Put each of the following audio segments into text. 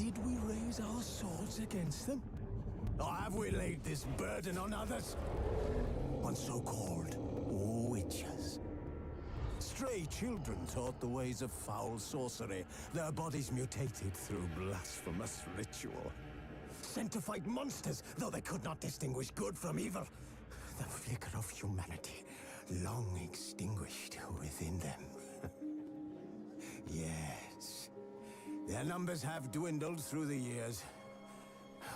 Did we raise our swords against them? Or have we laid this burden on others? On so-called witches. Stray children taught the ways of foul sorcery, their bodies mutated through blasphemous ritual. Sent to fight monsters, though they could not distinguish good from evil. The flicker of humanity, long extinguished within them. Yes, their numbers have dwindled through the years,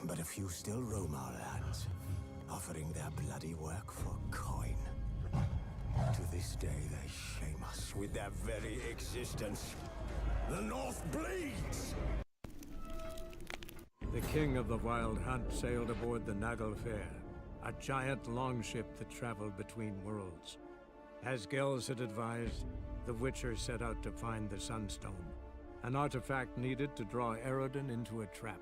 but a few still roam our lands, offering their bloody work for coin. To this day, they shame us with their very existence. The North bleeds! The king of the Wild Hunt sailed aboard the Naglfair, a giant longship that traveled between worlds. As Gels had advised, the Witcher set out to find the Sunstone, an artifact needed to draw Eredin into a trap.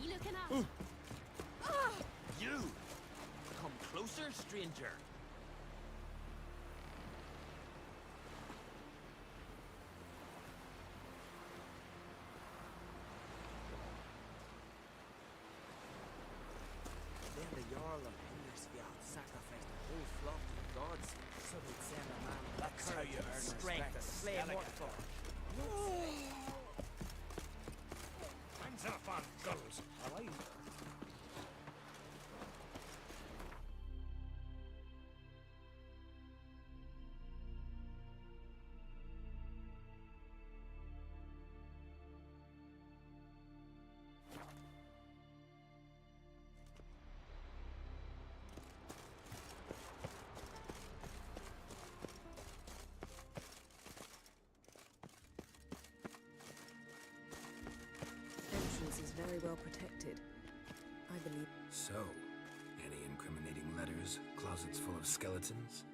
You looking at? You! Come closer, stranger. Then the Jarl of Hindersfjord sacrificed a whole flock to the gods, so they'd send a man with the courage and strength to slay Mordor. Hands up on guns. Is very well protected, I believe. So, any incriminating letters, closets full of skeletons?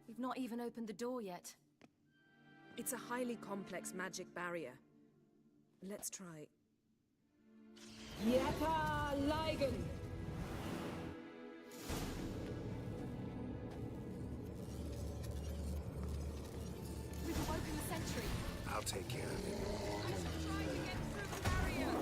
We've not even opened the door yet. It's a highly complex magic barrier. Let's try. Yeta Ligen! We've awoken the sentry. I'll take care of it. Trying to get through the barrier.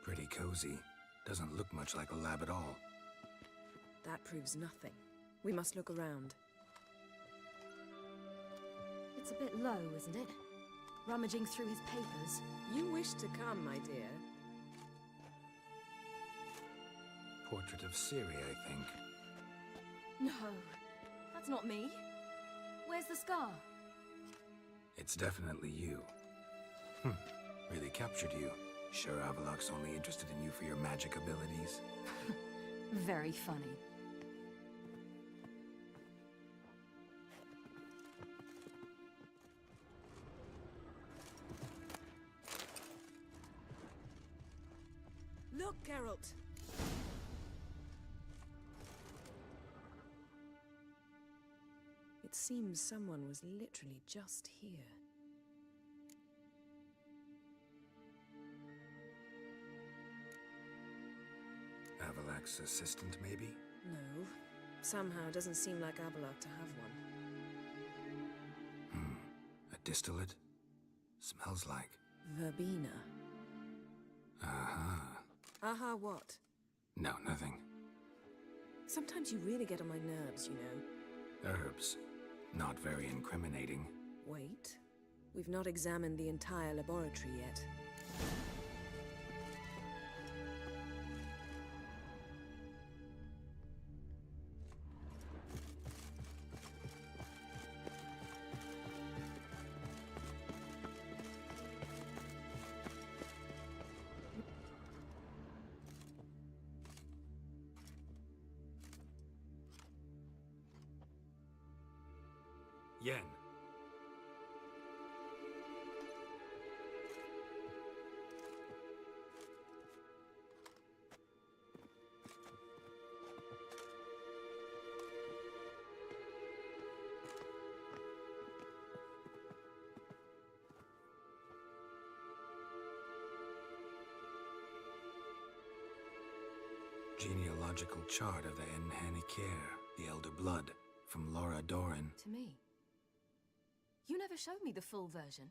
Pretty cozy. Doesn't look much like a lab at all. That proves nothing. We must look around. a bit low, isn't it? Rummaging through his papers. You wish to come, my dear. Portrait of Ciri, I think. No, that's not me. Where's the scar? It's definitely you. Really captured you. Sure Avalok's only interested in you for your magic abilities? Very funny. Look, Geralt! It seems someone was literally just here. Avalok's assistant, maybe? No. Somehow it doesn't seem like Avalok to have one. A distillate? Smells like... Verbena. Aha. Aha what? No, nothing. Sometimes you really get on my nerves, you know. Herbs. Not very incriminating. Wait. We've not examined the entire laboratory yet. Yen. Genealogical chart of the Enhanikir, the Elder Blood, from Laura Doran. To me. You never showed me the full version.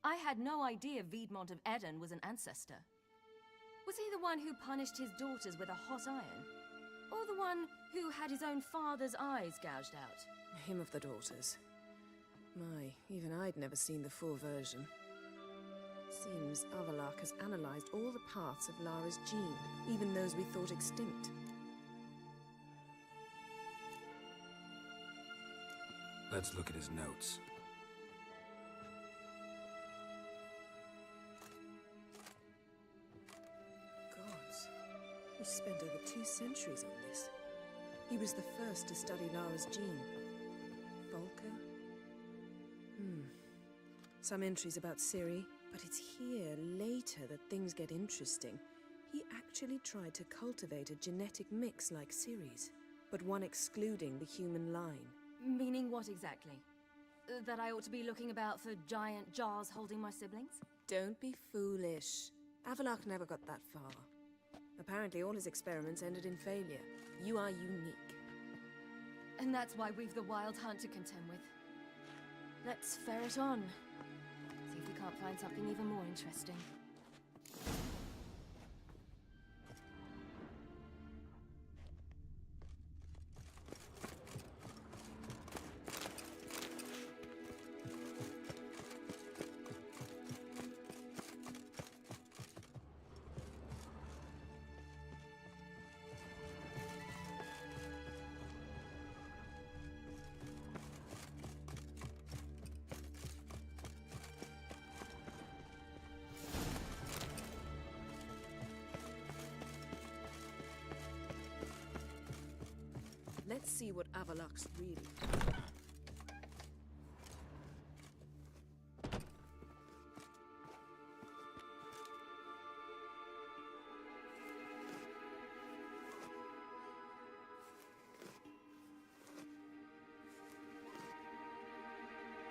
I had no idea Viedmont of Eden was an ancestor. Was he the one who punished his daughters with a hot iron? Or the one who had his own father's eyes gouged out? Him of the daughters. My, even I'd never seen the full version. Seems Avalok has analyzed all the parts of Lara's gene, even those we thought extinct. Let's look at his notes. Gods, he spent over 2 centuries on this. He was the first to study Lara's gene. Volker? Some entries about Ciri, but it's here, later, that things get interesting. He actually tried to cultivate a genetic mix like Ciri's, but one excluding the human line. Meaning what exactly? That I ought to be looking about for giant jars holding my siblings? Don't be foolish. Avalok never got that far. Apparently all his experiments ended in failure. You are unique. And that's why we've the Wild Hunt to contend with. Let's ferret on. See if we can't find something even more interesting. Let's see what Avalok's really...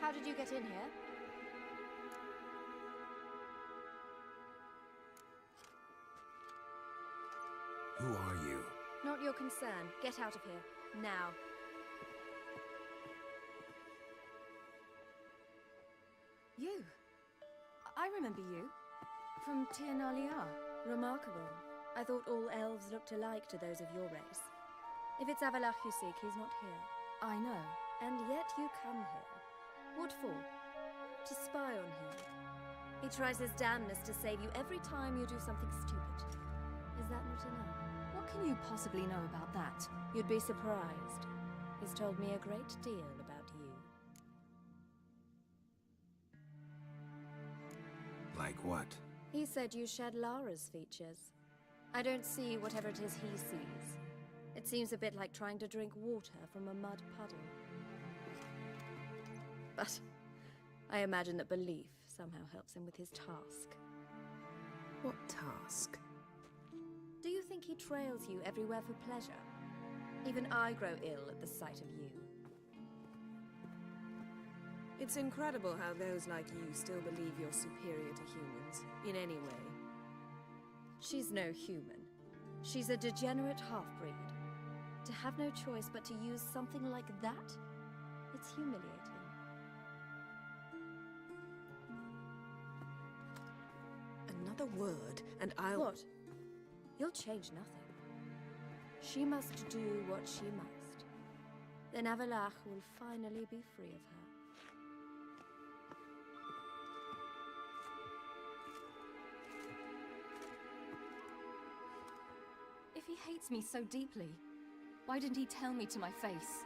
How did you get in here? Who are you? Not your concern. Get out of here. Now. You. I remember you. From Tirnalia. Remarkable. I thought all elves looked alike to those of your race. If it's Avalok you seek, he's not here. I know. And yet you come here. What for? To spy on him. He tries his damnedest to save you every time you do something stupid. Is that not enough? What can you possibly know about that? You'd be surprised. He's told me a great deal about you. Like what? He said you shared Lara's features. I don't see whatever it is he sees. It seems a bit like trying to drink water from a mud puddle. But I imagine that belief somehow helps him with his task. What task? Do you think he trails you everywhere for pleasure? Even I grow ill at the sight of you. It's incredible how those like you still believe you're superior to humans, in any way. She's no human. She's a degenerate half-breed. To have no choice but to use something like that? It's humiliating. Another word, and I'll... What? You'll change nothing. She must do what she must. Then Avalach will finally be free of her. If he hates me so deeply, why didn't he tell me to my face?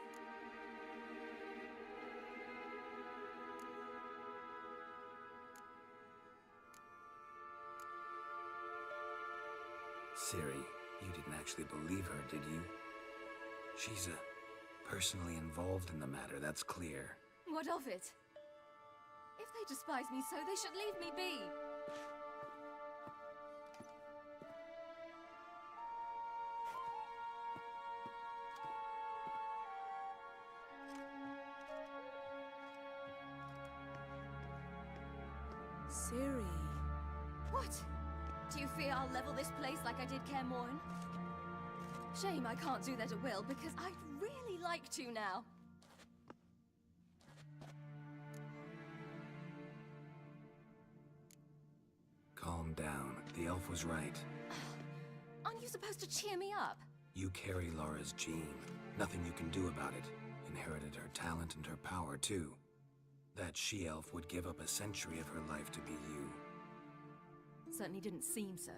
Ciri, you didn't actually believe her, did you? She's personally involved in the matter, that's clear. What of it? If they despise me so, they should leave me be. Ciri... What? Do you fear I'll level this place like I did Kaer Morhen? Shame I can't do that at will, because I'd really like to now. Calm down. The elf was right. Aren't you supposed to cheer me up? You carry Lara's gene. Nothing you can do about it. Inherited her talent and her power, too. That she-elf would give up a century of her life to be you. Certainly didn't seem so.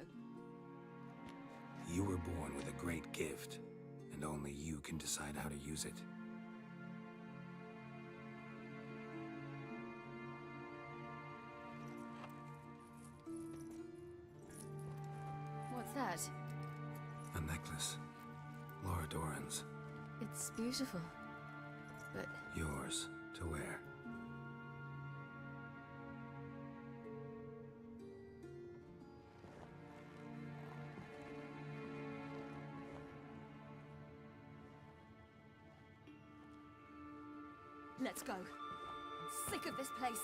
You were born with a great gift, and only you can decide how to use it. What's that? A necklace. Lara Doran's. It's beautiful, but... Yours to wear. Let's go. I'm sick of this place.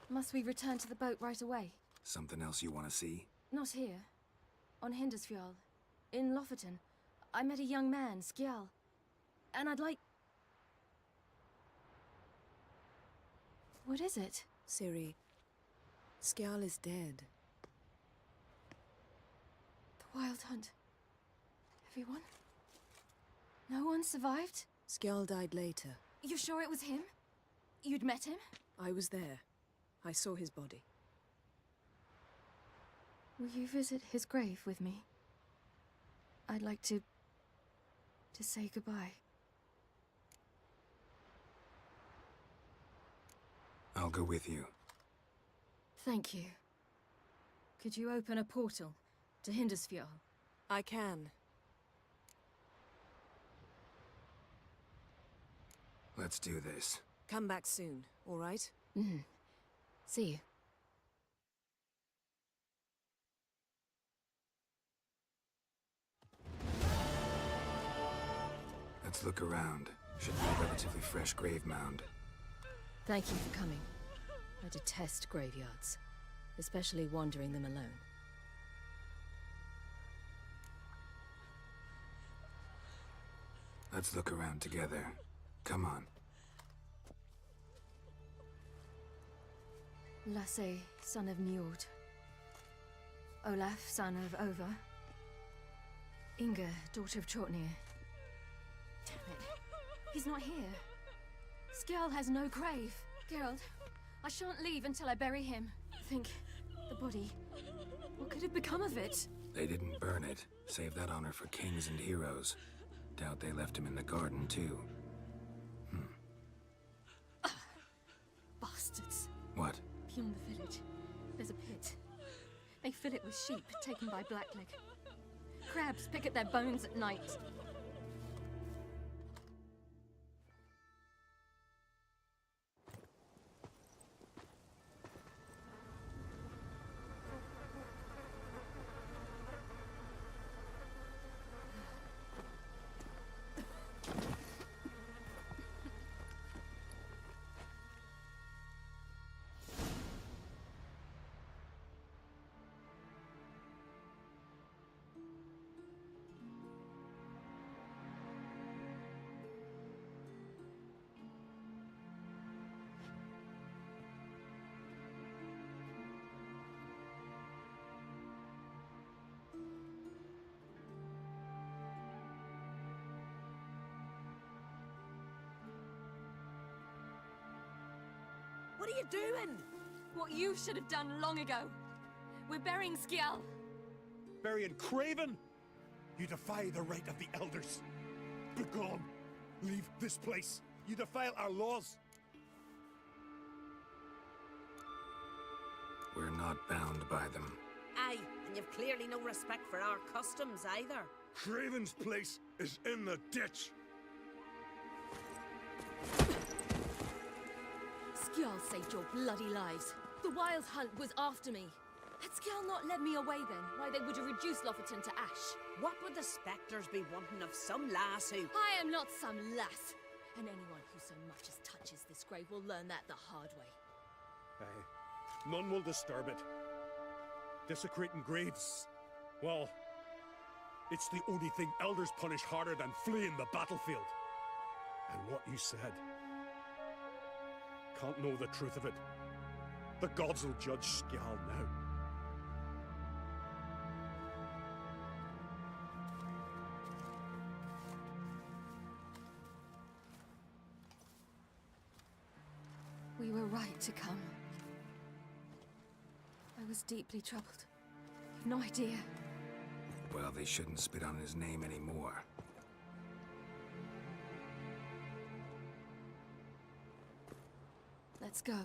Must we return to the boat right away? Something else you want to see? Not here. On Hindersfjall. In Lofoten. I met a young man, Skjal. And I'd like... What is it? Ciri, Skjal is dead. The Wild Hunt. Everyone? No one survived? Skjal died later. You sure it was him? You'd met him? I was there. I saw his body. Will you visit his grave with me? I'd like to say goodbye. I'll go with you. Thank you. Could you open a portal to Hindersfjall? I can. Let's do this. Come back soon, all right? Mm-hmm. See you. Let's look around. Should be a relatively fresh grave mound. Thank you for coming. I detest graveyards, especially wandering them alone. Let's look around together. Come on. Lasse, son of Njord. Olaf, son of Over. Inga, daughter of Trotnir. Damn it. He's not here. Skjall has no grave. Geralt, I shan't leave until I bury him. Think, the body. What could have become of it? They didn't burn it. Save that honor for kings and heroes. Doubt they left him in the garden, too. Bastards. What? Beyond the village, there's a pit. They fill it with sheep taken by Blackleg. Crabs pick at their bones at night. What are you doing? What you should have done long ago. We're burying Skjall. Burying Craven? You defy the right of the elders. Begone! Leave this place. You defile our laws. We're not bound by them. Aye, and you've clearly no respect for our customs either. Craven's place is in the ditch. Skjall saved your bloody lives. The Wild Hunt was after me. Had Skjall not led me away then, why they would have reduced Lofoten to ash. What would the spectres be wanting of some lass who... I am not some lass. And anyone who so much as touches this grave will learn that the hard way. Aye. None will disturb it. Desecrating graves, well, it's the only thing elders punish harder than fleeing the battlefield. And what you said, can't know the truth of it. The gods will judge Skjall now. We were right to come. I was deeply troubled. You've no idea. Well, they shouldn't spit on his name anymore. Let's go.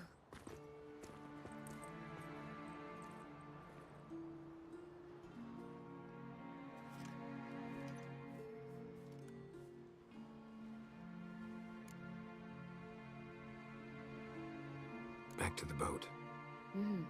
Back to the boat. Mm.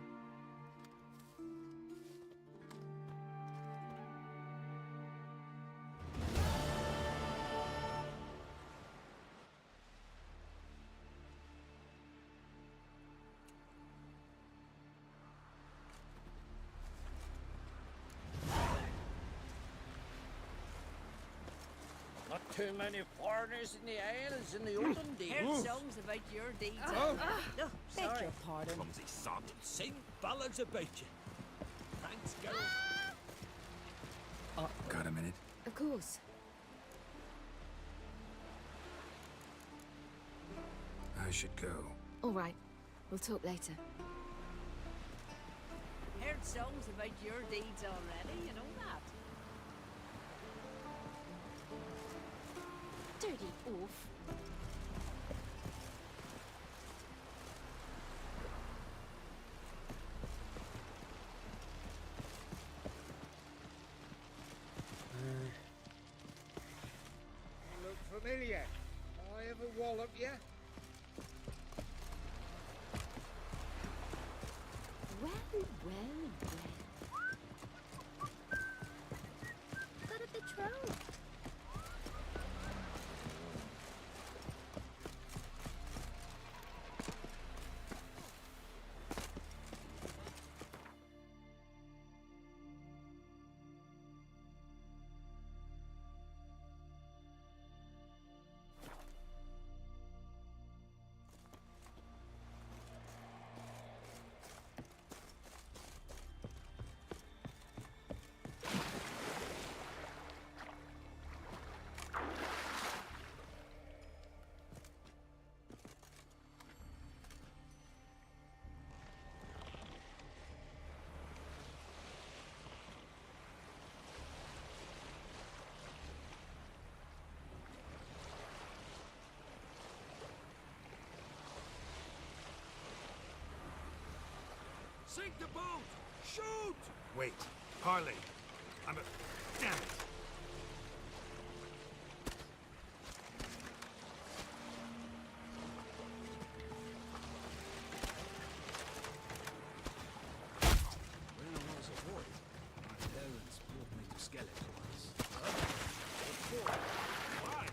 Not too many foreigners in the Isles in the olden days. Heard songs about your deeds. No, Beg sorry. your pardon. Clumsy sod. Sing ballads about you. Thanks, girl. Got a minute? Of course. I should go. All right. We'll talk later. Heard songs about your deeds already, you know that. Dirty oaf. Look familiar. I ever wallop you? Well, well, well. Got a betrothed. Sink the boat! Shoot! Wait, Harley! I'm a... Damn it! When I was a boy, my parents brought me to skeletons. Why?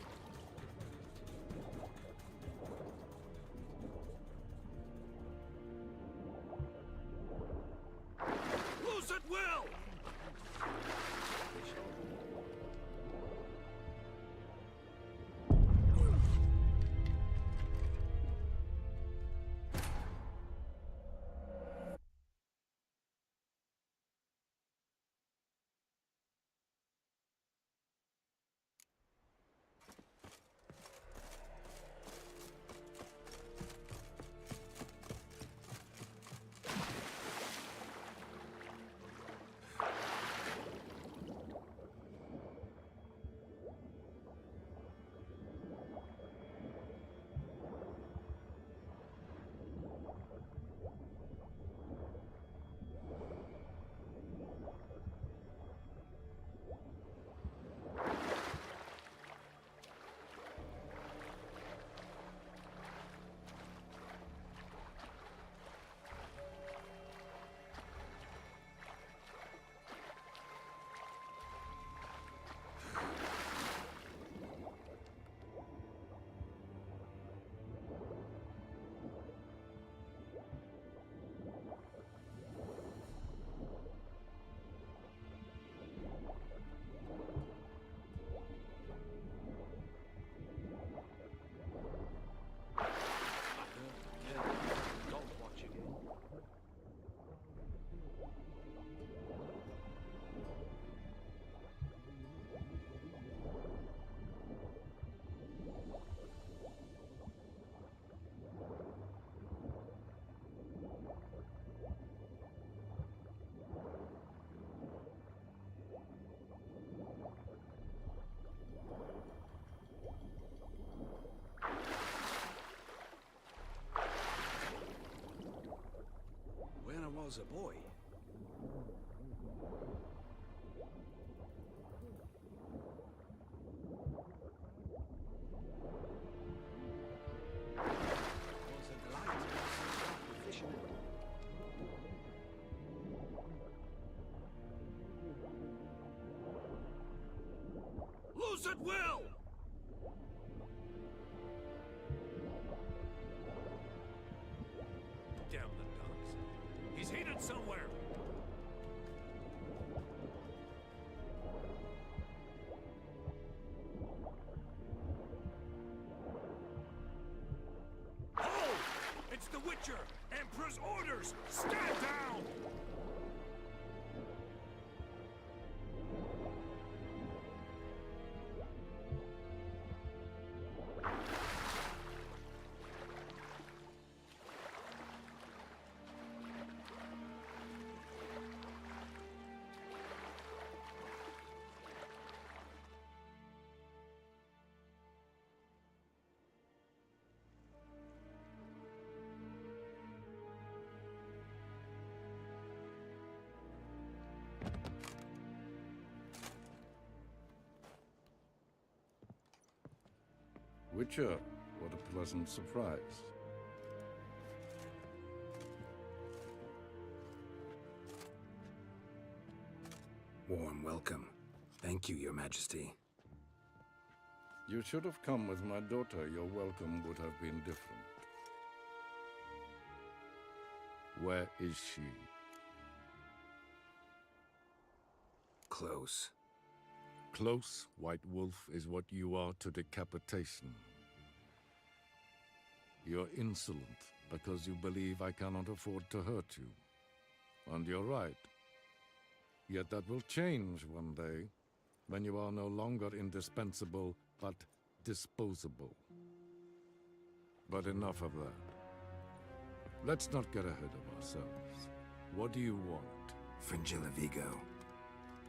Loose at will! Don't watch again. When I was a boy. Was a delight to see the fishermen. Loose at will! Damn the dogs. He's headed somewhere. Oh! It's the Witcher! Emperor's orders! Stand down! Witcher, what a pleasant surprise. Warm welcome. Thank you, Your Majesty. You should have come with my daughter. Your welcome would have been different. Where is she? Close. Close, White Wolf, is what you are to decapitation. You're insolent because you believe I cannot afford to hurt you. And you're right. Yet that will change one day, when you are no longer indispensable, but disposable. But enough of that. Let's not get ahead of ourselves. What do you want? Fringilla Vigo.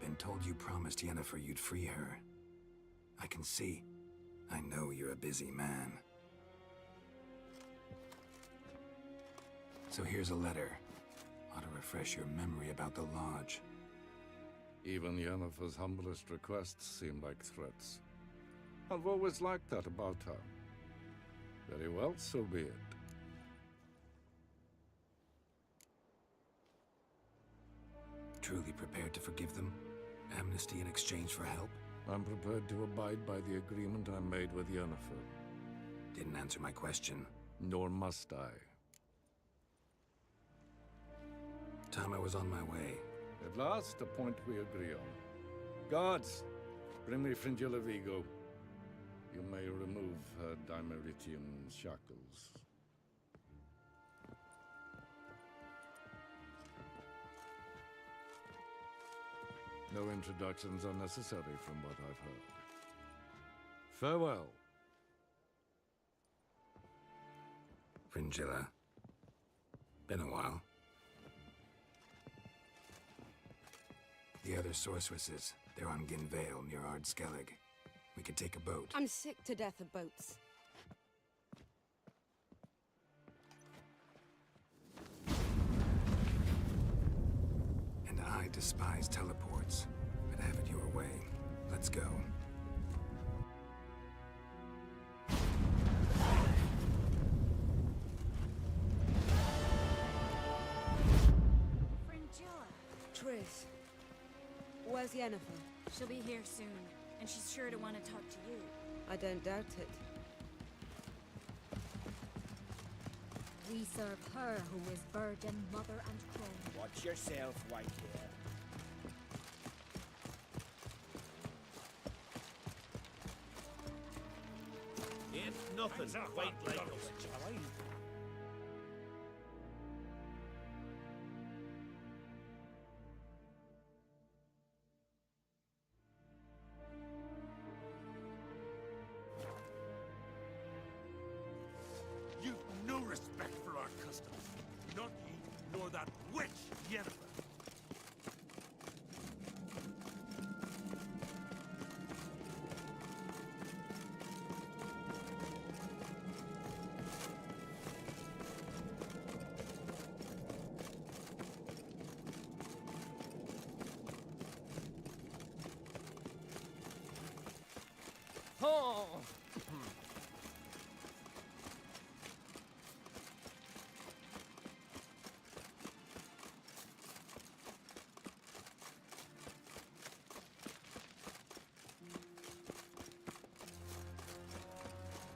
Been told you promised Yennefer you'd free her. I can see. I know you're a busy man. So here's a letter. Ought to refresh your memory about the Lodge. Even Yennefer's humblest requests seem like threats. I've always liked that about her. Very well, so be it. Truly prepared to forgive them? Amnesty in exchange for help? I'm prepared to abide by the agreement I made with Yennefer. Didn't answer my question. Nor must I. Time I was on my way. At last, a point we agree on. Guards, bring me Fringilla Vigo. You may remove her Dimeritian shackles. No introductions are necessary from what I've heard. Farewell. Fringilla. Been a while. The other sorceresses, they're on Ginvale near Ard-Skellig. We could take a boat. I'm sick to death of boats. And I despise teleports. I'd have it your way. Let's go. Triss, where's Yennefer? She'll be here soon, and she's sure to want to talk to you. I don't doubt it. We serve her who is virgin, mother, and crone. Watch yourself, white hair. Ain't nothing quite like us. You've no respect for our customs. Not ye, nor that witch, Yennefer. Oh!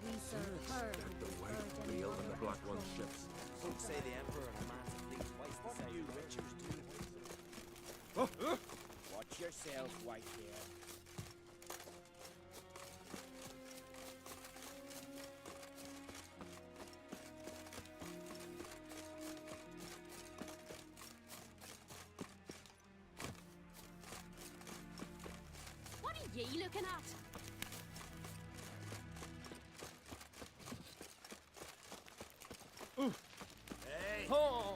We serve her That who the is white, virgin, real, mother, and the black crone. one ships. Some say the Emperor commands a fleet twice the size You of witchers do. Watch yourself, white hair. What are ye looking at? Hey! Oh!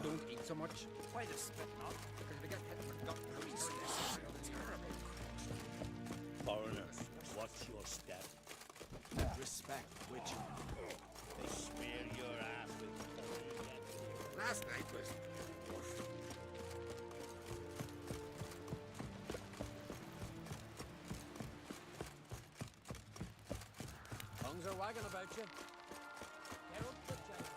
Don't eat so much. Why the spit not? Because the guy had forgotten how he started this terrible. Foreigners, watch your step. Respect, witch. They smear your ass with holy Last night was... Tongues are wagging about you. Get up the giants.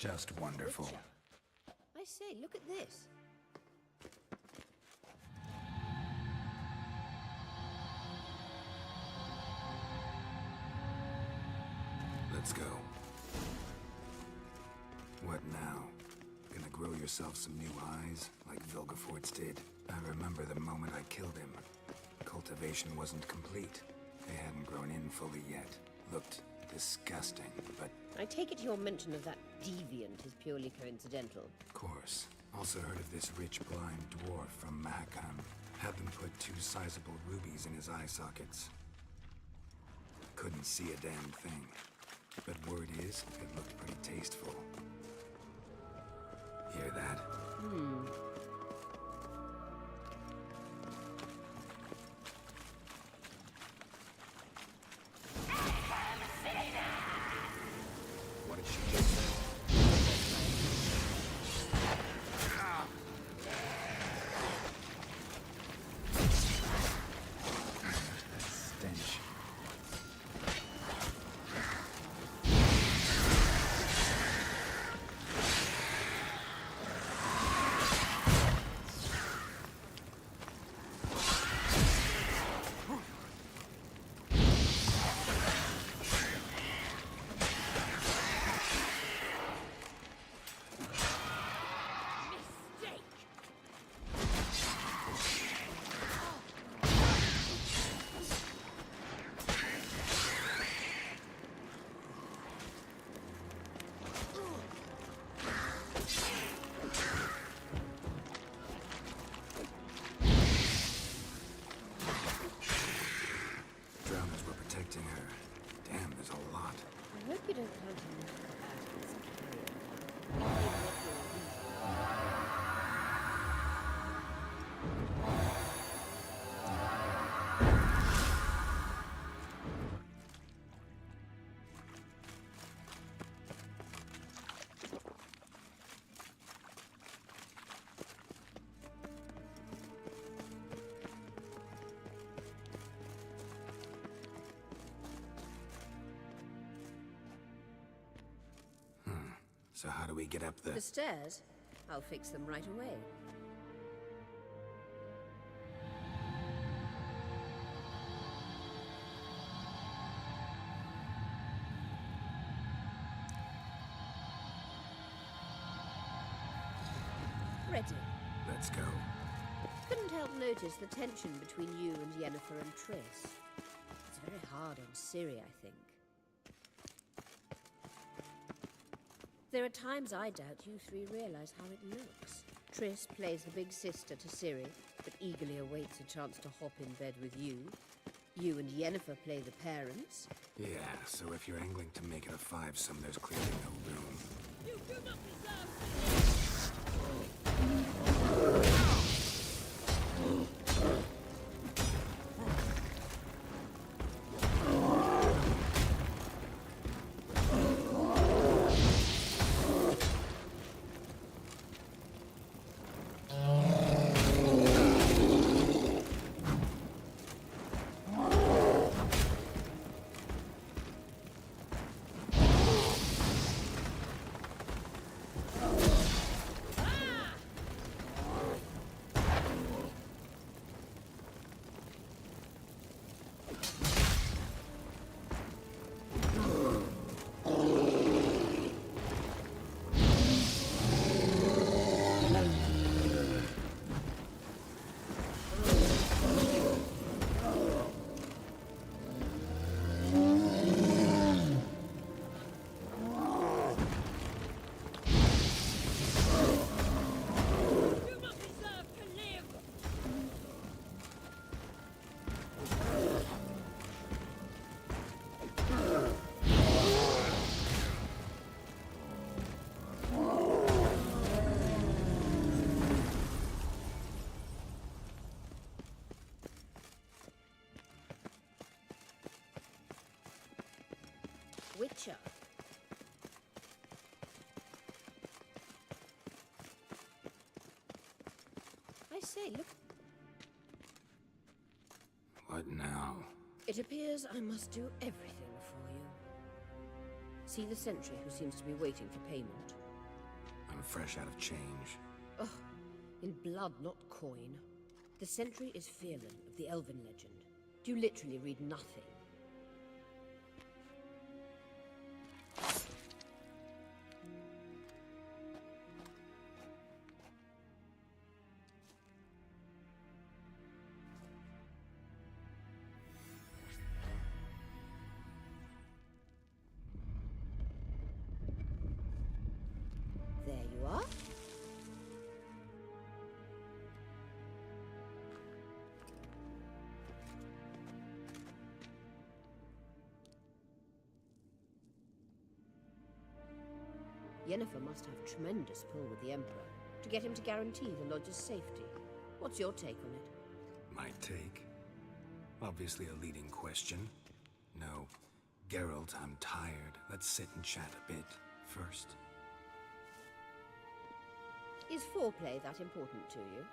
Just wonderful. I say, look at this. Let's go. What now? Gonna grow yourself some new eyes, like Vilgefortz did? I remember the moment I killed him. Cultivation wasn't complete. They hadn't grown in fully yet. Looked disgusting, but... I take it your mention of that deviant is purely coincidental. Of course. Also heard of this rich blind dwarf from Mahakam. Had them put 2 sizable rubies in his eye sockets. Couldn't see a damn thing. But word is, it looked pretty tasteful. Hear that? What did she just say? Stench. Drowners were protecting her. Damn, there's a lot. I hope you don't count enough about this carrion. So how do we get up The stairs? I'll fix them right away. Ready. Let's go. Couldn't help notice the tension between you and Yennefer and Triss. It's very hard on Ciri, I think. There are times I doubt you 3 realize how it looks. Triss plays the big sister to Ciri, but eagerly awaits a chance to hop in bed with you. You and Yennefer play the parents. Yeah, so if you're angling to make it a 5-some, there's clearly no room. You do not deserve Witcher. I say, look. What now? It appears I must do everything for you. See the sentry who seems to be waiting for payment? fresh out of change. Ugh, in blood, not coin. The sentry is Fearlan of the Elven legend. Do you literally read nothing? There you are. Yennefer must have tremendous pull with the Emperor to get him to guarantee the Lodge's safety. What's your take on it? My take? Obviously a leading question. No. Geralt, I'm tired. Let's sit and chat a bit first. Is foreplay that important to you?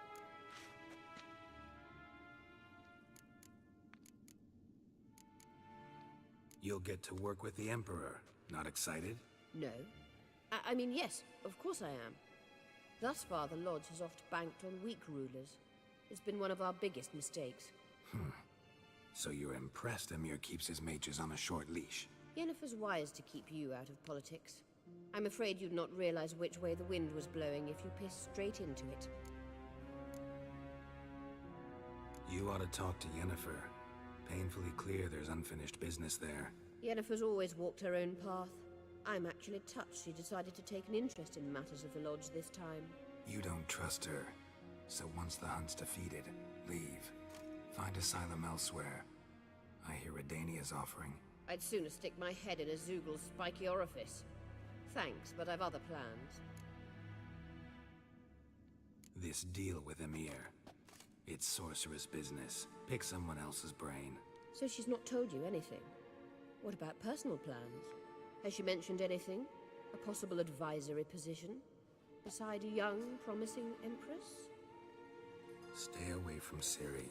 You'll get to work with the Emperor. Not excited? No. I mean, yes, of course I am. Thus far, the Lodge has oft banked on weak rulers. It's been one of our biggest mistakes. So you're impressed Emir keeps his mages on a short leash? Yennefer's wise to keep you out of politics. I'm afraid you'd not realize which way the wind was blowing if you pissed straight into it. You ought to talk to Yennefer. Painfully clear there's unfinished business there. Yennefer's always walked her own path. I'm actually touched she decided to take an interest in matters of the Lodge this time. You don't trust her. So once the hunt's defeated, leave. Find asylum elsewhere. I hear Redania's offering. I'd sooner stick my head in a Zoogl's spiky orifice. Thanks, but I've other plans. This deal with Emir. It's sorceress business. Pick someone else's brain. So she's not told you anything? What about personal plans? Has she mentioned anything? A possible advisory position? Beside a young, promising Empress? Stay away from Ciri.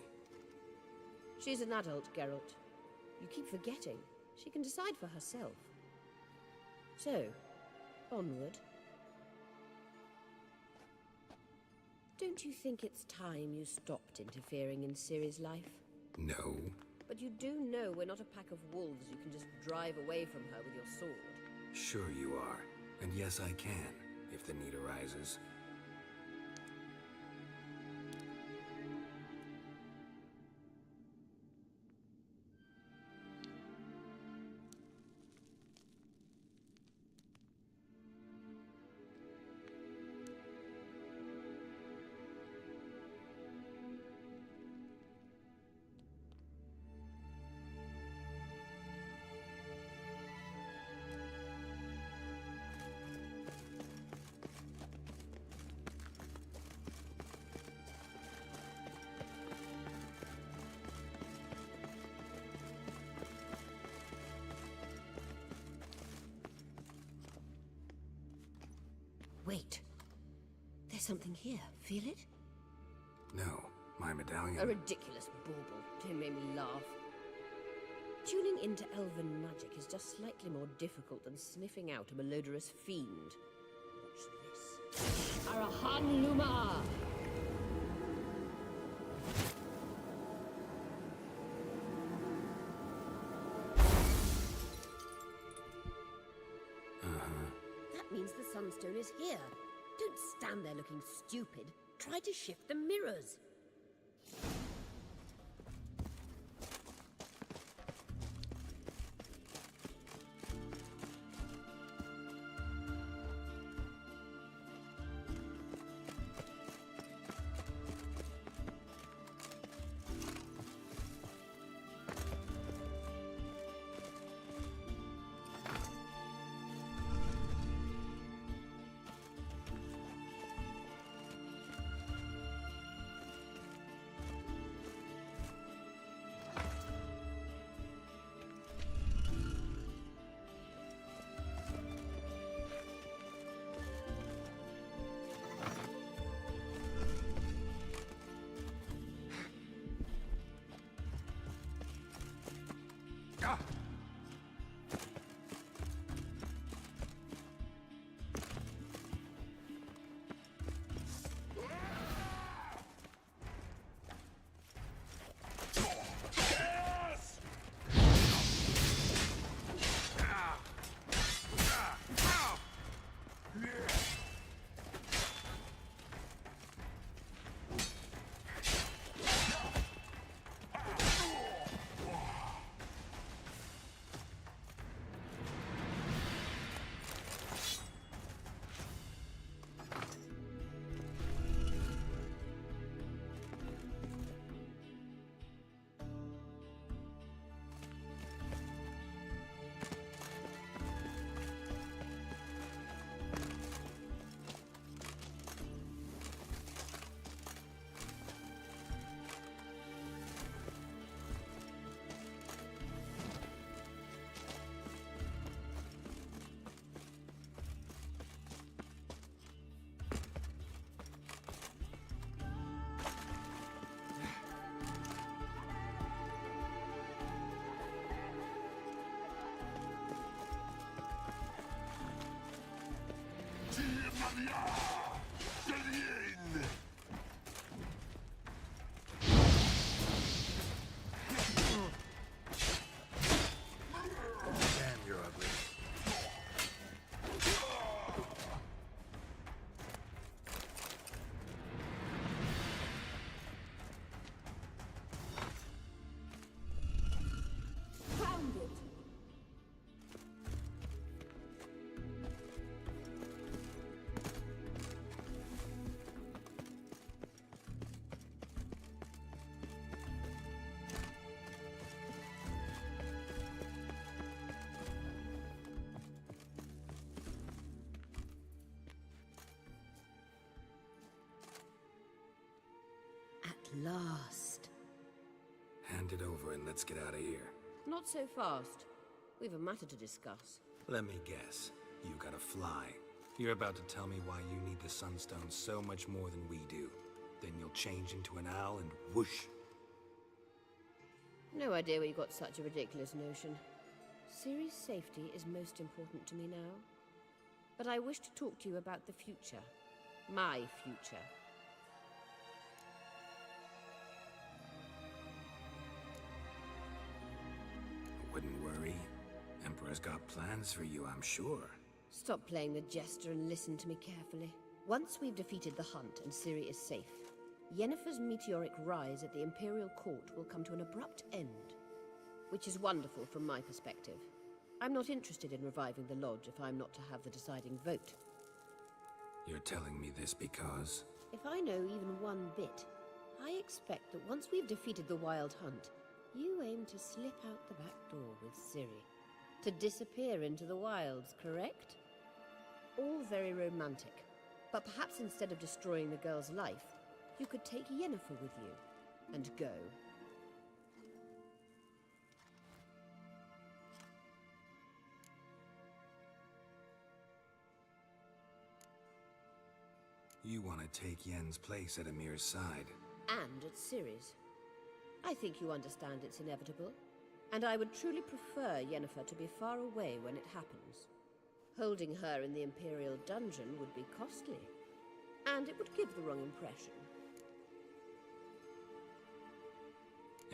She's an adult, Geralt. You keep forgetting. She can decide for herself. So, onward. Don't you think it's time you stopped interfering in Ciri's life? No. But you do know we're not a pack of wolves you can just drive away from her with your sword. Sure you are. And yes, I can, if the need arises. Wait. There's something here. Feel it? No. My medallion. A ridiculous bauble. Don't make me laugh. Tuning into elven magic is just slightly more difficult than sniffing out a malodorous fiend. Watch this. Arahan Luma! That means the Sunstone is here. Don't stand there looking stupid. Try to shift the mirrors. Damn, you're ugly. Found it! At last. Hand it over and let's get out of here. Not so fast. We've a matter to discuss. Let me guess. You gotta fly. You're about to tell me why you need the Sunstone so much more than we do. Then you'll change into an owl and whoosh. No idea where you got such a ridiculous notion. Ciri's safety is most important to me now. But I wish to talk to you about the future. My future. Wouldn't worry. Emperor's got plans for you, I'm sure. Stop playing the jester and listen to me carefully. Once we've defeated the hunt and Ciri is safe, Yennefer's meteoric rise at the Imperial Court will come to an abrupt end. Which is wonderful from my perspective. I'm not interested in reviving the Lodge if I'm not to have the deciding vote. You're telling me this because... If I know even one bit, I expect that once we've defeated the Wild Hunt, you aim to slip out the back door with Ciri. To disappear into the wilds, correct? All very romantic. But perhaps instead of destroying the girl's life, you could take Yennefer with you and go. You want to take Yen's place at Amir's side. And at Ciri's. I think you understand it's inevitable. And I would truly prefer Yennefer to be far away when it happens. Holding her in the Imperial dungeon would be costly. And it would give the wrong impression.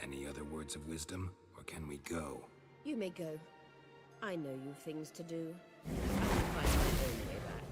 Any other words of wisdom, or can we go? You may go. I know you've things to do. I can find my own way back.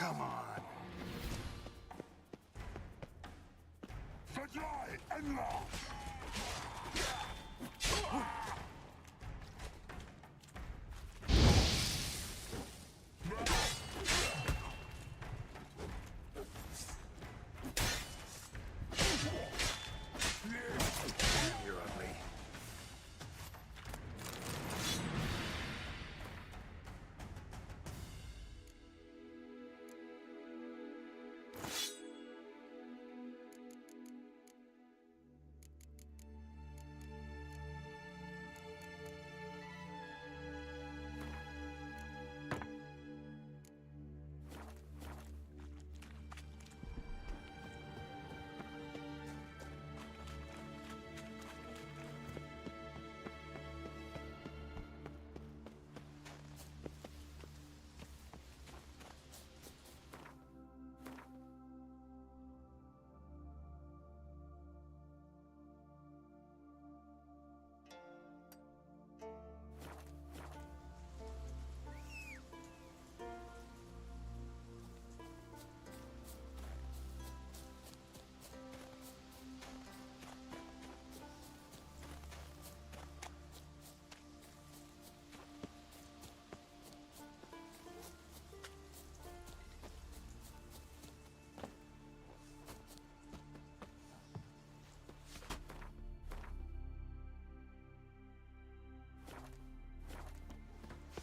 Come on. Verjai and law. You're ugly.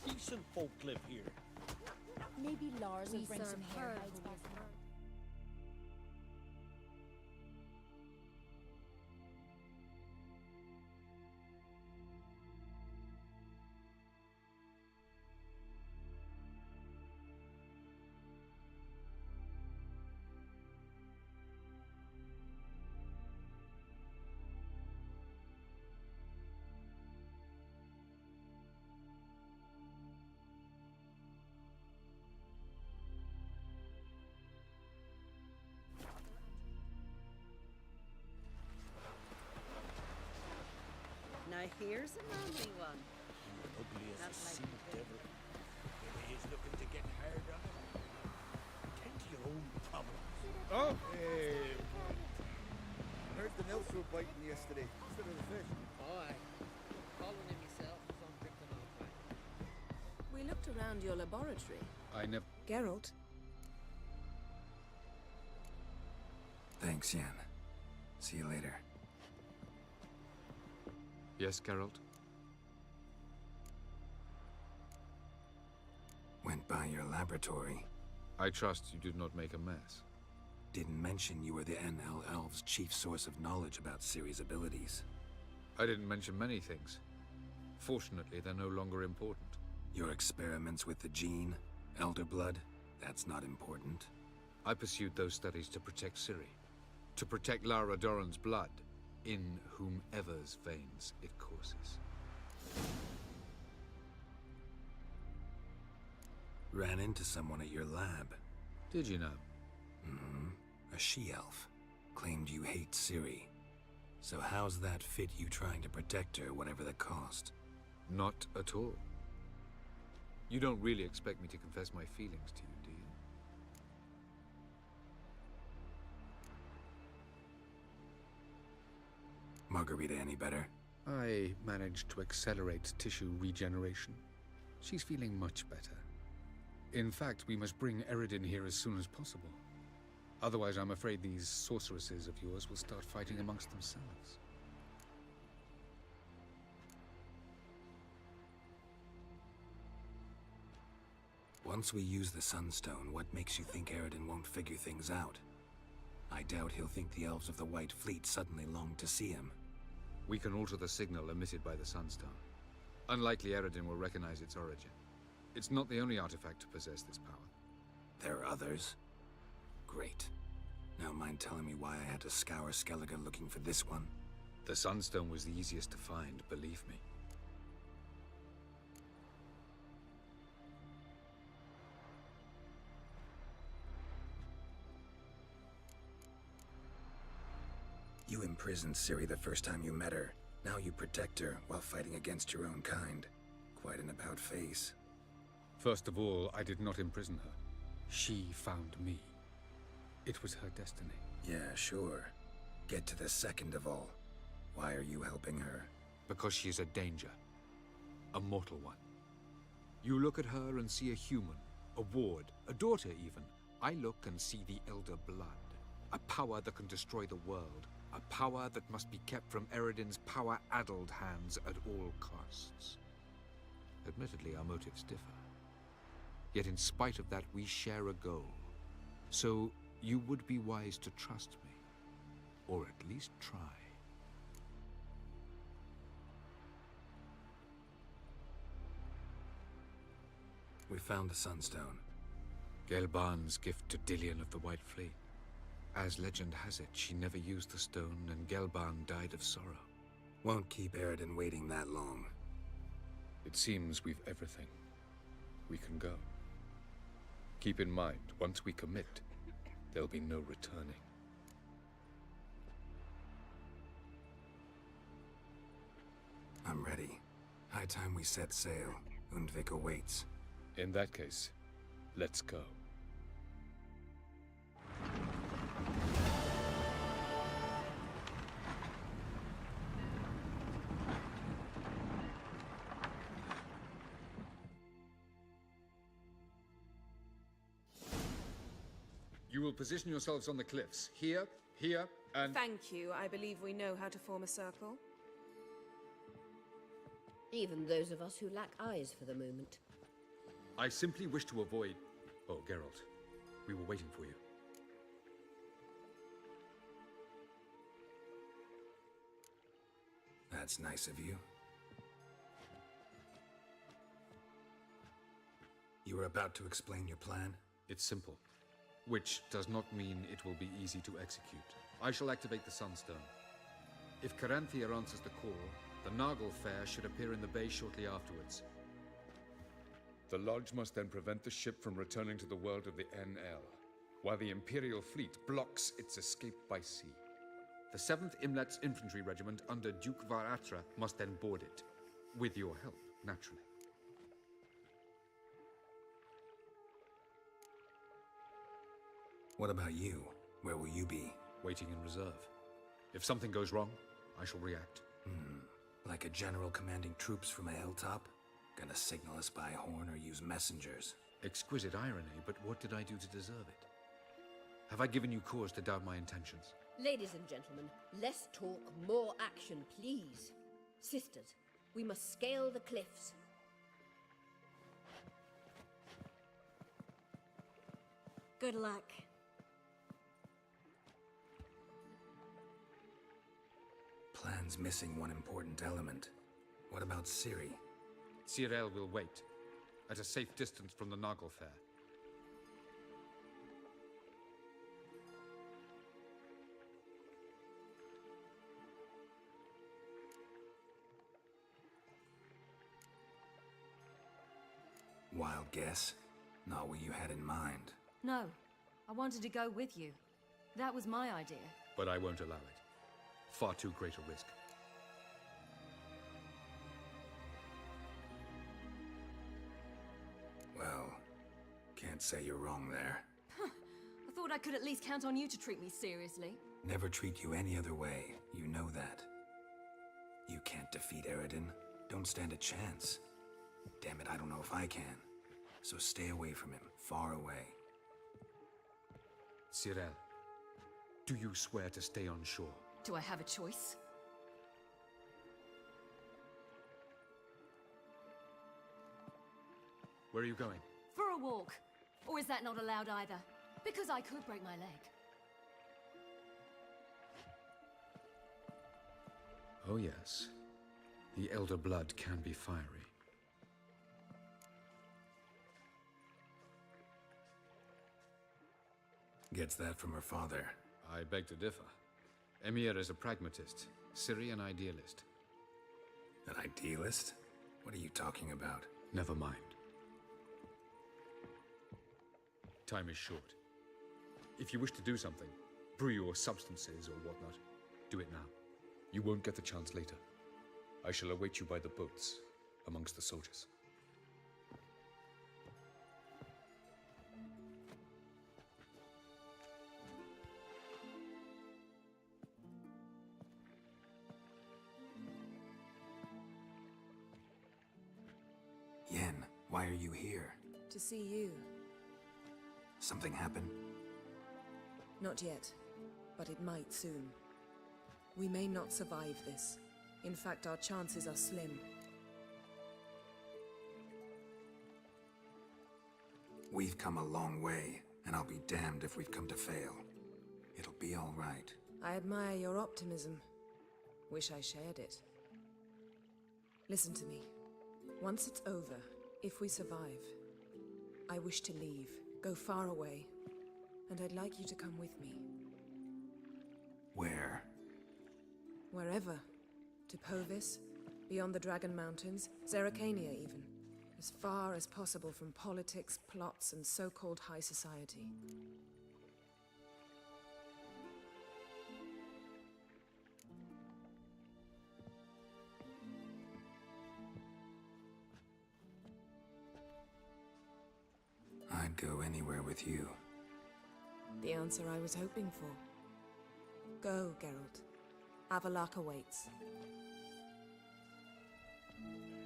Decent folk live here. Maybe Lars will We bring serve some her hair who hides back. is burned. Now here's a manly one. You're ugly as Not a like sea the devil. Maybe he's looking to get hard on it. Tend to your own problems. Oh, heard the nymphs were biting yesterday instead of the fish. Aye. Calling him myself was on kryptonite time. We looked around your laboratory. I never... Geralt, Thanks, Yen. See you later. Yes, Geralt? Went by your laboratory. I trust you did not make a mess. Didn't mention you were the NL Elves' chief source of knowledge about Ciri's abilities. I didn't mention many things. Fortunately, they're no longer important. Your experiments with the gene, Elder Blood, that's not important. I pursued those studies to protect Ciri. To protect Lara Doran's blood, in whomever's veins it courses. Ran into someone at your lab. Did you know? Mm-hmm. A she-elf. Claimed you hate Ciri. So how's that fit you trying to protect her, whatever the cost? Not at all. You don't really expect me to confess my feelings to you, do you? Margarita any better? I managed to accelerate tissue regeneration. She's feeling much better. In fact, we must bring Eredin here as soon as possible. Otherwise, I'm afraid these sorceresses of yours will start fighting amongst themselves. Once we use the Sunstone, what makes you think Eredin won't figure things out? I doubt he'll think the Elves of the White Fleet suddenly long to see him. We can alter the signal emitted by the Sunstone. Unlikely Eredin will recognize its origin. It's not the only artifact to possess this power. There are others? Great. Now mind telling me why I had to scour Skellige looking for this one? The Sunstone was the easiest to find, believe me. You imprisoned Ciri the first time you met her. Now you protect her while fighting against your own kind. Quite an about-face. First of all, I did not imprison her. She found me. It was her destiny. Yeah, sure. Get to the second of all. Why are you helping her? Because she is a danger. A mortal one. You look at her and see a human, a ward, a daughter even. I look and see the Elder Blood. A power that can destroy the world. A power that must be kept from Eredin's power-addled hands at all costs. Admittedly, our motives differ. Yet in spite of that, we share a goal. So, you would be wise to trust me. Or at least try. We found the Sunstone. Gelban's gift to Dillion of the White Fleet. As legend has it, she never used the stone, and Gelban died of sorrow. Won't keep Eredin waiting that long. It seems we've everything. We can go. Keep in mind, once we commit, there'll be no returning. I'm ready. High time we set sail. Undvik awaits. In that case, let's go. You will position yourselves on the cliffs. Here, here, and... Thank you. I believe we know how to form a circle. Even those of us who lack eyes for the moment. I simply wish to avoid... Oh, Geralt. We were waiting for you. That's nice of you. You were about to explain your plan? It's simple. Which does not mean it will be easy to execute. I shall activate the Sunstone. If Caranthia answers the call, the Nagel Fair should appear in the bay shortly afterwards. The Lodge must then prevent the ship from returning to the world of the NL, while the Imperial fleet blocks its escape by sea. The 7th Imlet's Infantry Regiment under Duke Varatra must then board it. With your help, naturally. What about you? Where will you be? Waiting in reserve. If something goes wrong, I shall react. Like a general commanding troops from a hilltop? Gonna signal us by horn or use messengers? Exquisite irony, but what did I do to deserve it? Have I given you cause to doubt my intentions? Ladies and gentlemen, less talk, more action, please. Sisters, we must scale the cliffs. Good luck. Plan's missing one important element. What about Ciri? Cyril will wait, at a safe distance from the Nagel Fair. Wild guess? Not what you had in mind. No, I wanted to go with you. That was my idea. But I won't allow it. Far too great a risk. Well, can't say you're wrong there. I thought I could at least count on you to treat me seriously. Never treat you any other way. You know that. You can't defeat Eredin. Don't stand a chance. Damn it, I don't know if I can. So stay away from him. Far away. Cyril, do you swear to stay on shore? Do I have a choice? Where are you going? For a walk. Or is that not allowed either? Because I could break my leg. Oh yes. The Elder Blood can be fiery. Gets that from her father. I beg to differ. Emir is a pragmatist, Ciri an idealist. An idealist? What are you talking about? Never mind. Time is short. If you wish to do something, brew your substances or whatnot, do it now. You won't get the chance later. I shall await you by the boats, amongst the soldiers. Why are you here? To see you. Something happened? Not yet, but it might soon. We may not survive this. In fact, our chances are slim. We've come a long way, and I'll be damned if we've come to fail. It'll be all right. I admire your optimism. Wish I shared it. Listen to me. Once it's over, if we survive, I wish to leave, go far away, and I'd like you to come with me. Where? Wherever. To Povis, beyond the Dragon Mountains, Zerrikania even. As far as possible from politics, plots, and so-called high society. I'd go anywhere with you. The answer I was hoping for. Go, Geralt. Avalok awaits.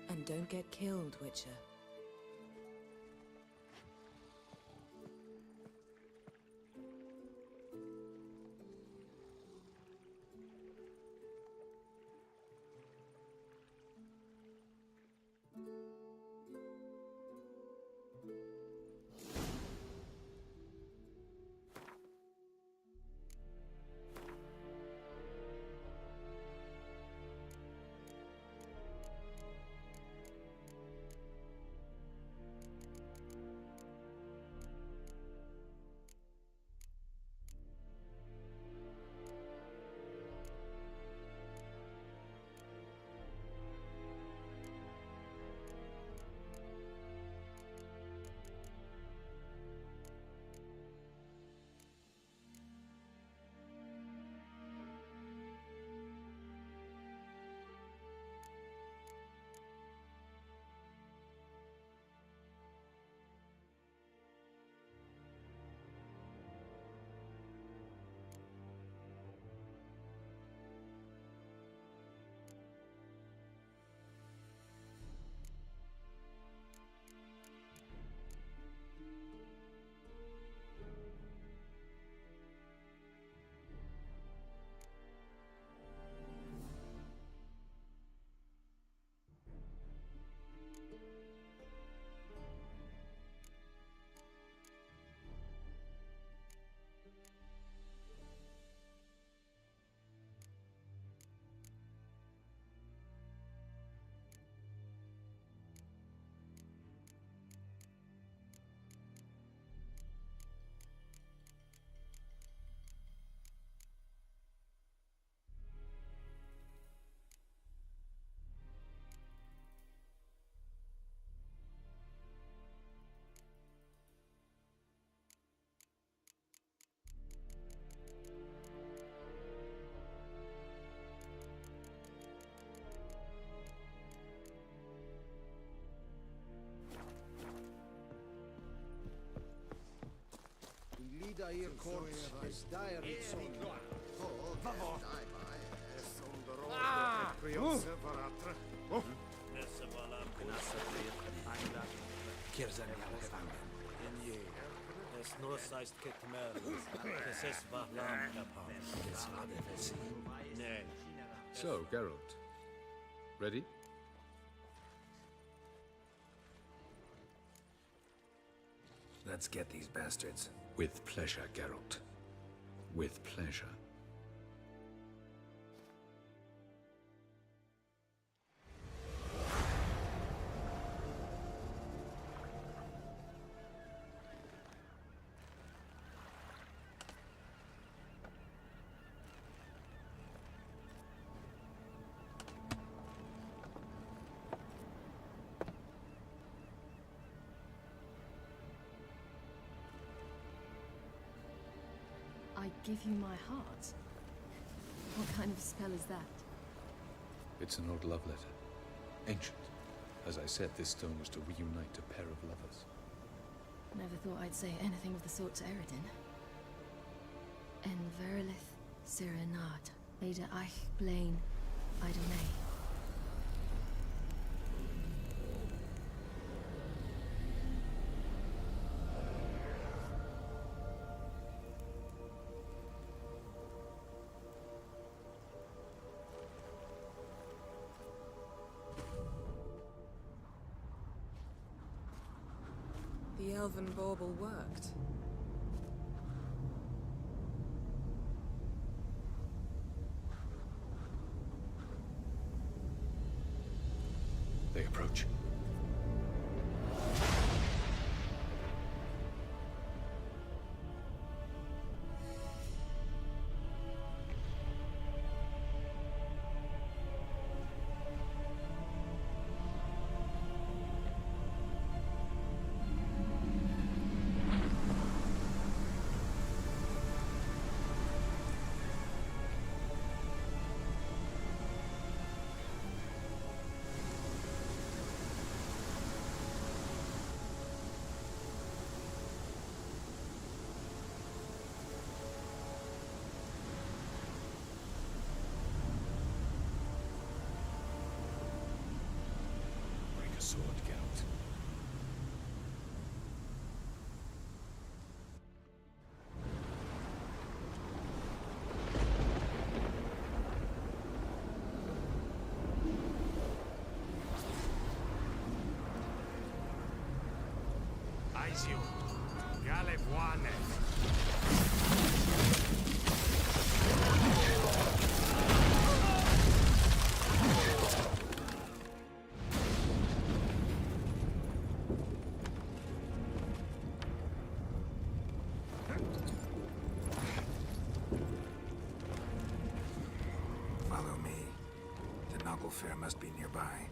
And don't get killed, Witcher. Lida ir kort is dire son. Vavor. So, Geralt. Ready? Let's get these bastards. With pleasure, Geralt. With pleasure. I give you my heart? What kind of spell is that? It's an old love letter. Ancient. As I said, this stone was to reunite a pair of lovers. Never thought I'd say anything of the sort to Eredin. En verilith Sirenad, Ada Eich Blaine, Ida May. elven bauble worked. They approach. Sword, Geralt. Aizio, Gale Vuane. Follow me. The Noggle Fair must be nearby.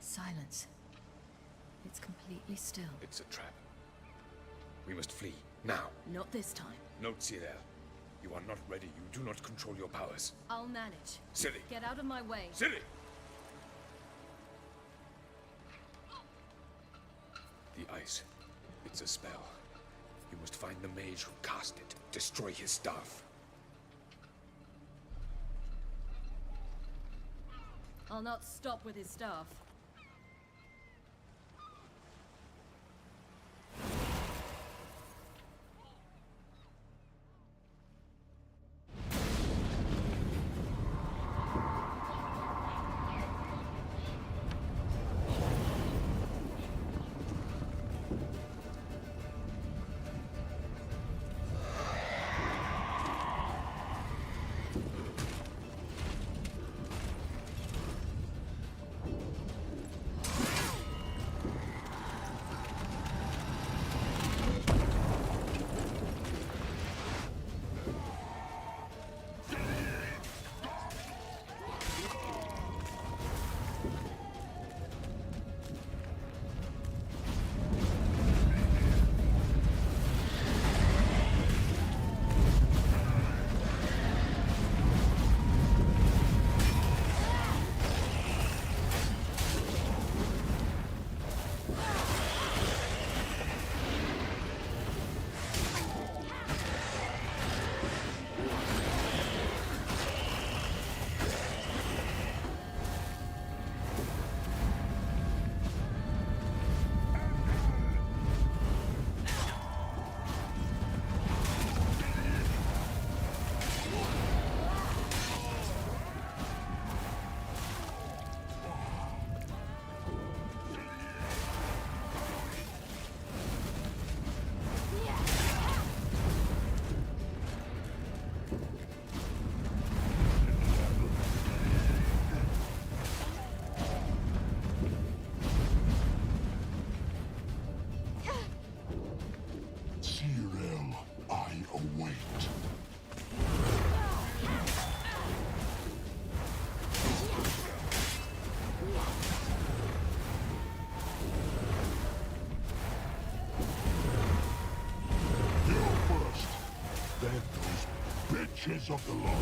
Silence. It's completely still. It's a trap. We must flee, now. Not this time. Note, Cyril. You are not ready. You do not control your powers. I'll manage. Ciri! Get out of my way. Ciri! The ice. It's a spell. You must find the mage who cast it. Destroy his staff. I'll not stop with his staff. Witches of the Lodge.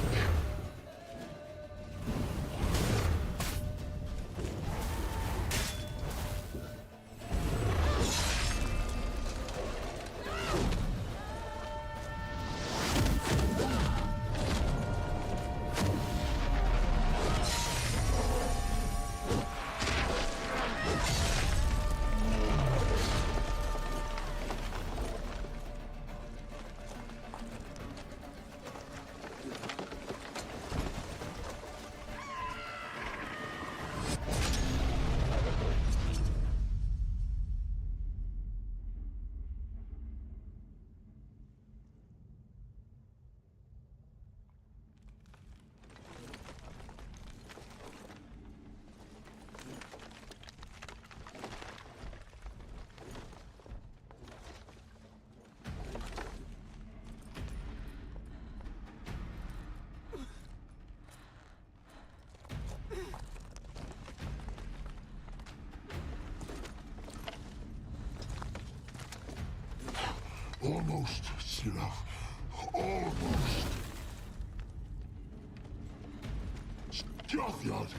Almost, Scylla. Almost. Scathjad!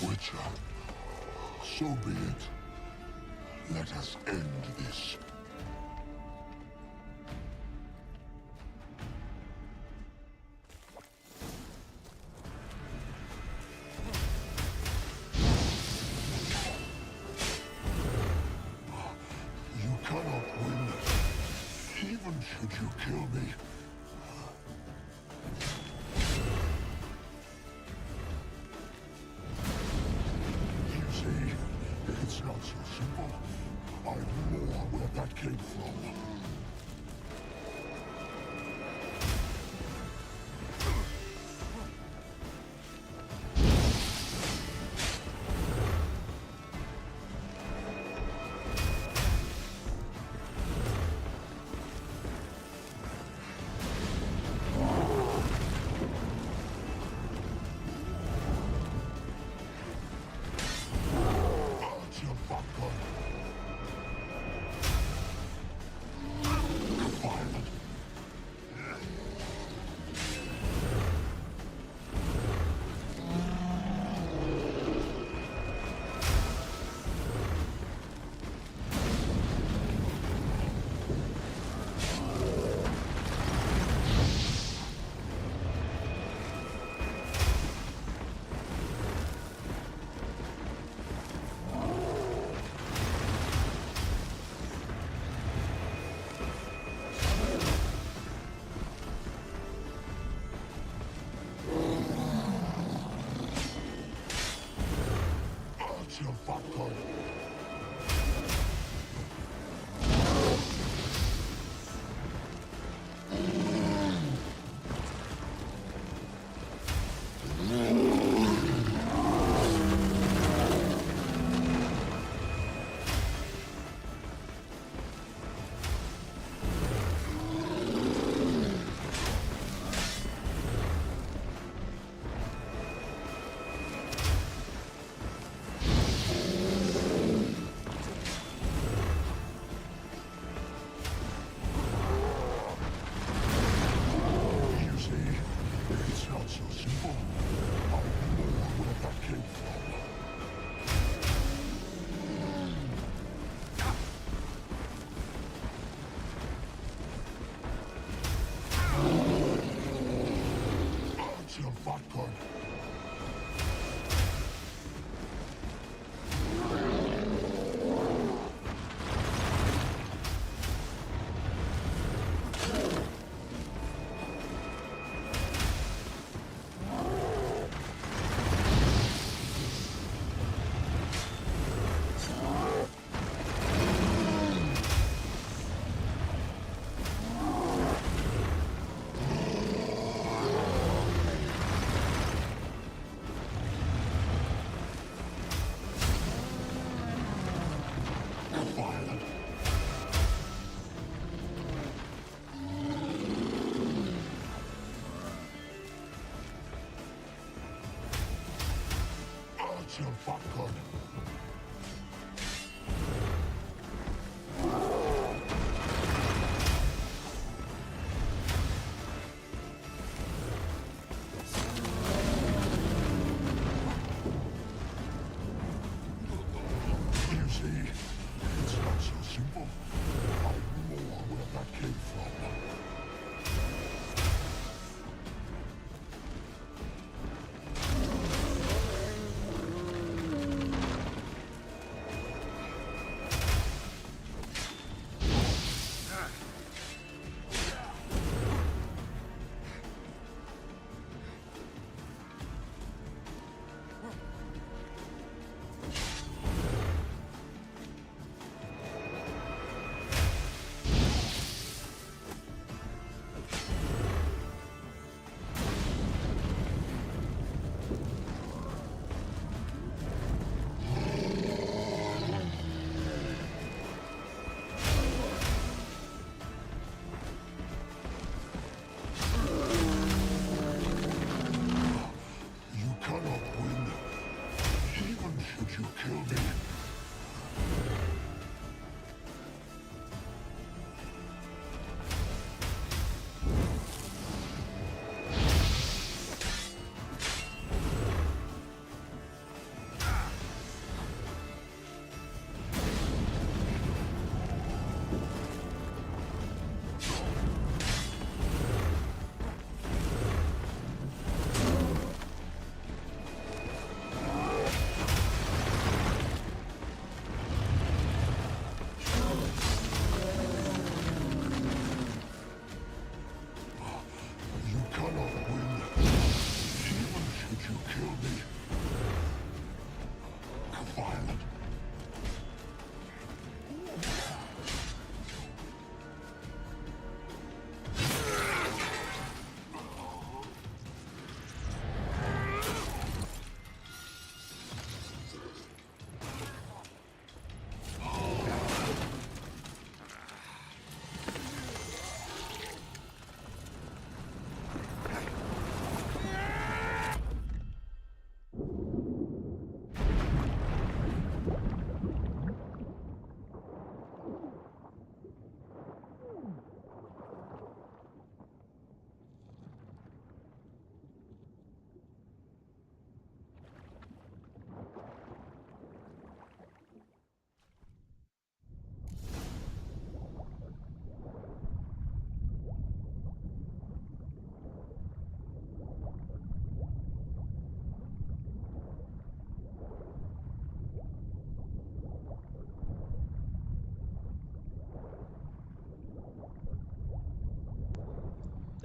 Witcher, so be it. Let us end this. You cannot win, even should you kill me. You see, it's not so simple. I know where that came from.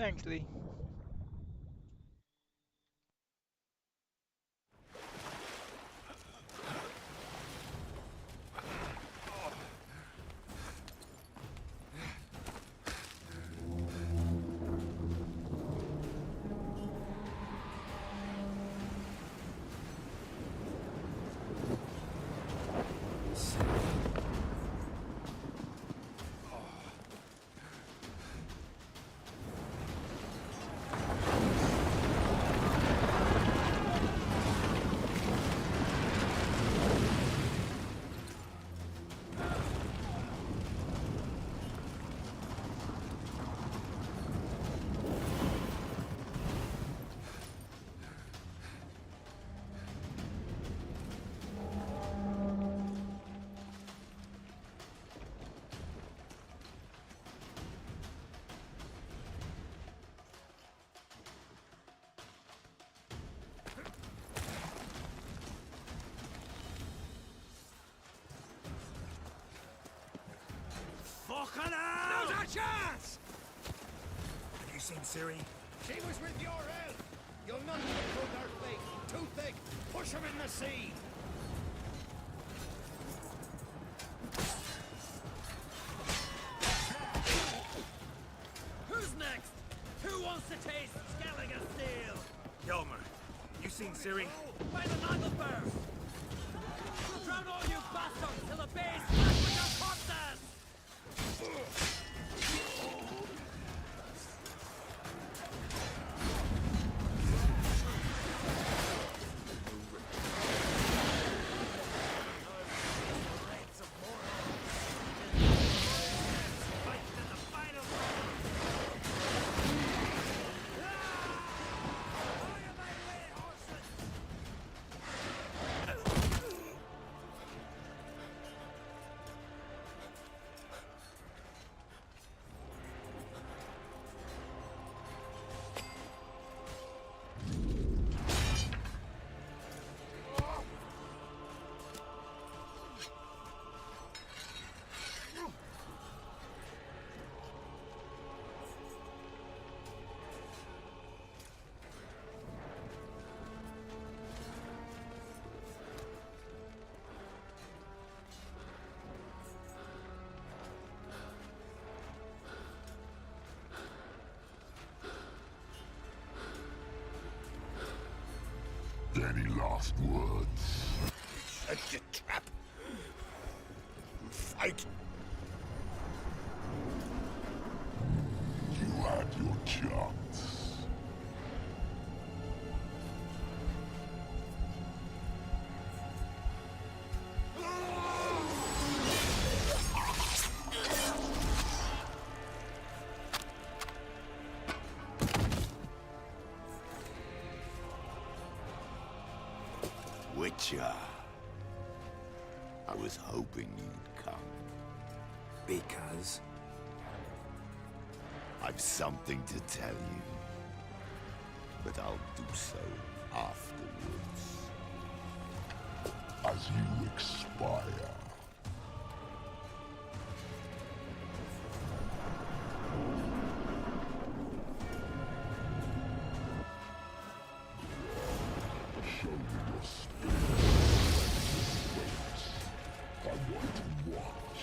Thanks, Lee. Fucking hell! Not a chance! Have you seen Ciri? She was with your help! You'll not put her fake. Too thick! Push him in the sea! Who's next? Who wants to taste Skellige's steel? Yelmer, you seen Ciri? By the Nile first! We'll drown all you bastards till the base smash with your corpses! Any last words? Set your trap! Fight! You had your chance. Witcher. I was hoping you'd come. Because? I've something to tell you. But I'll do so afterwards. As you expire. Show me your spirit. Wait. I want to watch.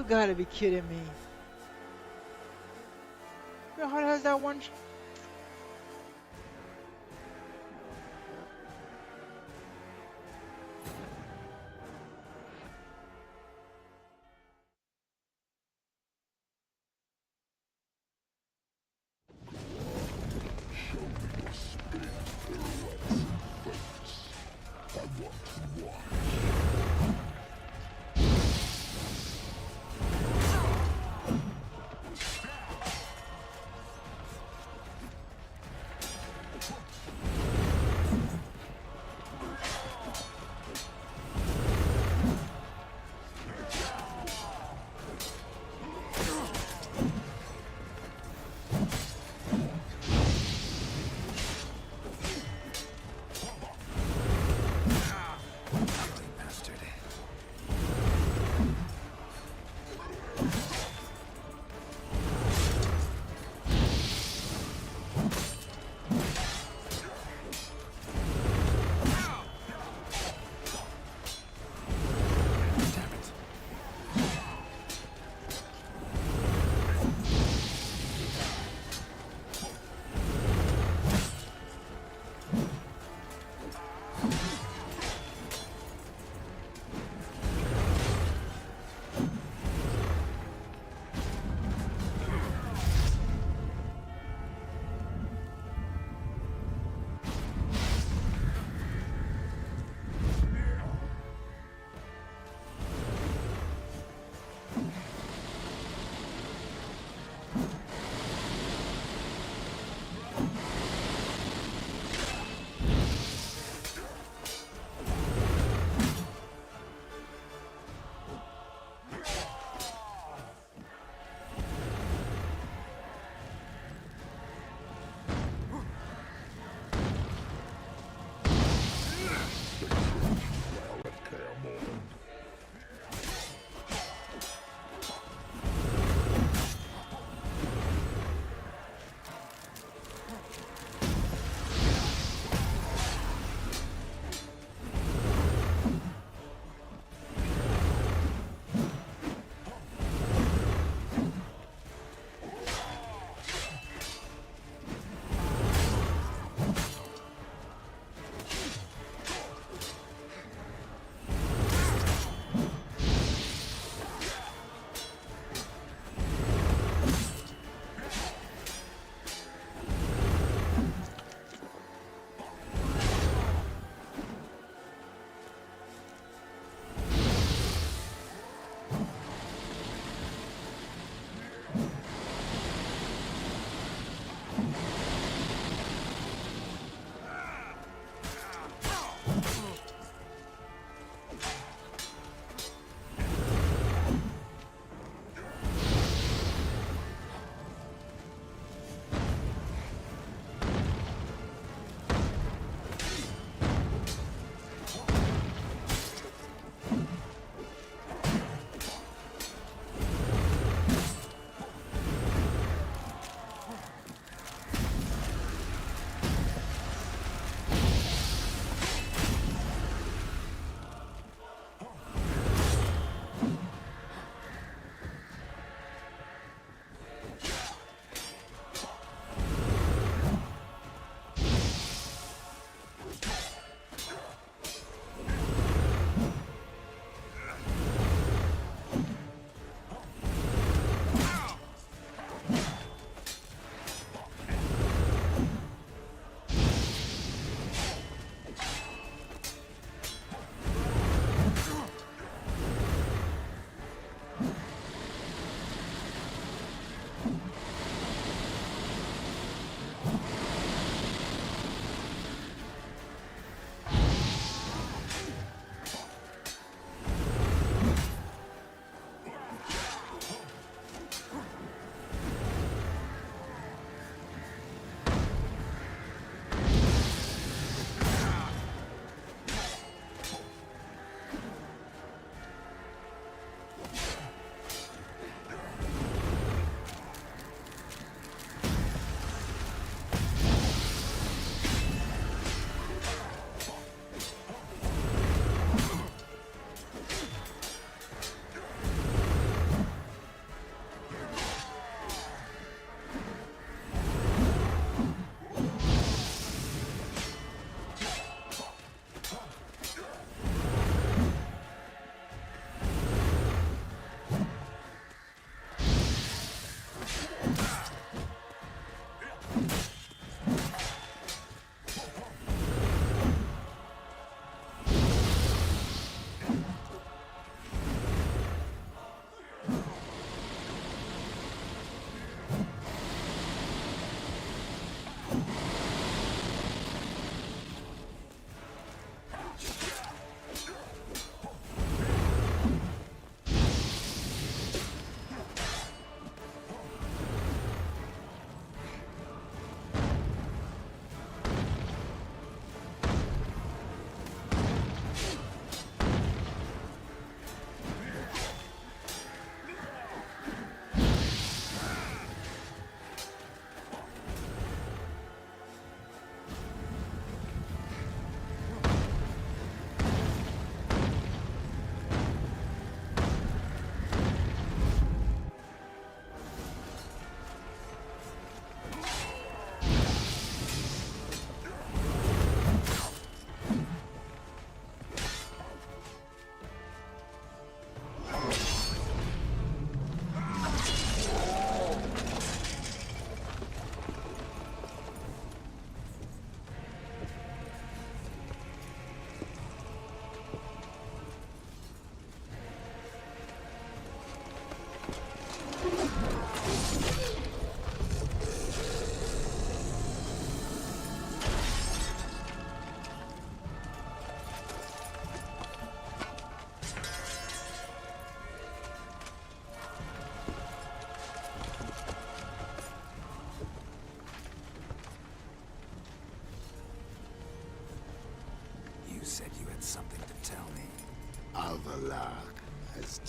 You gotta be kidding me. Your heart has that one.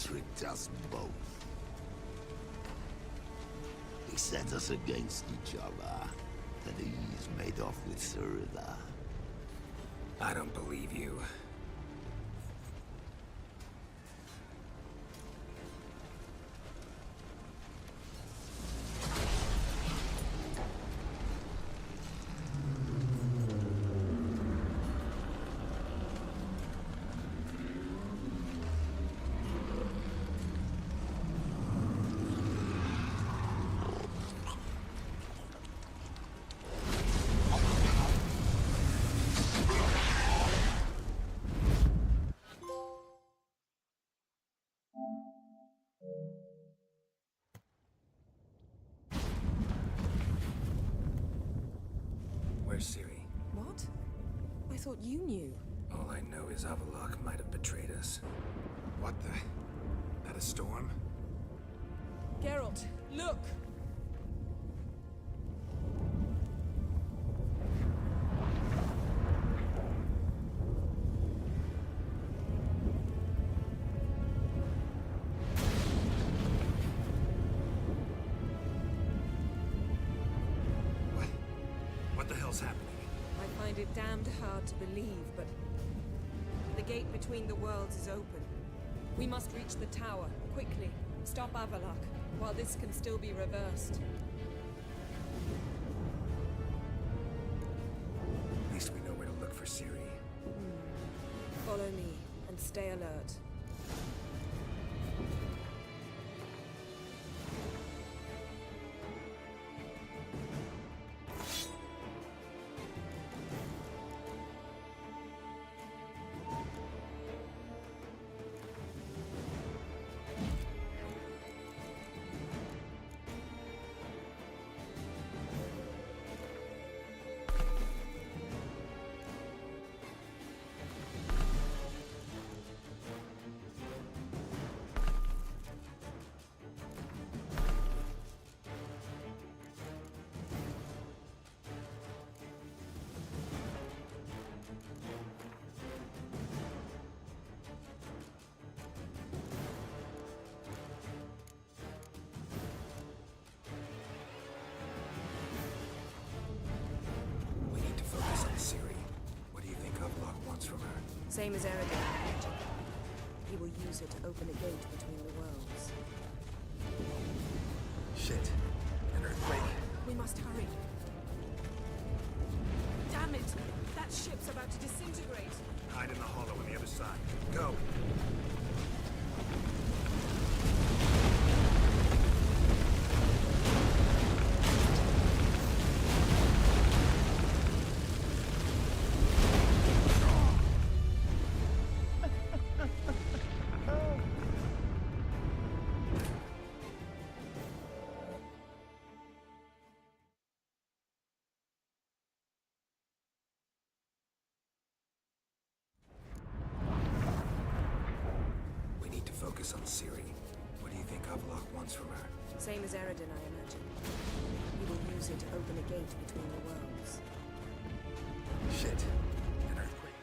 tricked us both. He set us against each other, and he's made off with Cyrilla. I don't believe you. Where's Ciri? What? I thought you knew. All I know is Avallac'h might have betrayed us. What the? That a storm? Geralt, look! What the hell's happening? I find it damned hard to believe, but the gate between the worlds is open. We must reach the tower, quickly. Stop Avallac'h, while this can still be reversed. At least we know where to look for Ciri. Follow me, and stay alert. We need to focus on Ciri. What do you think Avallac'h wants from her? Same as Eredin. He will use it to open a gate between the worlds. Shit. An earthquake. We must hurry. Damn it! That ship's about to disintegrate. Hide in the hollow on the other side. Go! We need to focus on Ciri. What do you think Avallac'h wants from her? Same as Eredin, I imagine. He will use it to open a gate between the worlds. Shit. An earthquake.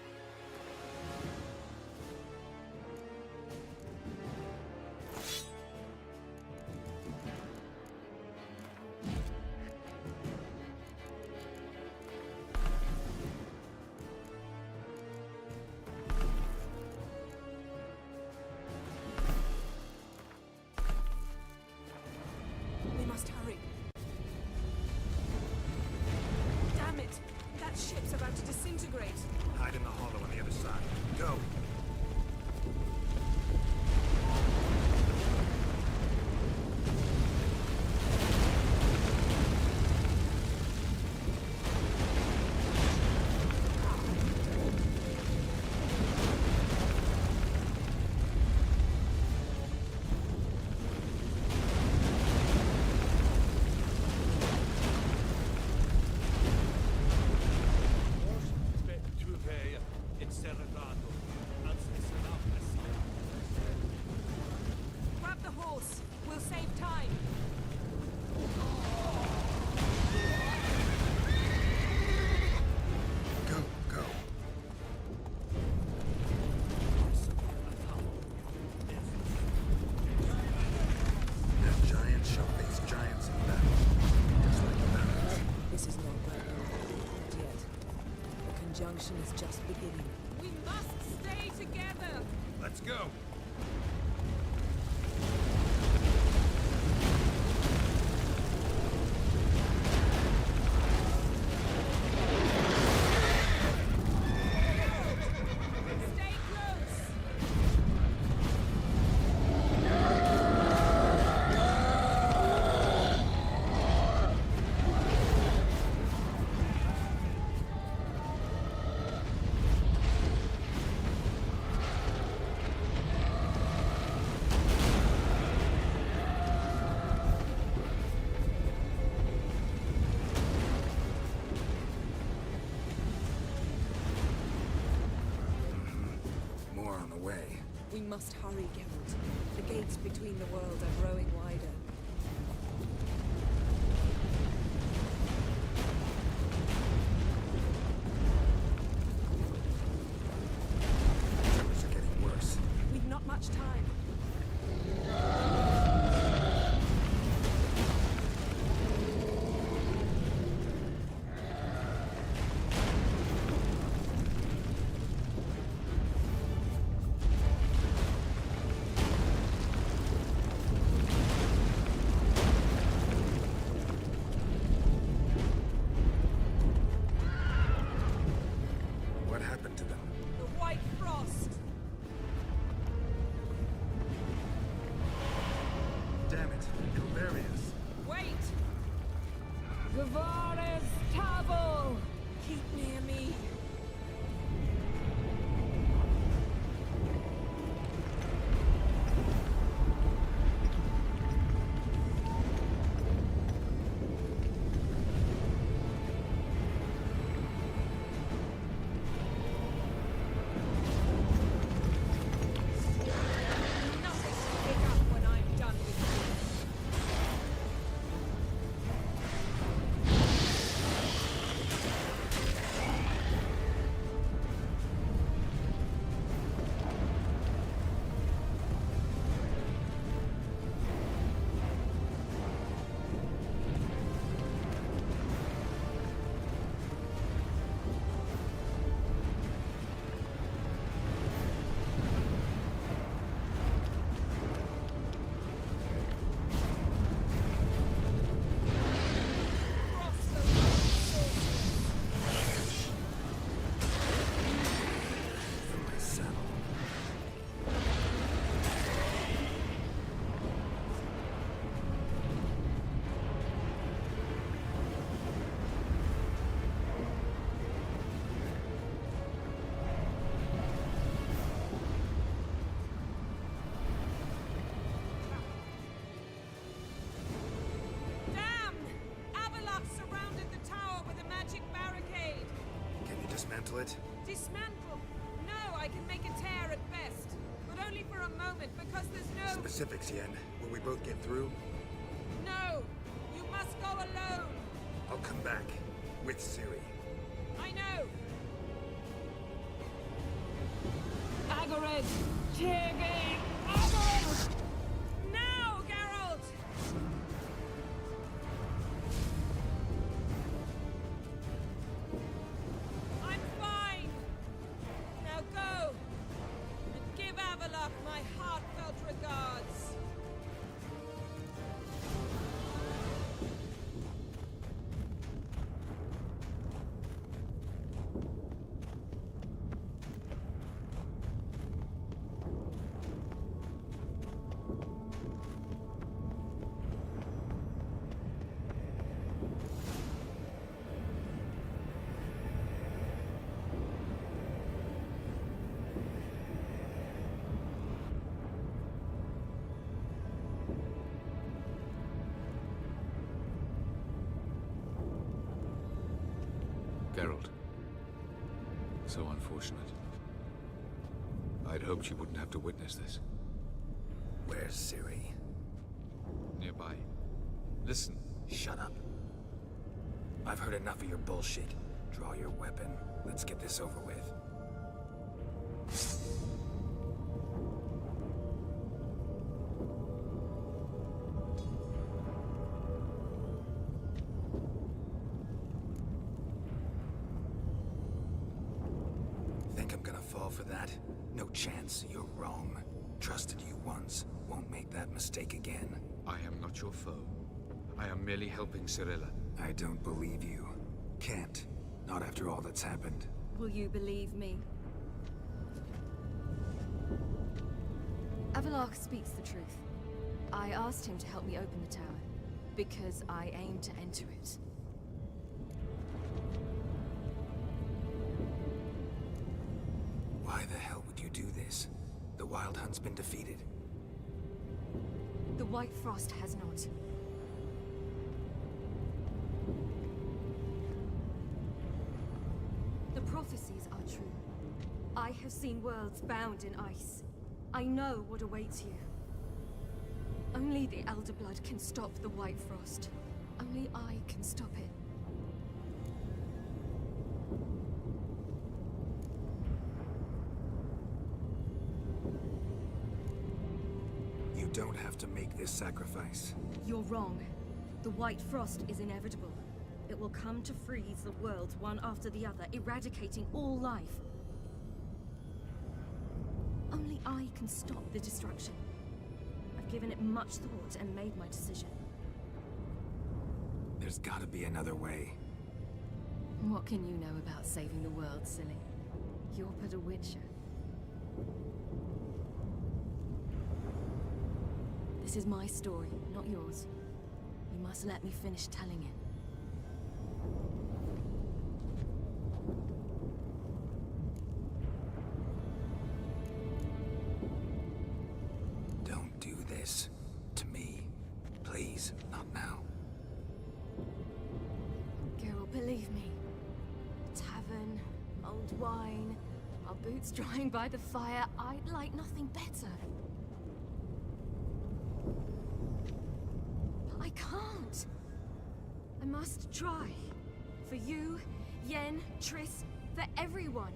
We must hurry. Damn it! That ship's about to disintegrate. Hide in the hollow on the other side. Go! Incerrato. junction is just beginning. We must stay together! Let's go! Stay close! More on the way. We must hurry, Geralt. The gates between the worlds are growing wider. Tremors are getting worse. We've not much time. What happened to them? The White Frost! Damn it, Galerius. Wait! Gavares Tavo! Keep near me. Nothing to pick up when I'm done with you. Cross the From my saddle. Damn! Avalok surrounded the tower with a magic barricade. Can you dismantle it? Dismantle? No, I can make a tear at best. But only for a moment, because there's no... Specifics, Yen. Will we both get through? No! You must go alone! I'll come back. With Ciri. I know! Agared! Tiggy! Agared! Now, Geralt! I'm fine! Now go! And give Avalok my heartfelt regards! Geralt. So unfortunate. I'd hoped you wouldn't have to witness this. Where's Ciri? Nearby. Listen. Shut up. I've heard enough of your bullshit. Draw your weapon. Let's get this over with. think I'm gonna fall for that? No chance, you're wrong. Trusted you once, won't make that mistake again. I am not your foe. I am merely helping Cyrilla. I don't believe you. Can't. Not after all that's happened. Will you believe me? Avalok speaks the truth. I asked him to help me open the tower, because I aim to enter it. Why the hell would you do this? The Wild Hunt's been defeated. The White Frost has not. The prophecies are true. I have seen worlds bound in ice. I know what awaits you. Only the Elder Blood can stop the White Frost. Only I can stop it. You don't have to make this sacrifice. You're wrong. The White Frost is inevitable. It will come to freeze the worlds one after the other, eradicating all life. Only I can stop the destruction. I've given it much thought and made my decision. There's gotta be another way. What can you know about saving the world, silly? You're but a witcher. This is my story, not yours. You must let me finish telling it. Don't do this. To me. Please, not now. Geralt, believe me. A tavern, old wine, our boots drying by the fire. I'd like nothing better. I can't. I must try. For you, Yen, Triss, for everyone.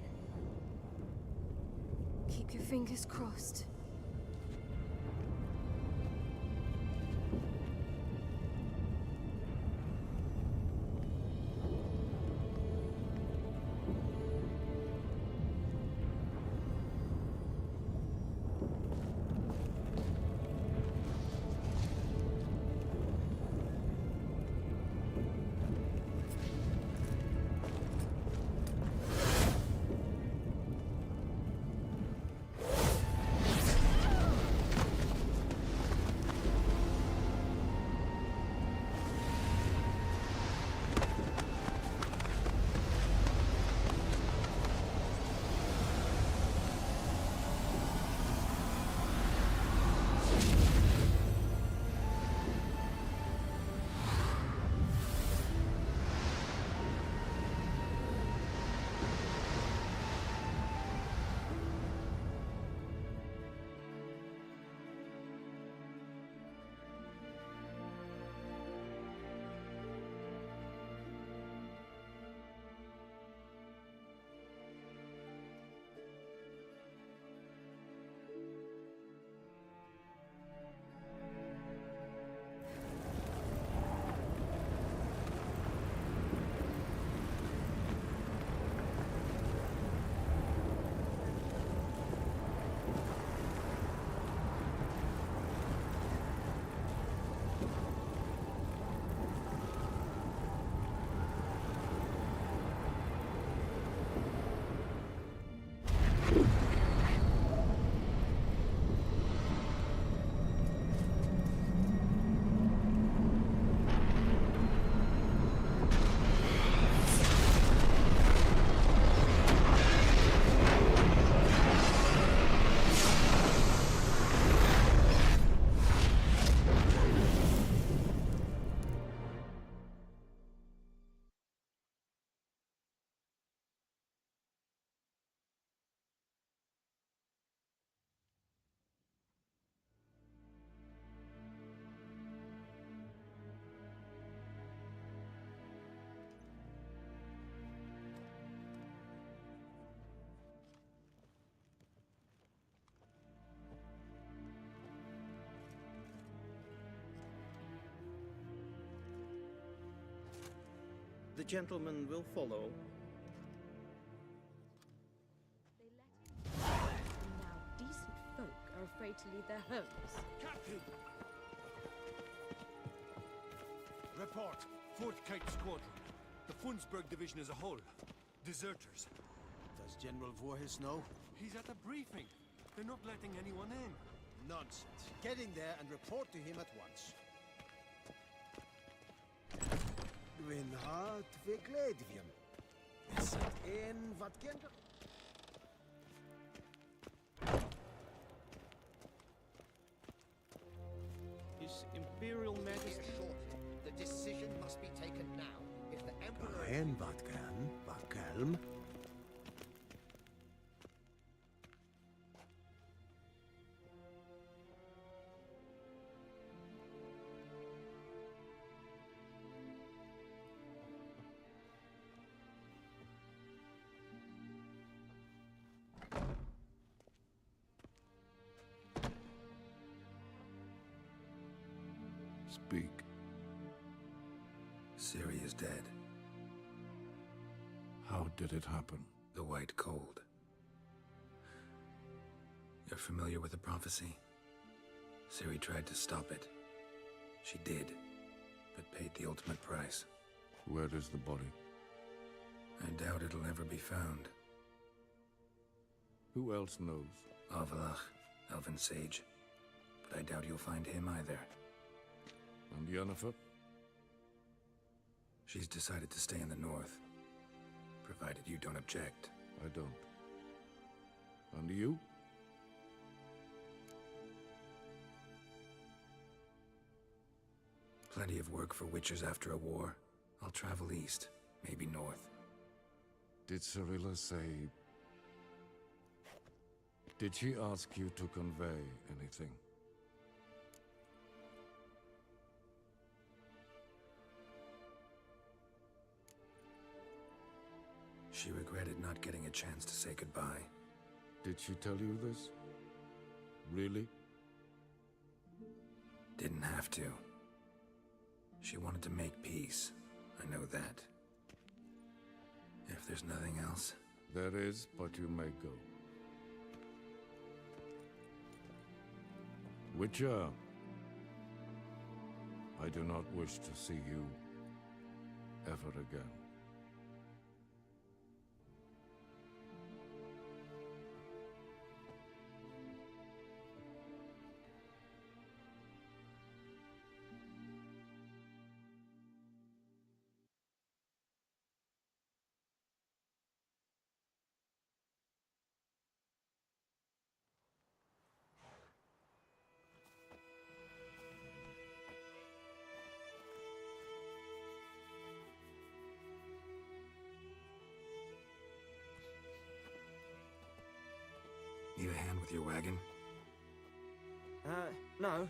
Keep your fingers crossed. The gentleman will follow. They afraid to leave their homes. Captain! Report. 4th Kite Squadron. The Funsberg Division as a whole. Deserters. Does General Voorhis know? He's at a briefing. They're not letting anyone in. Nonsense. Get in there and report to him at once. Dwi'n hart fi gledfion. Is het een wat kent... His Imperial Majesty... The decision must be taken now. If the Emperor... En wat kan, wat kalm. Speak. Ciri is dead. How did it happen? The White Cold. You're familiar with the prophecy? Ciri tried to stop it. She did, but paid the ultimate price. Where is the body? I doubt it'll ever be found. Who else knows? Avalach, Elven Sage. But I doubt you'll find him either. And Yennefer? She's decided to stay in the north. Provided you don't object. I don't. And you? Plenty of work for witchers after a war. I'll travel east, maybe north. Did Cirilla say... Did she ask you to convey anything? She regretted not getting a chance to say goodbye. Did she tell you this? Really? Didn't have to. She wanted to make peace. I know that. If there's nothing else... There is, but you may go. Witcher, I do not wish to see you ever again. Need a hand with your wagon? No.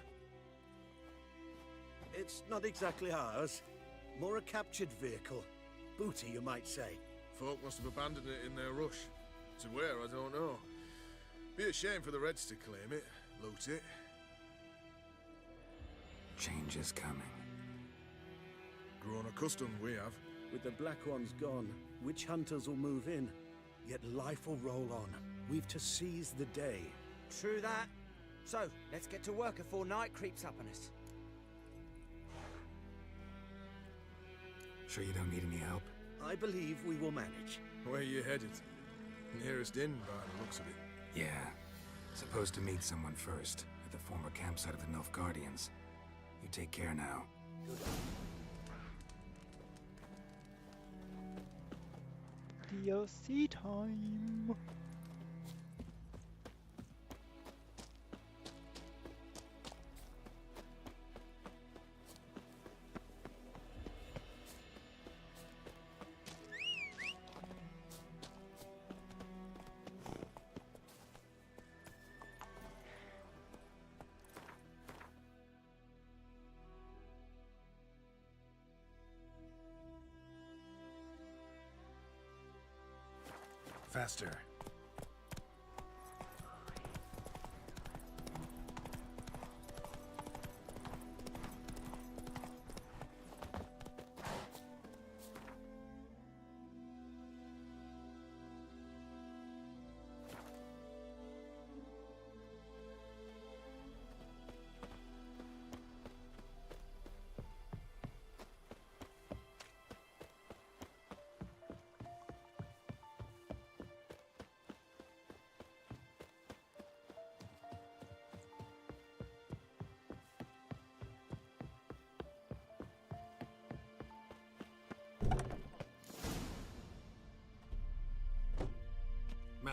It's not exactly ours. More a captured vehicle. Booty, you might say. Folk must have abandoned it in their rush. To where, I don't know. Be a shame for the Reds to claim it, loot it. Change is coming. Grown accustomed, we have. With the Black Ones gone, witch hunters will move in. Yet life will roll on. We've to seize the day. True that. So, let's get to work before night creeps up on us. Sure you don't need any help? I believe we will manage. Where you headed? Nearest inn, by the looks of it. Yeah. Supposed to meet someone first, at the former campsite of the Nilfgaardians. You take care now. DLC time. Faster.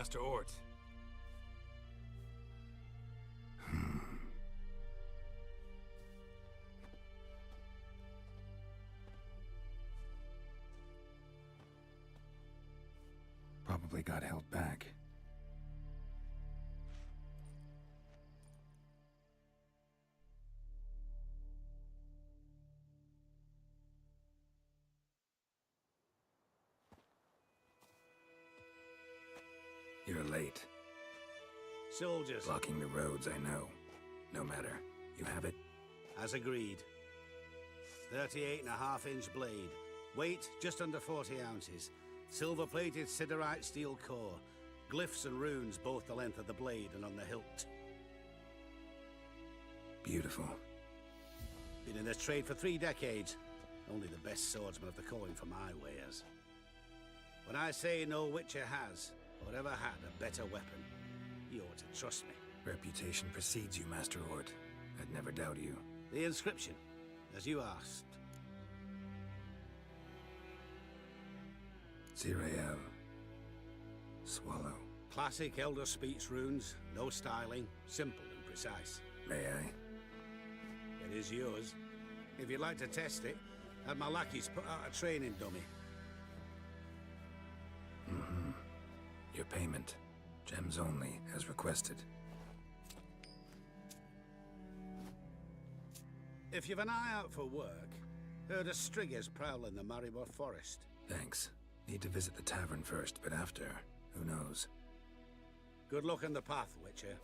Master Ort. Probably got held back. You're late. Soldiers. Blocking the roads, I know. No matter. You have it? As agreed. 38.5-inch blade. Weight, just under 40 ounces. Silver-plated siderite steel core. Glyphs and runes both the length of the blade and on the hilt. Beautiful. Been in this trade for 3 decades. Only the best swordsman of the calling for my wares. When I say no Witcher has, or ever had, a better weapon, you ought to trust me. Reputation precedes you, Master Ort. I'd never doubt you. The inscription, as you asked. Zirael. Swallow. Classic Elder Speech runes, no styling, simple and precise. May I? It is yours. If you'd like to test it, have my lackeys put out a training dummy. Mm-hmm. Your payment. Gems only, as requested. If you've an eye out for work, heard of Striggers prowling the Maribor Forest. Thanks. Need to visit the tavern first, but after, who knows? Good luck on the path, Witcher.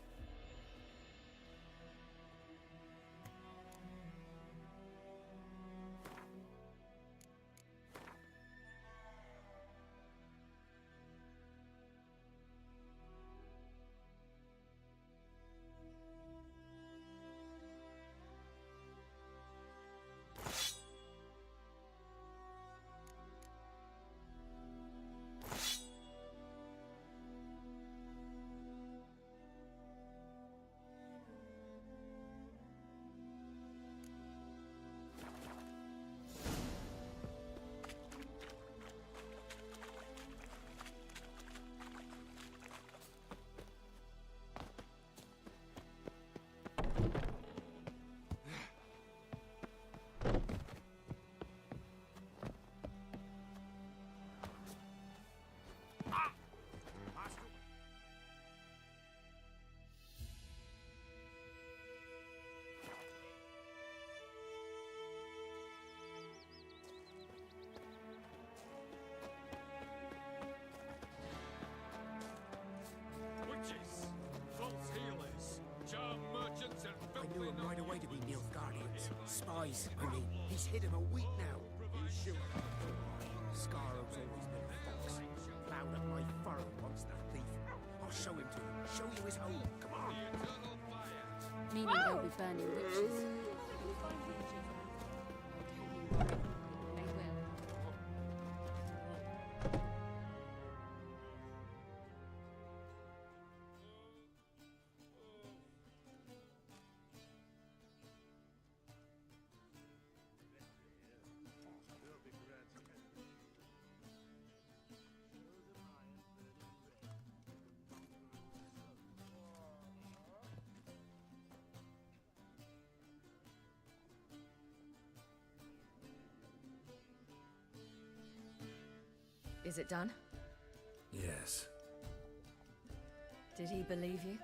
I knew him right away to be Nilfgaardians. Spies, I mean. He's hid him a week now. He's sure. Scarro's always been a fox. Plowed up my furrow once, that thief. I'll show him to you. Show you his home. Come on. Meaning they'll be burning witches. Is it done? Yes. Did he believe you?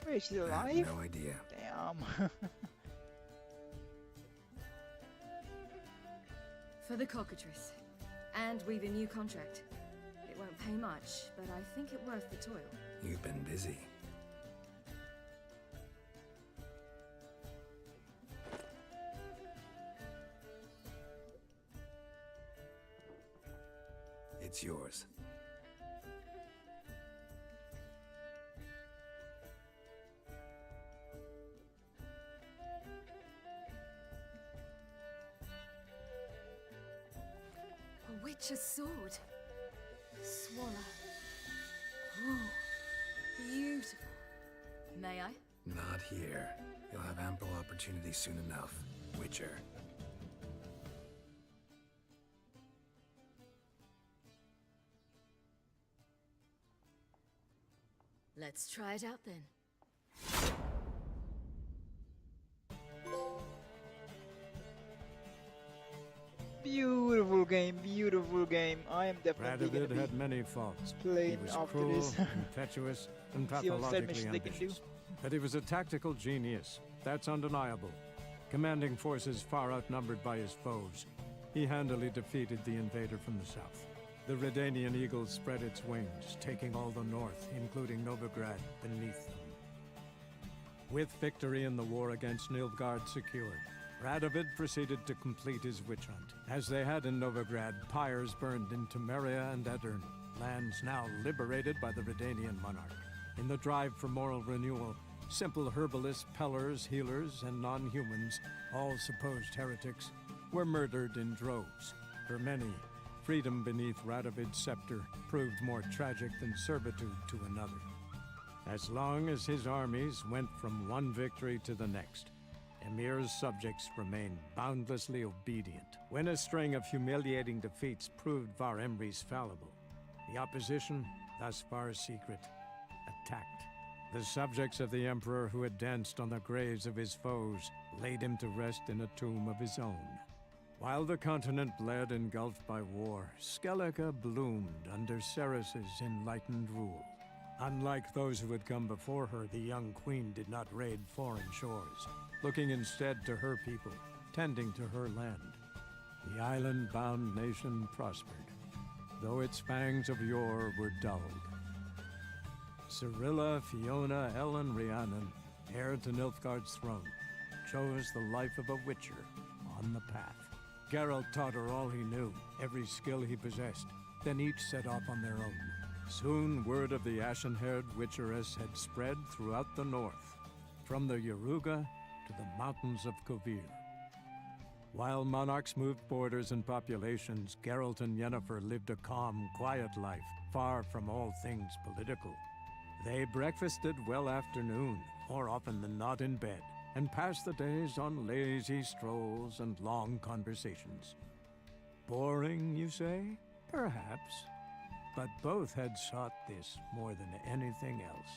Wait, she's I alive? have no idea. Damn. For the cockatrice. And we've a new contract. It won't pay much, but I think it worth the toil. You've been busy. It's yours. A witch's sword. Swallow. Ooh, beautiful. May I? Not here. You'll have ample opportunity soon enough, Witcher. Let's try it out then. Beautiful game, beautiful game. I am definitely gonna Radovid be had many faults. He playing was after cruel, this. impetuous, and See what pathologically missions they can do. ambitious. But he was a tactical genius. That's undeniable. Commanding forces far outnumbered by his foes, he handily defeated the invader from the south. The Redanian eagle spread its wings, taking all the north, including Novigrad, beneath them. With victory in the war against Nilfgaard secured, Radovid proceeded to complete his witch hunt. As they had in Novigrad, pyres burned in Temeria and Aedirn, lands now liberated by the Redanian monarch. In the drive for moral renewal, simple herbalists, pellers, healers, and non-humans, all supposed heretics, were murdered in droves. For many, freedom beneath Radovid's scepter proved more tragic than servitude to another. As long as his armies went from one victory to the next, Emir's subjects remained boundlessly obedient. When a string of humiliating defeats proved Var Emreis fallible, the opposition, thus far secret, attacked. The subjects of the Emperor who had danced on the graves of his foes laid him to rest in a tomb of his own. While the continent bled engulfed by war, Skellige bloomed under Ceres's enlightened rule. Unlike those who had come before her, the young queen did not raid foreign shores, looking instead to her people, tending to her land. The island-bound nation prospered, though its fangs of yore were dulled. Cirilla, Fiona, Ellen, Rhiannon, heir to Nilfgaard's throne, chose the life of a witcher on the path. Geralt taught her all he knew, every skill he possessed, then each set off on their own. Soon word of the ashen-haired witcheress had spread throughout the north, from the Yaruga to the mountains of Kovir. While monarchs moved borders and populations, Geralt and Yennefer lived a calm, quiet life, far from all things political. They breakfasted well after noon, more often than not in bed, and passed the days on lazy strolls and long conversations. Boring, you say? Perhaps. But both had sought this more than anything else.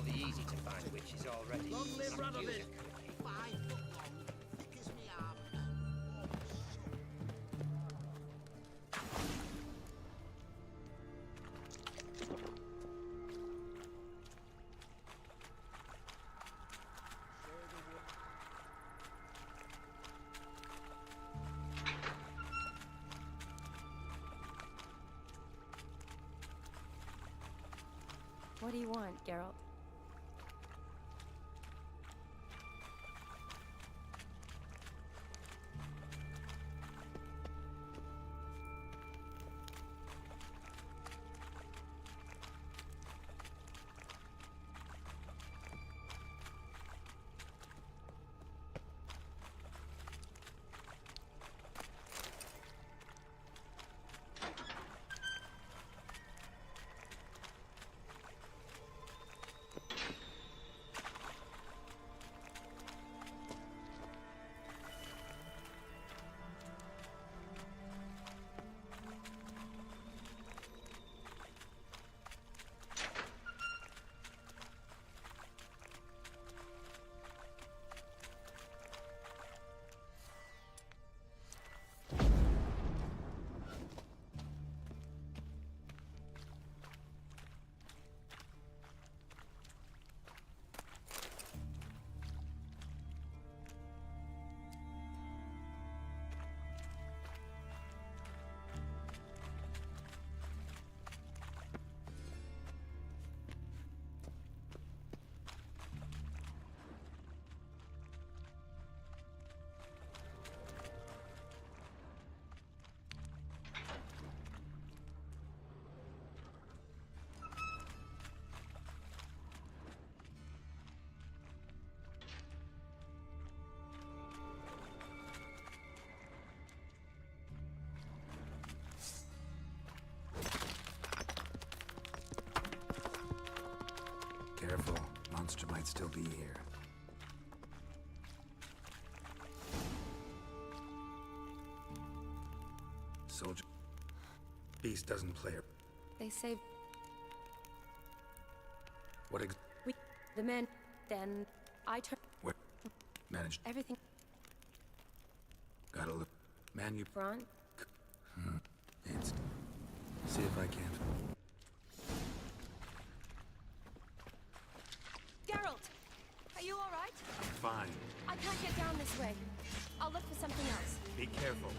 all the easy-to-find witches already. Long live Not Radovid! usually. 5 foot long, thick as me arm. What do you want, Geralt? Careful. Monster might still be here. Soldier. Beast doesn't play her. They say What the men. Then I turn Where? Managed. everything Gotta look. Man, you. front. Inst. See if I can't. Geralt! Are you alright? Fine. I can't get down this way. I'll look for something else. Be careful.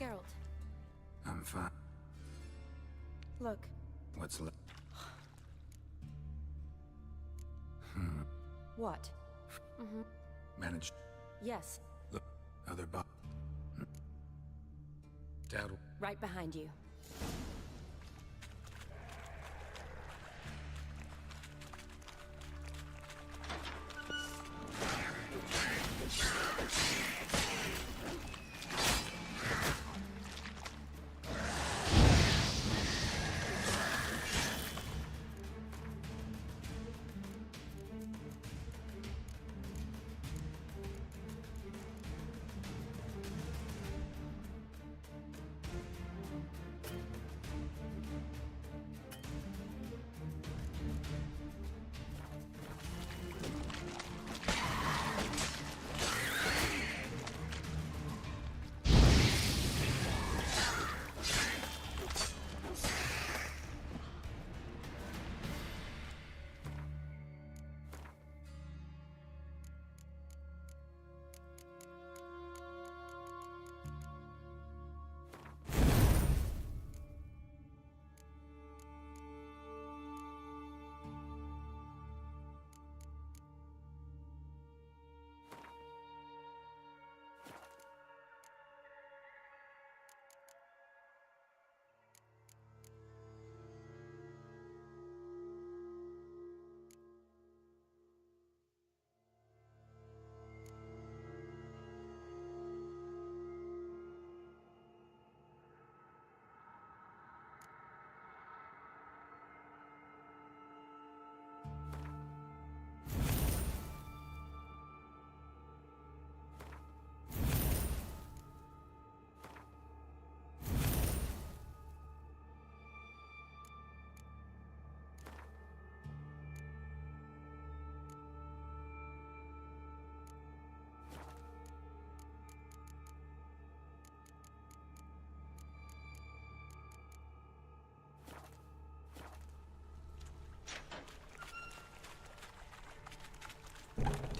Geralt, I'm fine. look. What's left? What? Managed. Yes, Look. Other bot. Dad. right behind you.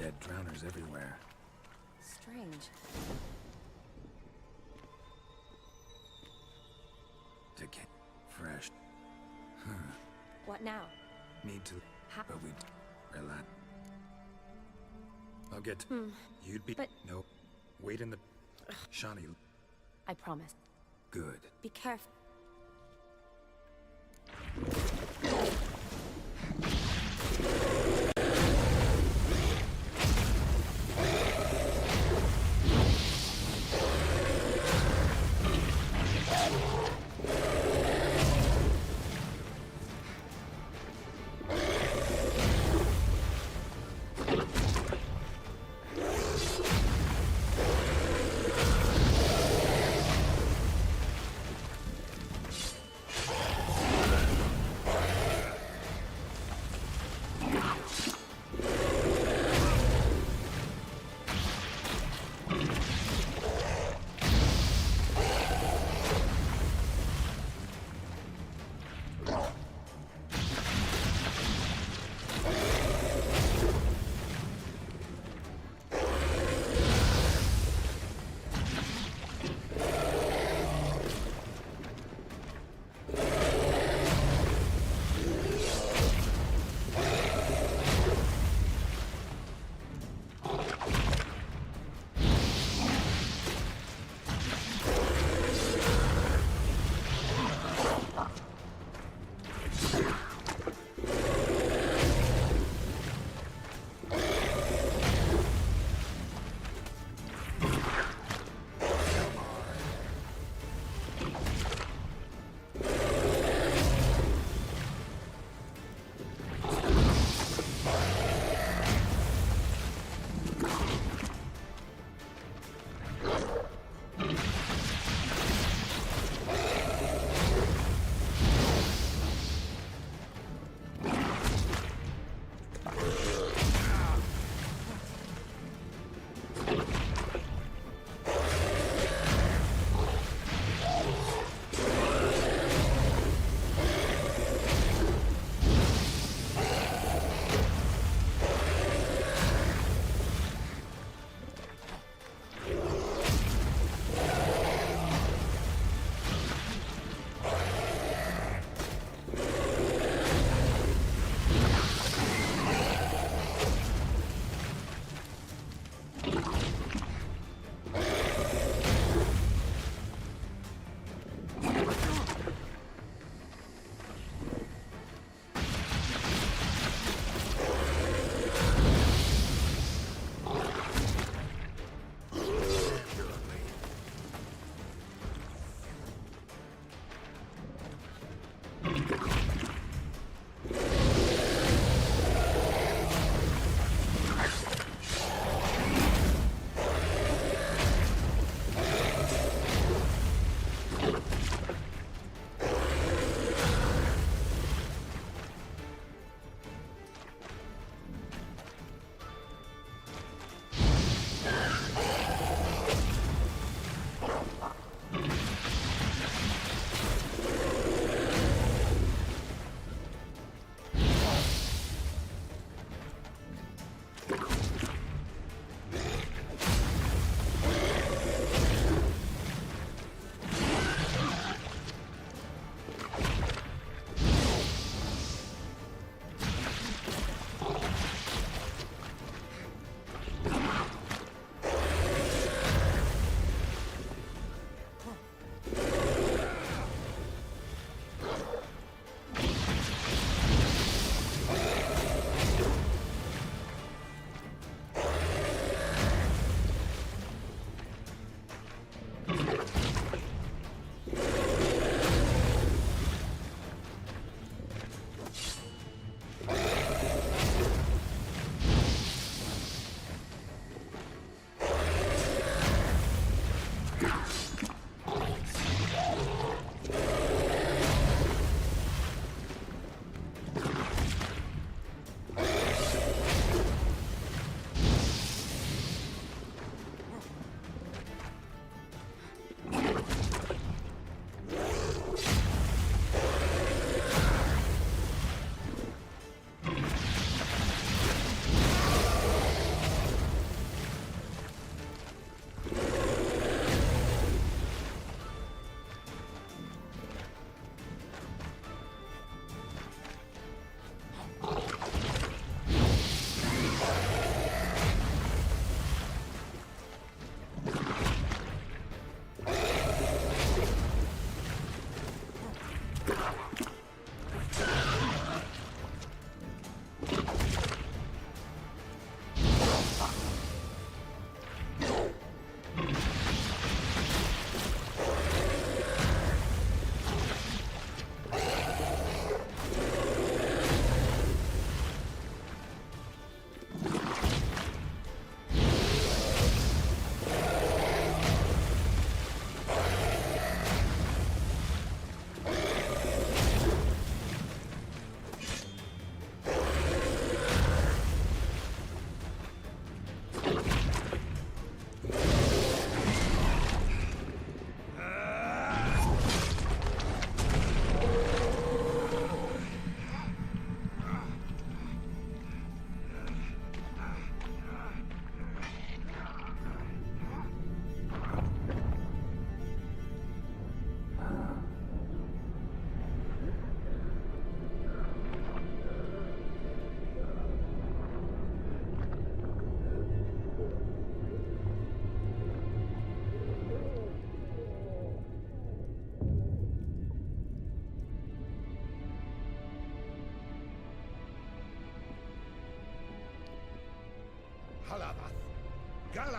dead drowners everywhere. Strange. Decay. Fresh. Huh. What now? Need to... But we... Relax. I'll get... You'd be... But... No. Wait in the... Shawnee. I promise. Good. Be careful.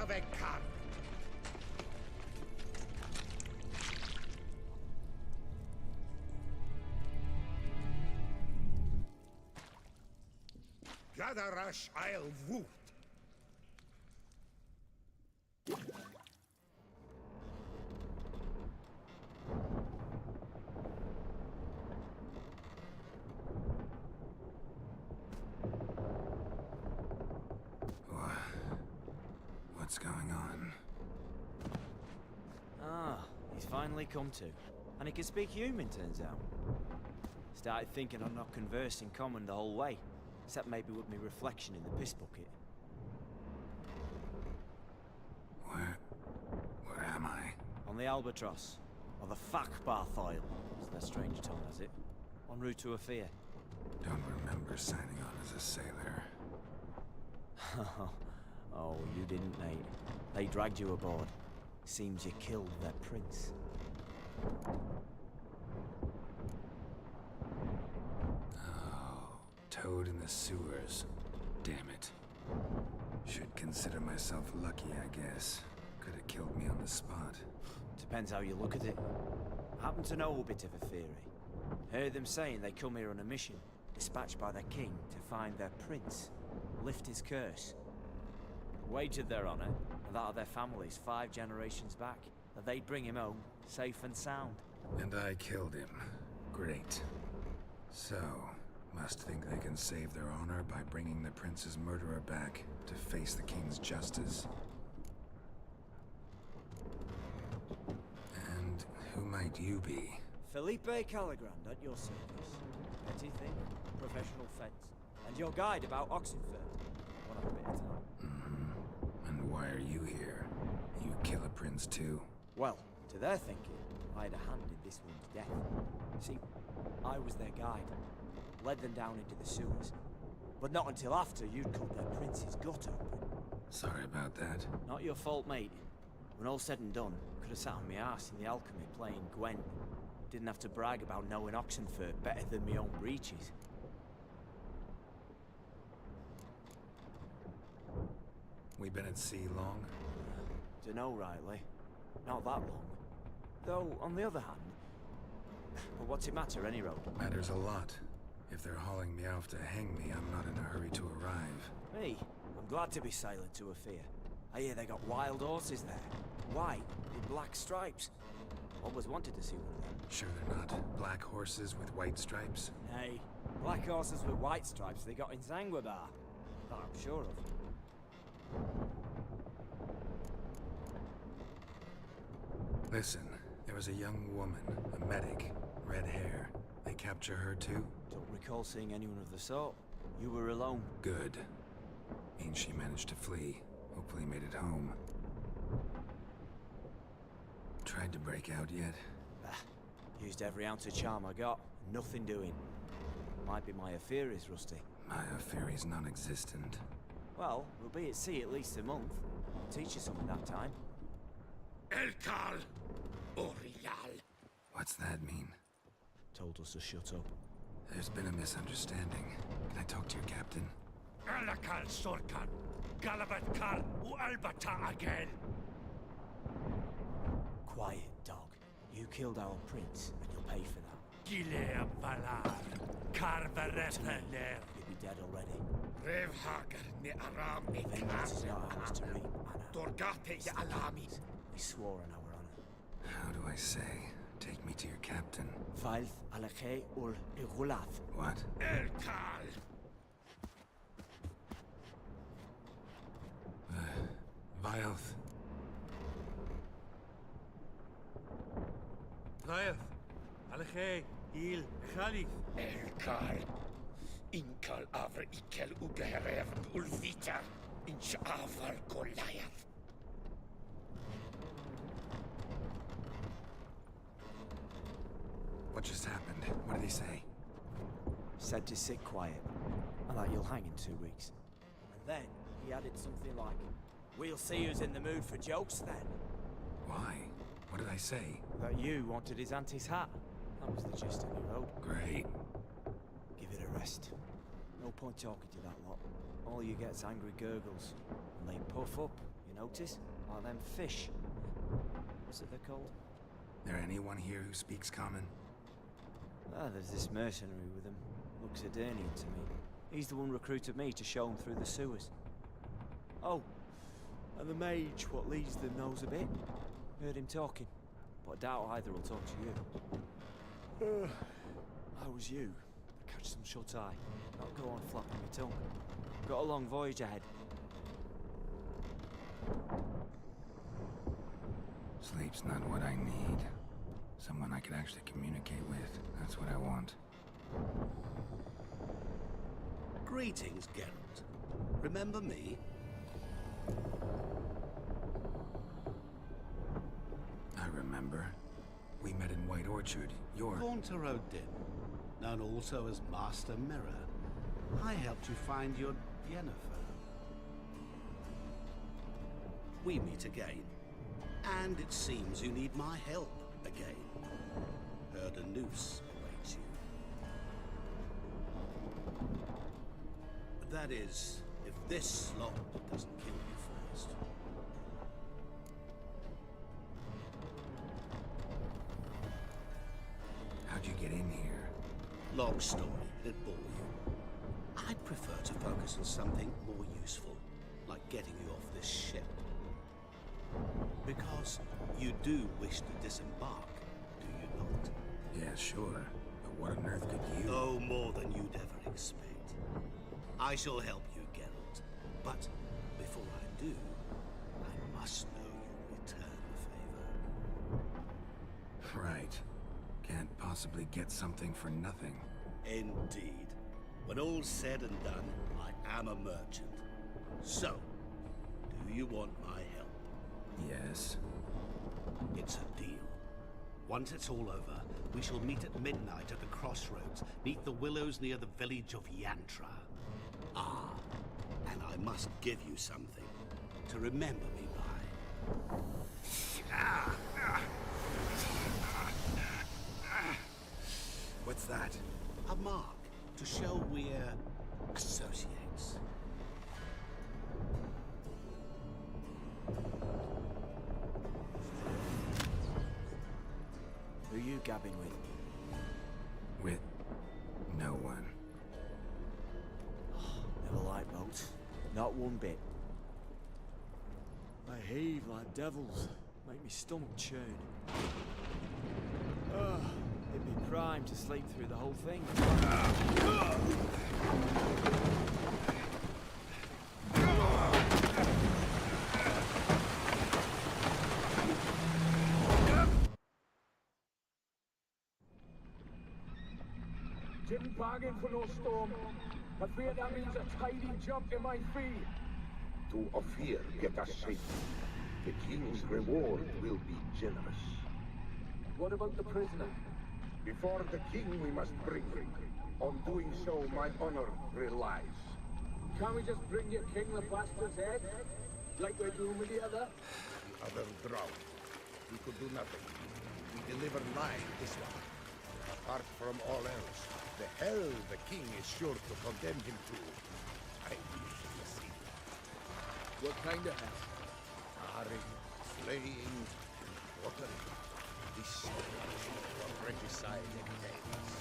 Vekar. Gadarash I'll woot. What's going on? Ah, he's finally come to. And he can speak human, turns out. Started thinking I'm not conversing common the whole way. Except maybe with me reflection in the piss bucket. Where am I? On the Albatross. Or the Fakbarth Oil, as their strange tongue has it. En route to Afir. Don't remember signing on as a sailor. Oh, you didn't, mate. They dragged you aboard. Seems you killed their prince. Oh, toad in the sewers. Damn it. Should consider myself lucky, I guess. Could have killed me on the spot. Depends how you look at it. I happen to know a bit of a theory. Heard them saying they come here on a mission, dispatched by their king to find their prince, lift his curse. Wagered their honor, and that of their families 5 generations back, that they'd bring him home, safe and sound. And I killed him. Great. So, must think they can save their honor by bringing the prince's murderer back to face the king's justice. And who might you be? Felipe Caligrand at your service. Petty thing, professional fence, and your guide about Oxenford. One of a bit of time. And why are you here? You kill a prince too? Well, to their thinking, I had a hand in this one's death. See, I was their guide. Led them down into the sewers. But not until after you'd cut their prince's gut open. Sorry about that. Not your fault, mate. When all said and done, could have sat on my arse in the alchemy playing Gwent. Didn't have to brag about knowing Oxenford better than my own breeches. We been at sea long? Dunno rightly. Not that long. Though, on the other hand... But what's it matter, any road? Matters a lot. If they're hauling me off to hang me, I'm not in a hurry to arrive. Me? I'm glad to be sailing to Afir. I hear they got wild horses there. White, with black stripes. Always wanted to see one of them. Sure they're not black horses with white stripes? Hey, black horses with white stripes they got in Zangwabar. That I'm sure of. Listen, there was a young woman, a medic, red hair. They capture her too? Don't recall seeing anyone of the sort. You were alone. Good. Means she managed to flee. Hopefully made it home. Tried to break out yet? Used every ounce of charm I got. Nothing doing. Might be my affair is rusty. My affair is non-existent. Well, we'll be at sea at least a month. I'll teach you something that time. Elkal Orial. What's that mean? Told us to shut up. There's been a misunderstanding. Can I talk to your captain? Alakal Sorkan. Galabat Kal U Albata again. Quiet, dog. You killed our prince, and you'll pay for that. Gileam Valar. Carverepeler. You'll be dead already. Revhagar ne Aram Vengeance is not ours to reap, Anna. Dorgate ya Alami. We swore on our honor. How do I say? Take me to your captain. Valth Alakhe ul Igulath. What? Elkal. Vilth. Vilth. Alakhe. Il. Khalif. Elkal. Inkal Avr Ikel Ugeherev Ulvita. Inch Avar Goliath. What just happened? What did he say? Said to sit quiet, and that you'll hang in 2 weeks. And then he added something like, "We'll see who's in the mood for jokes then." Why? What did I say? That you wanted his auntie's hat. That was the gist of your road. Great. Give it a rest. No point talking to that lot. All you get's angry gurgles. And they puff up, notice? Like them fish. What's it they're called? There anyone here who speaks common? Ah, there's this mercenary with him. Looks Edirnian to me. He's the one recruited me to show him through the sewers. Oh, and the mage what leads them knows a bit. Heard him talking, but I doubt either will talk to you. How was you? Catch some shut-eye. Not go on flapping my tongue. Got a long voyage ahead. Sleep's not what I need. Someone I can actually communicate with. That's what I want. Greetings, Geralt. Remember me? I remember. We met in White Orchard. You're... Haunter Odin, known also as Master Mirror. I helped you find your Yennefer. We meet again. And it seems you need my help again. Heard a noose awaits you. That is, if this slot doesn't kill you first. How'd you get in here? Long story, it'd bore you. I'd prefer to focus on something more useful, like getting you off this ship. Because you do wish to disembark, do you not? Yeah, sure. But what on earth could you... Oh, more than you'd ever expect. I shall help you, Geralt. But before I do, I must know you'll return the favor. Right. Can't possibly get something for nothing. Indeed. When all's said and done, I am a merchant. So, do you want my help? Yes. It's a deal. Once it's all over, we shall meet at midnight at the crossroads, neath the willows near the village of Yantra. Ah, and I must give you something to remember me by. What's that? A mark to show we're associates. Who are you gabbing with? With no one. Never liked boats. Not one bit. They heave like devils. Make me stomach churn. It'd be prime to sleep through the whole thing. Didn't bargain for no storm. I fear that means a tidy jump in my fee. To Ophir, get us safe. The king's reward will be generous. What about the prisoner? Before the king we must bring him. On doing so, my honor relies. Can't we just bring your king the bastard's head? Like we're doing with the other? The other drowned. We could do nothing. We deliver live this one. Apart from all else, the hell the king is sure to condemn him to. I wish to see. What kind of hell? Tarring, slaying, and quartering. This is what regicide entails.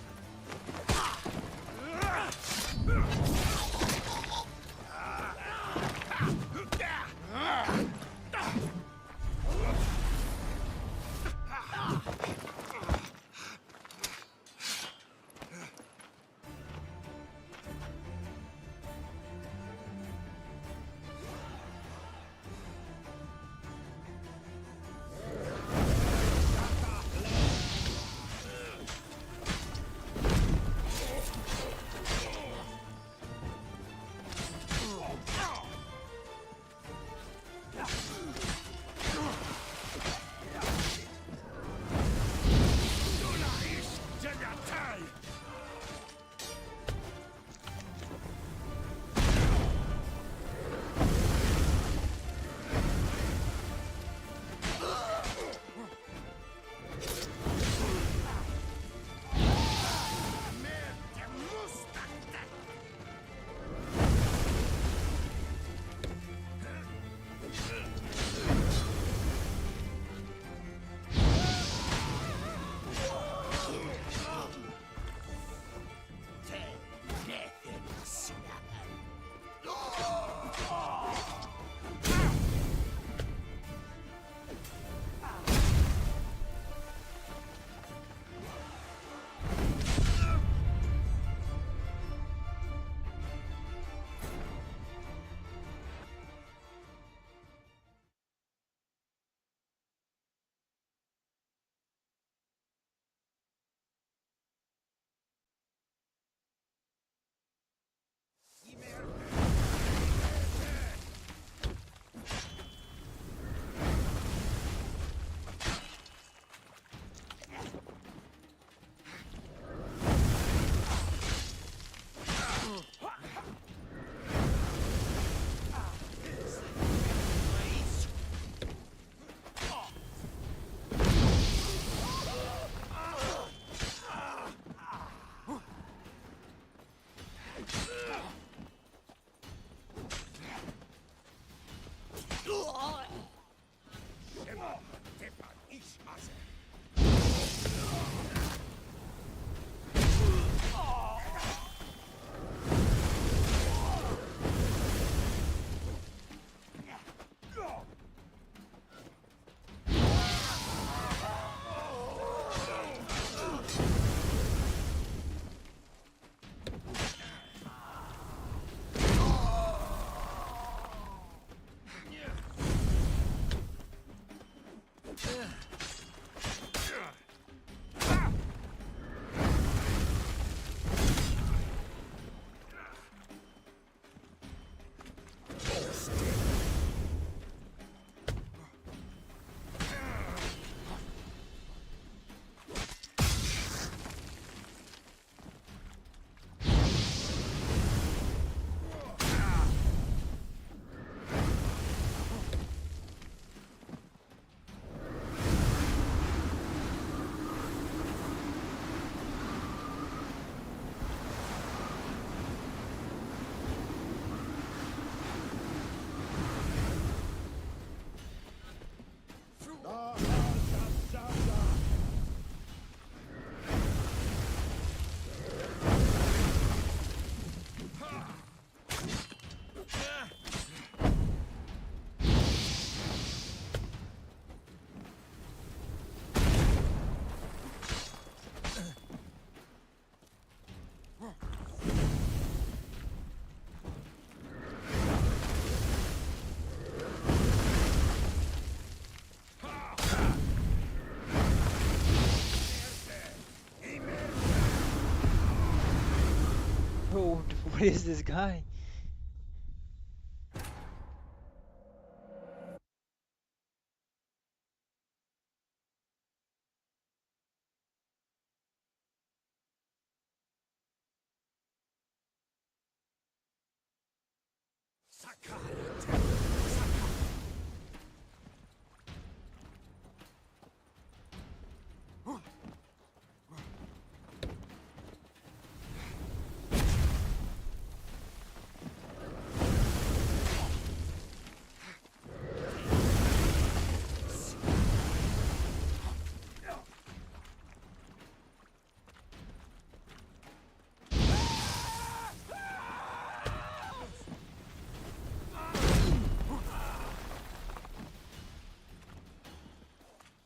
What is this guy?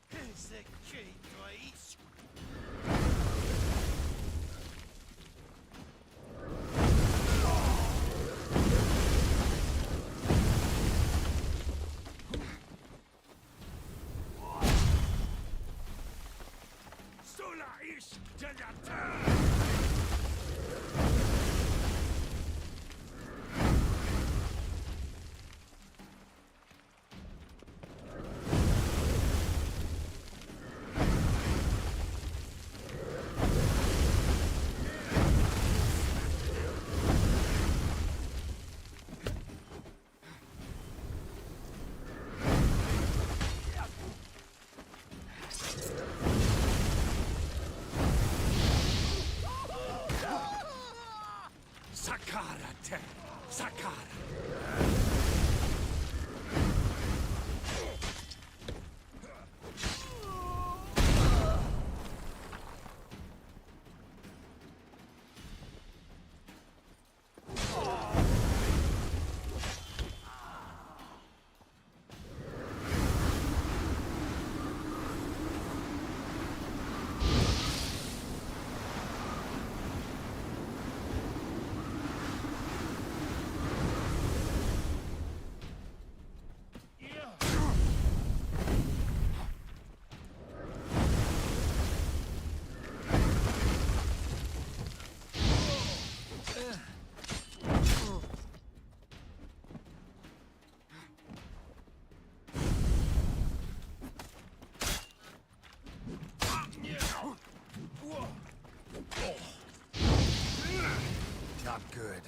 Here's the key, please. Sola ish Janata! Sakarate! Sakara! Not good.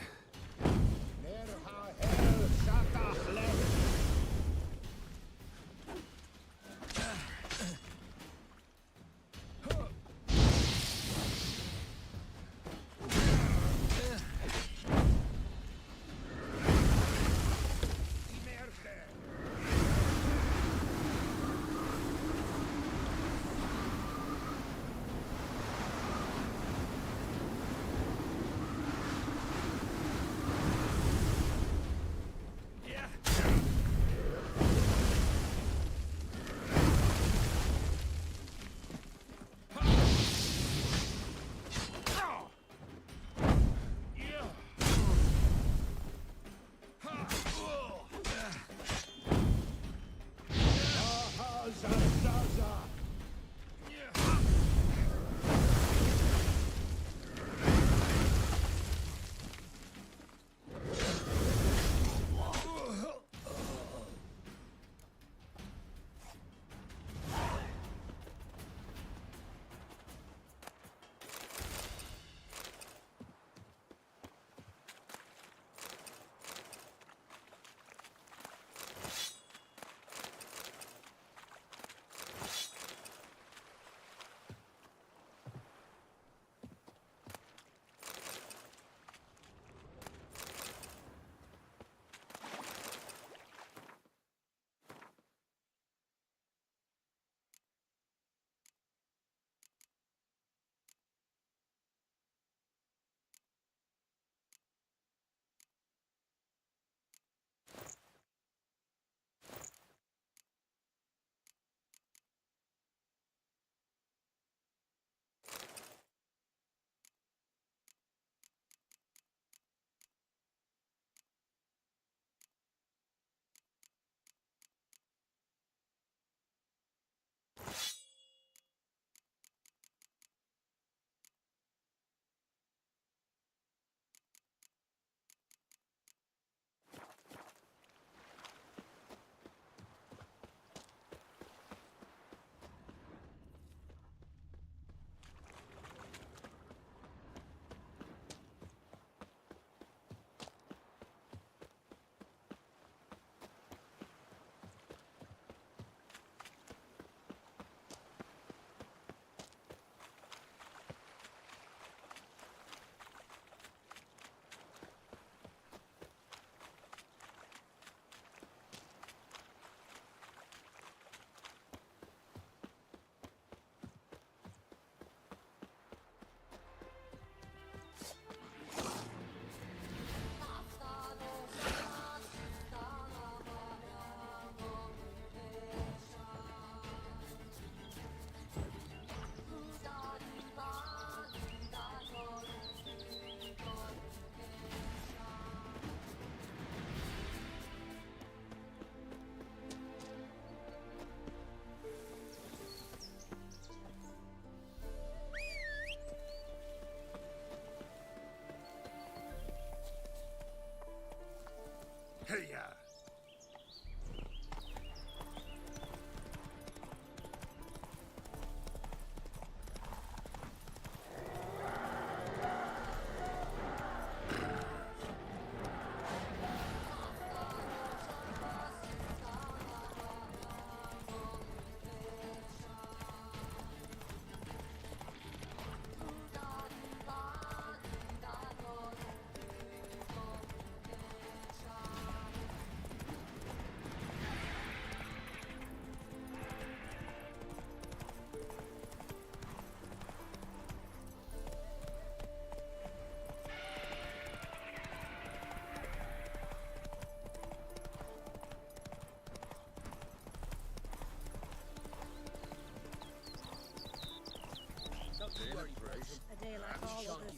day like all others.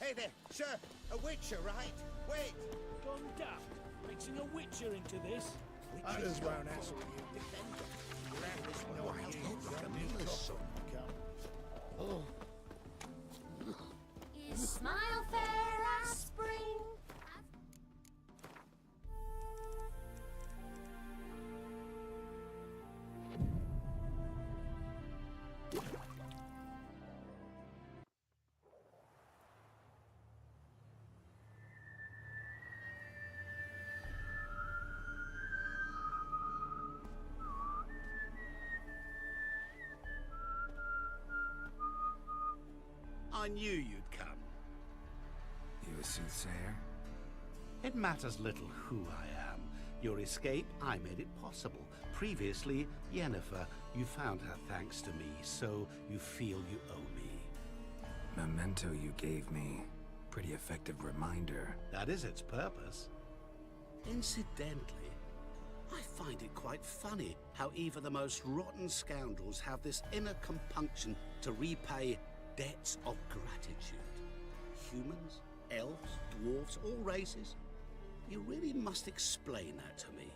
Hey there, sir! A witcher, right? Wait! Gone daft, mixing a witcher into this. Others won't hassle you. No, I look like a miller's son. Oh. Is smile fair as spring? I knew you'd come. You a soothsayer? It matters little who I am. Your escape, I made it possible. Previously, Yennefer, you found her thanks to me, so you feel you owe me. Memento you gave me. Pretty effective reminder. That is its purpose. Incidentally, I find it quite funny how even the most rotten scoundrels have this inner compunction to repay debts of gratitude. Humans, elves, dwarves, all races. You really must explain that to me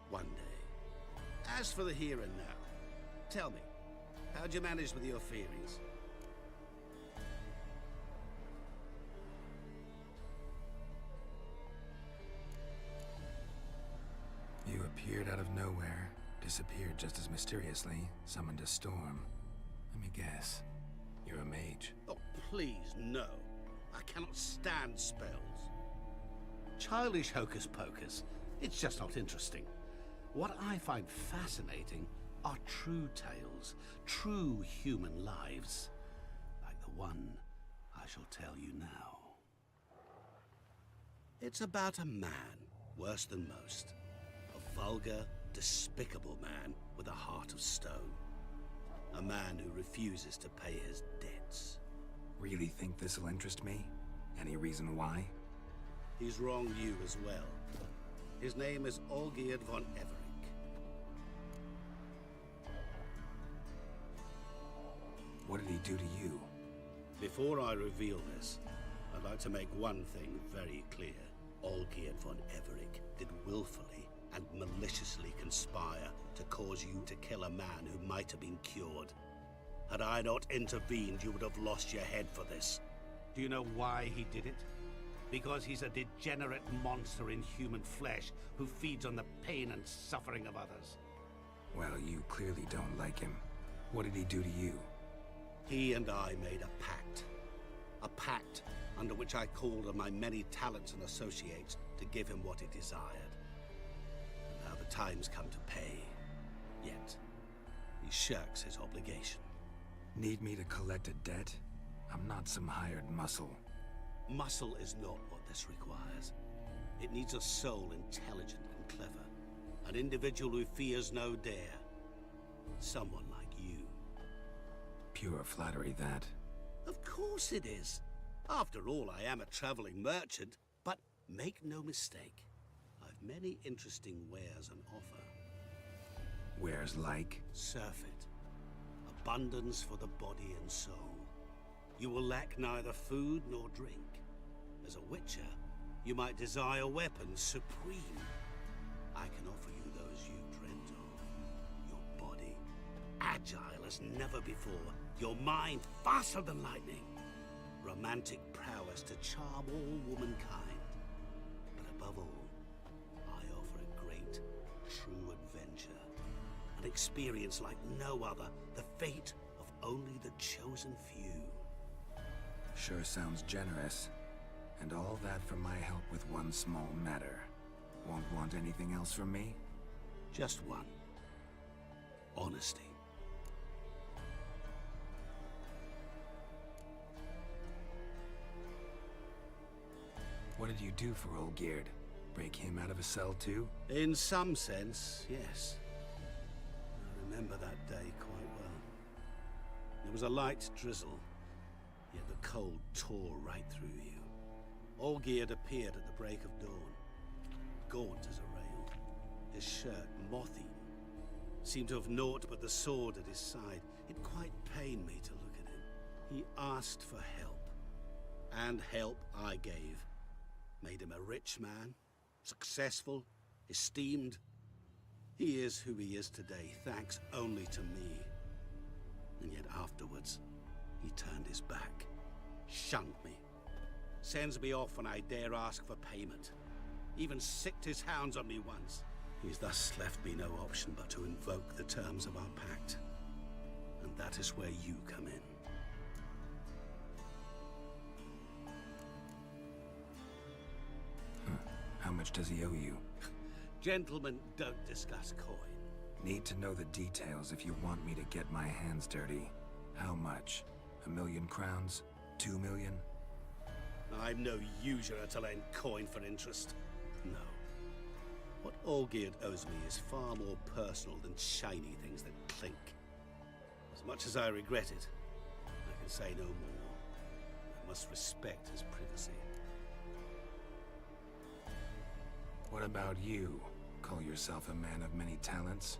one day. As for the here and now, tell me, how'd you manage with your feelings? You appeared out of nowhere, disappeared just as mysteriously, summoned a storm. Let me guess. You're a mage. Oh, please, no. I cannot stand spells. Childish hocus pocus. It's just not interesting. What I find fascinating are true tales, true human lives, like the one I shall tell you now. It's about a man, worse than most. A vulgar, despicable man with a heart of stone. A man who refuses to pay his debts. Really think this'll interest me? Any reason why? He's wronged you as well. His name is Olgierd von Everec. What did he do to you? Before I reveal this, I'd like to make one thing very clear. Olgierd von Everec did willfully and maliciously conspire to cause you to kill a man who might have been cured. Had I not intervened, you would have lost your head for this. Do you know why he did it? Because he's a degenerate monster in human flesh who feeds on the pain and suffering of others. Well, you clearly don't like him. What did he do to you? He and I made a pact. A pact under which I called on my many talents and associates to give him what he desired. And now the time's come to pay. Yet, he shirks his obligation. Need me to collect a debt? I'm not some hired muscle. Muscle is not what this requires. It needs a soul intelligent and clever. An individual who fears no dare. Someone like you. Pure flattery, that. Of course it is. After all, I am a traveling merchant. But make no mistake, I've many interesting wares on offer. Wares like? Surfeit. Abundance for the body and soul. You will lack neither food nor drink. As a witcher, you might desire weapons supreme. I can offer you those you dreamt of. Your body, agile as never before. Your mind, faster than lightning. Romantic prowess to charm all womankind. But above all, I offer a great, true adventure. An experience like no other. The fate of only the chosen few. Sure sounds generous. And all that for my help with one small matter. Won't want anything else from me? Just one. Honesty. What did you do for Olgierd? Break him out of a cell too? In some sense, yes. I remember that day quite well. There was a light drizzle, yet the cold tore right through you. Olgierd appeared at the break of dawn, gaunt as a rail, his shirt moth-eaten. Seemed to have naught but the sword at his side. It quite pained me to look at him. He asked for help. And help I gave. Made him a rich man, successful, esteemed. He is who he is today, thanks only to me. And yet afterwards, he turned his back, shunned me, sends me off when I dare ask for payment. Even sicked his hounds on me once. He's thus left me no option but to invoke the terms of our pact. And that is where you come in. How much does he owe you? Gentlemen don't discuss coin. Need to know the details if you want me to get my hands dirty. How much? 1,000,000 crowns? 2 million? I'm no usurer to lend coin for interest. No. What Olgierd owes me is far more personal than shiny things that clink. As much as I regret it, I can say no more. I must respect his privacy. What about you? Call yourself a man of many talents?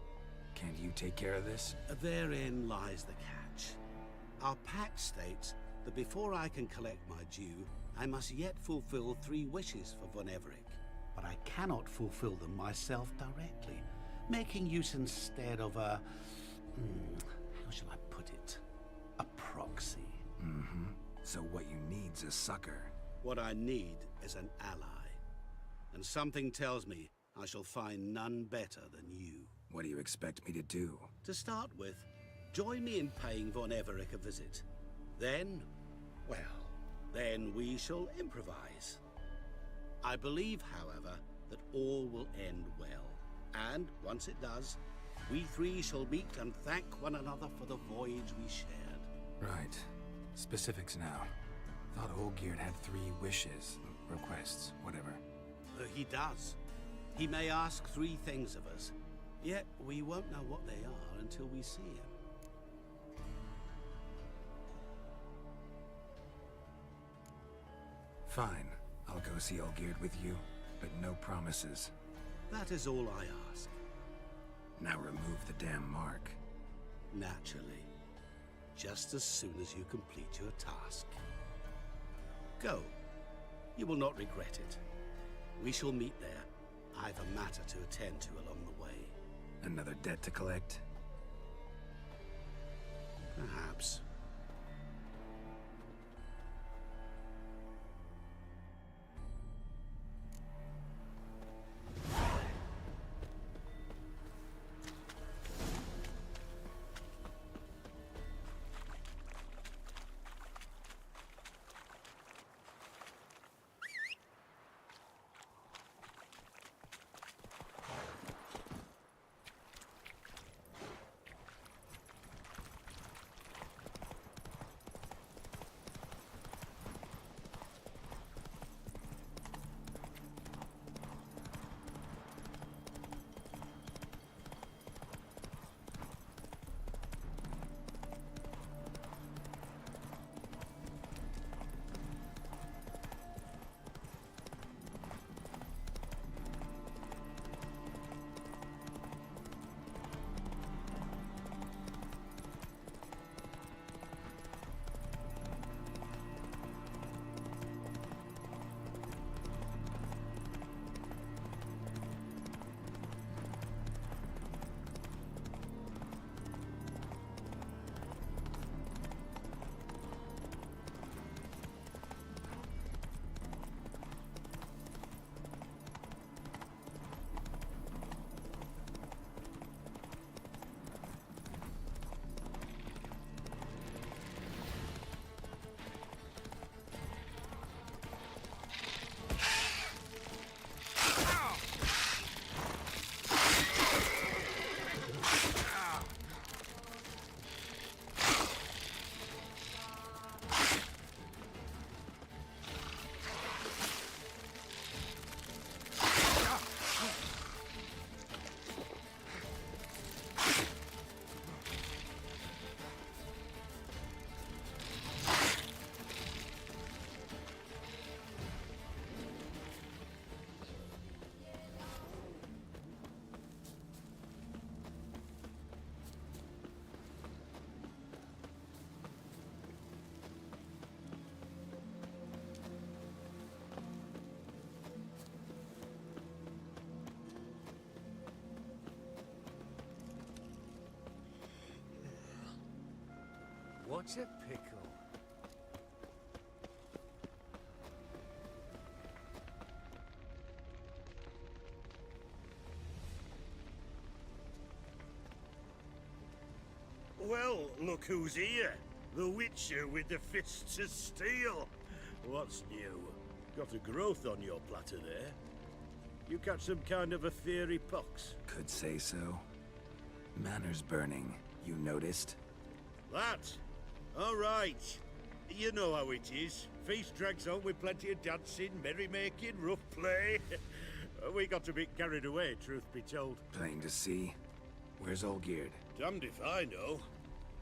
Can't you take care of this? Therein lies the catch. Our pact states that before I can collect my due, I must yet fulfill 3 wishes for Von Everec. But I cannot fulfill them myself directly, making use instead of a... how shall I put it? A proxy. Mm-hmm. So what you need's a sucker. What I need is an ally. And something tells me I shall find none better than you. What do you expect me to do? To start with, join me in paying Von Everec a visit. Then, well, then we shall improvise. I believe, however, that all will end well. And once it does, we 3 shall meet and thank one another for the voyage we shared. Right. Specifics now. Thought Olgierd had 3 wishes, requests, whatever. He does. He may ask 3 things of us, yet we won't know what they are until we see him. Fine. I'll go see Olgierd with you, but no promises. That is all I ask. Now remove the damn mark. Naturally. Just as soon as you complete your task. Go. You will not regret it. We shall meet there. I've a matter to attend to along the way. Another debt to collect? Perhaps. What's a pickle? Well, look who's here. The Witcher with the fists of steel. What's new? Got a growth on your platter there. You catch some kind of a fiery pox? Could say so. Manor's burning. You noticed? That? All right. You know how it is. Feast drags on with plenty of dancing, merrymaking, rough play. We got a bit carried away, truth be told. Plain to see. Where's Olgierd? Damned if I know.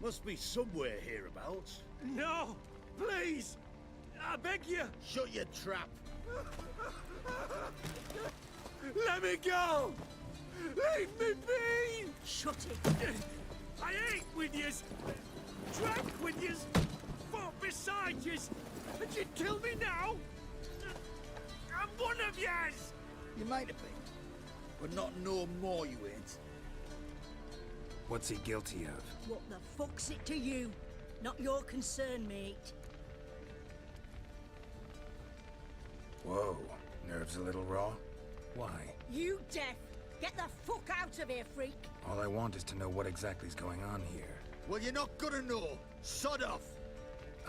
Must be somewhere hereabouts. No! Please! I beg you! Shut your trap! Let me go! Leave me be! Shut it! I ate with yous! Drank with yous! Fought beside yous! And you'd kill me now? I'm one of yous! You might have been, but not no more you ain't. What's he guilty of? What the fuck's it to you? Not your concern, mate. Whoa, nerves a little raw? Why? You deaf! Get the fuck out of here, freak! All I want is to know what exactly is going on here. Well, you're not gonna know. Sod off!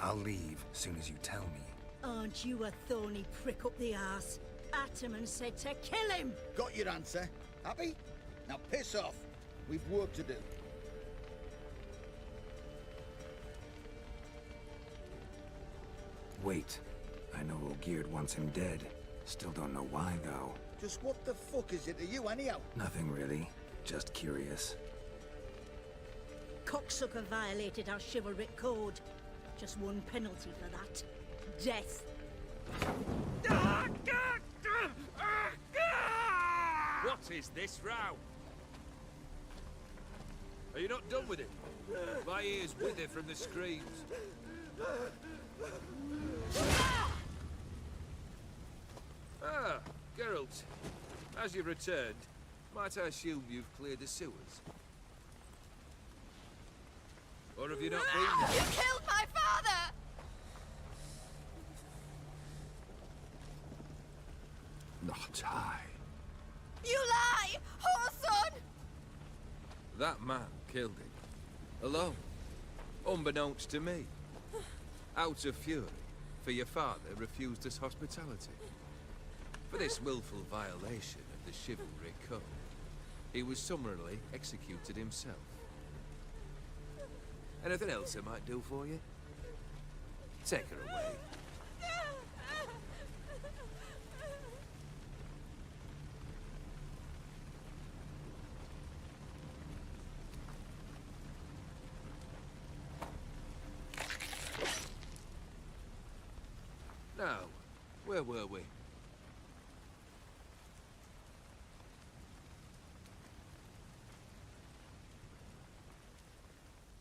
I'll leave soon as you tell me. Aren't you a thorny prick up the arse? Ataman said to kill him! Got your answer. Happy? Now piss off. We've work to do. Wait. I know Olgierd wants him dead. Still don't know why, though. Just what the fuck is it to you, anyhow? Nothing really. Just curious. Cocksucker violated our chivalric code. Just one penalty for that. Death. What is this row? Are you not done with it? My ears wither from the screams. Ah, Geralt. As you've returned, might I assume you've cleared the sewers? Or have you not been there? You killed my father! Not I. You lie! Whoreson! That man killed him. Alone. Unbeknownst to me. Out of fury, for your father refused us hospitality. For this willful violation of the chivalry code, he was summarily executed himself. Anything else I might do for you? Take her away. Now, where were we?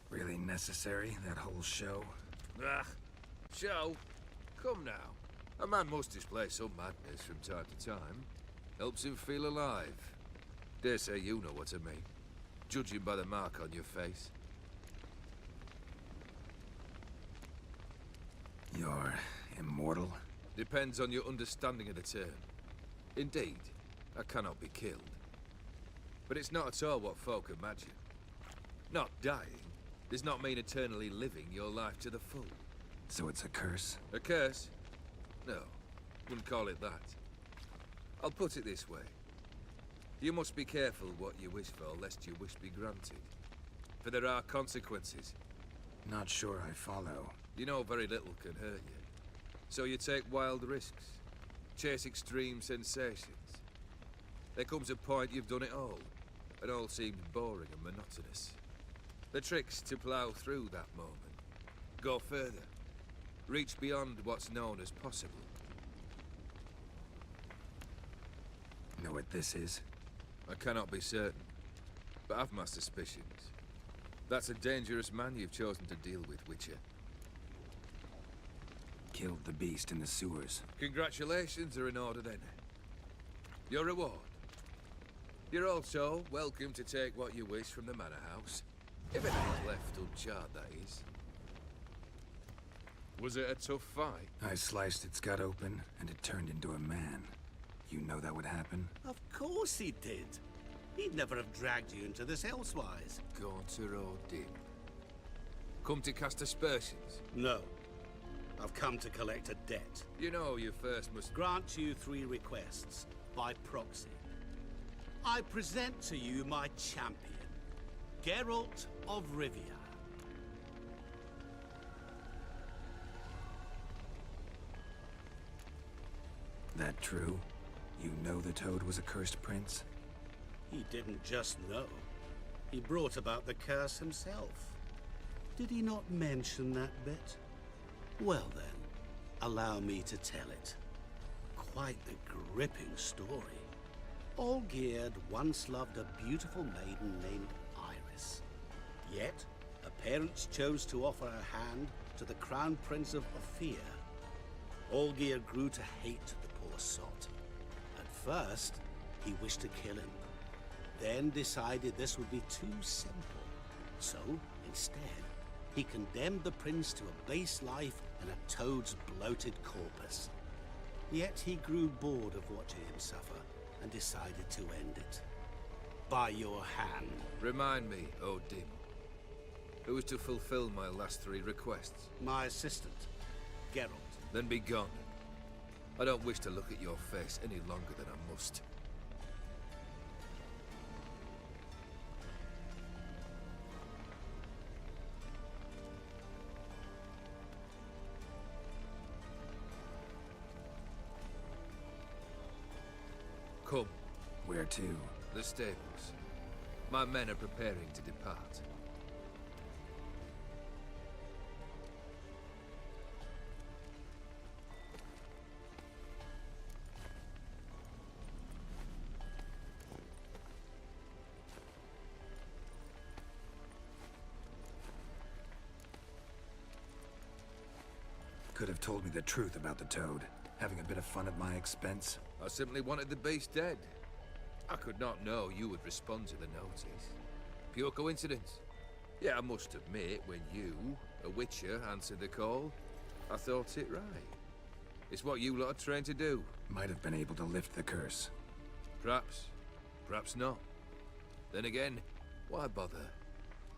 Really necessary, that whole show? Ah, show? Come now. A man must display some madness from time to time. Helps him feel alive. Dare say you know what I mean. Judging by the mark on your face. You're immortal? Depends on your understanding of the term. Indeed, I cannot be killed. But it's not at all what folk imagine. Not dying does not mean eternally living your life to the full. So it's a curse? A curse? No, wouldn't call it that. I'll put it this way. You must be careful what you wish for, lest your wish be granted. For there are consequences. Not sure I follow. You know very little can hurt you. So you take wild risks. Chase extreme sensations. There comes a point you've done it all, and all seems boring and monotonous. The trick's to plough through that moment. Go further. Reach beyond what's known as possible. Know what this is? I cannot be certain, but I've my suspicions. That's a dangerous man you've chosen to deal with, Witcher. Killed the beast in the sewers. Congratulations are in order then. Your reward. You're also welcome to take what you wish from the manor house. If anything's left uncharred, that is. Was it a tough fight? I sliced its gut open, and it turned into a man. You know that would happen? Of course he did. He'd never have dragged you into this elsewise. Gaunter or Dim? Come to cast aspersions? No. I've come to collect a debt. You know you first must... Grant you 3 requests, by proxy. I present to you my champion, Geralt of Rivia. That true? You know the Toad was a cursed prince? He didn't just know. He brought about the curse himself. Did he not mention that bit? Well then, allow me to tell it. Quite the gripping story. Olgierd once loved a beautiful maiden named Iris. Yet, her parents chose to offer her hand to the Crown Prince of Ophir. Olgierd grew to hate the poor sot. At first, he wished to kill him. Then decided this would be too simple. So, instead, he condemned the prince to a base life in a toad's bloated corpus. Yet he grew bored of watching him suffer and decided to end it. By your hand. Remind me, O Dim. Who is to fulfill my last 3 requests? My assistant, Geralt. Then be gone. I don't wish to look at your face any longer than I must. Come. Where to? The stables. My men are preparing to depart. Could have told me the truth about the Toad. Having a bit of fun at my expense. I simply wanted the beast dead. I could not know you would respond to the notice. Pure coincidence. Yeah, I must admit, when you, a witcher, answered the call, I thought it right. It's what you lot are trained to do. Might have been able to lift the curse. Perhaps. Perhaps not. Then again, why bother?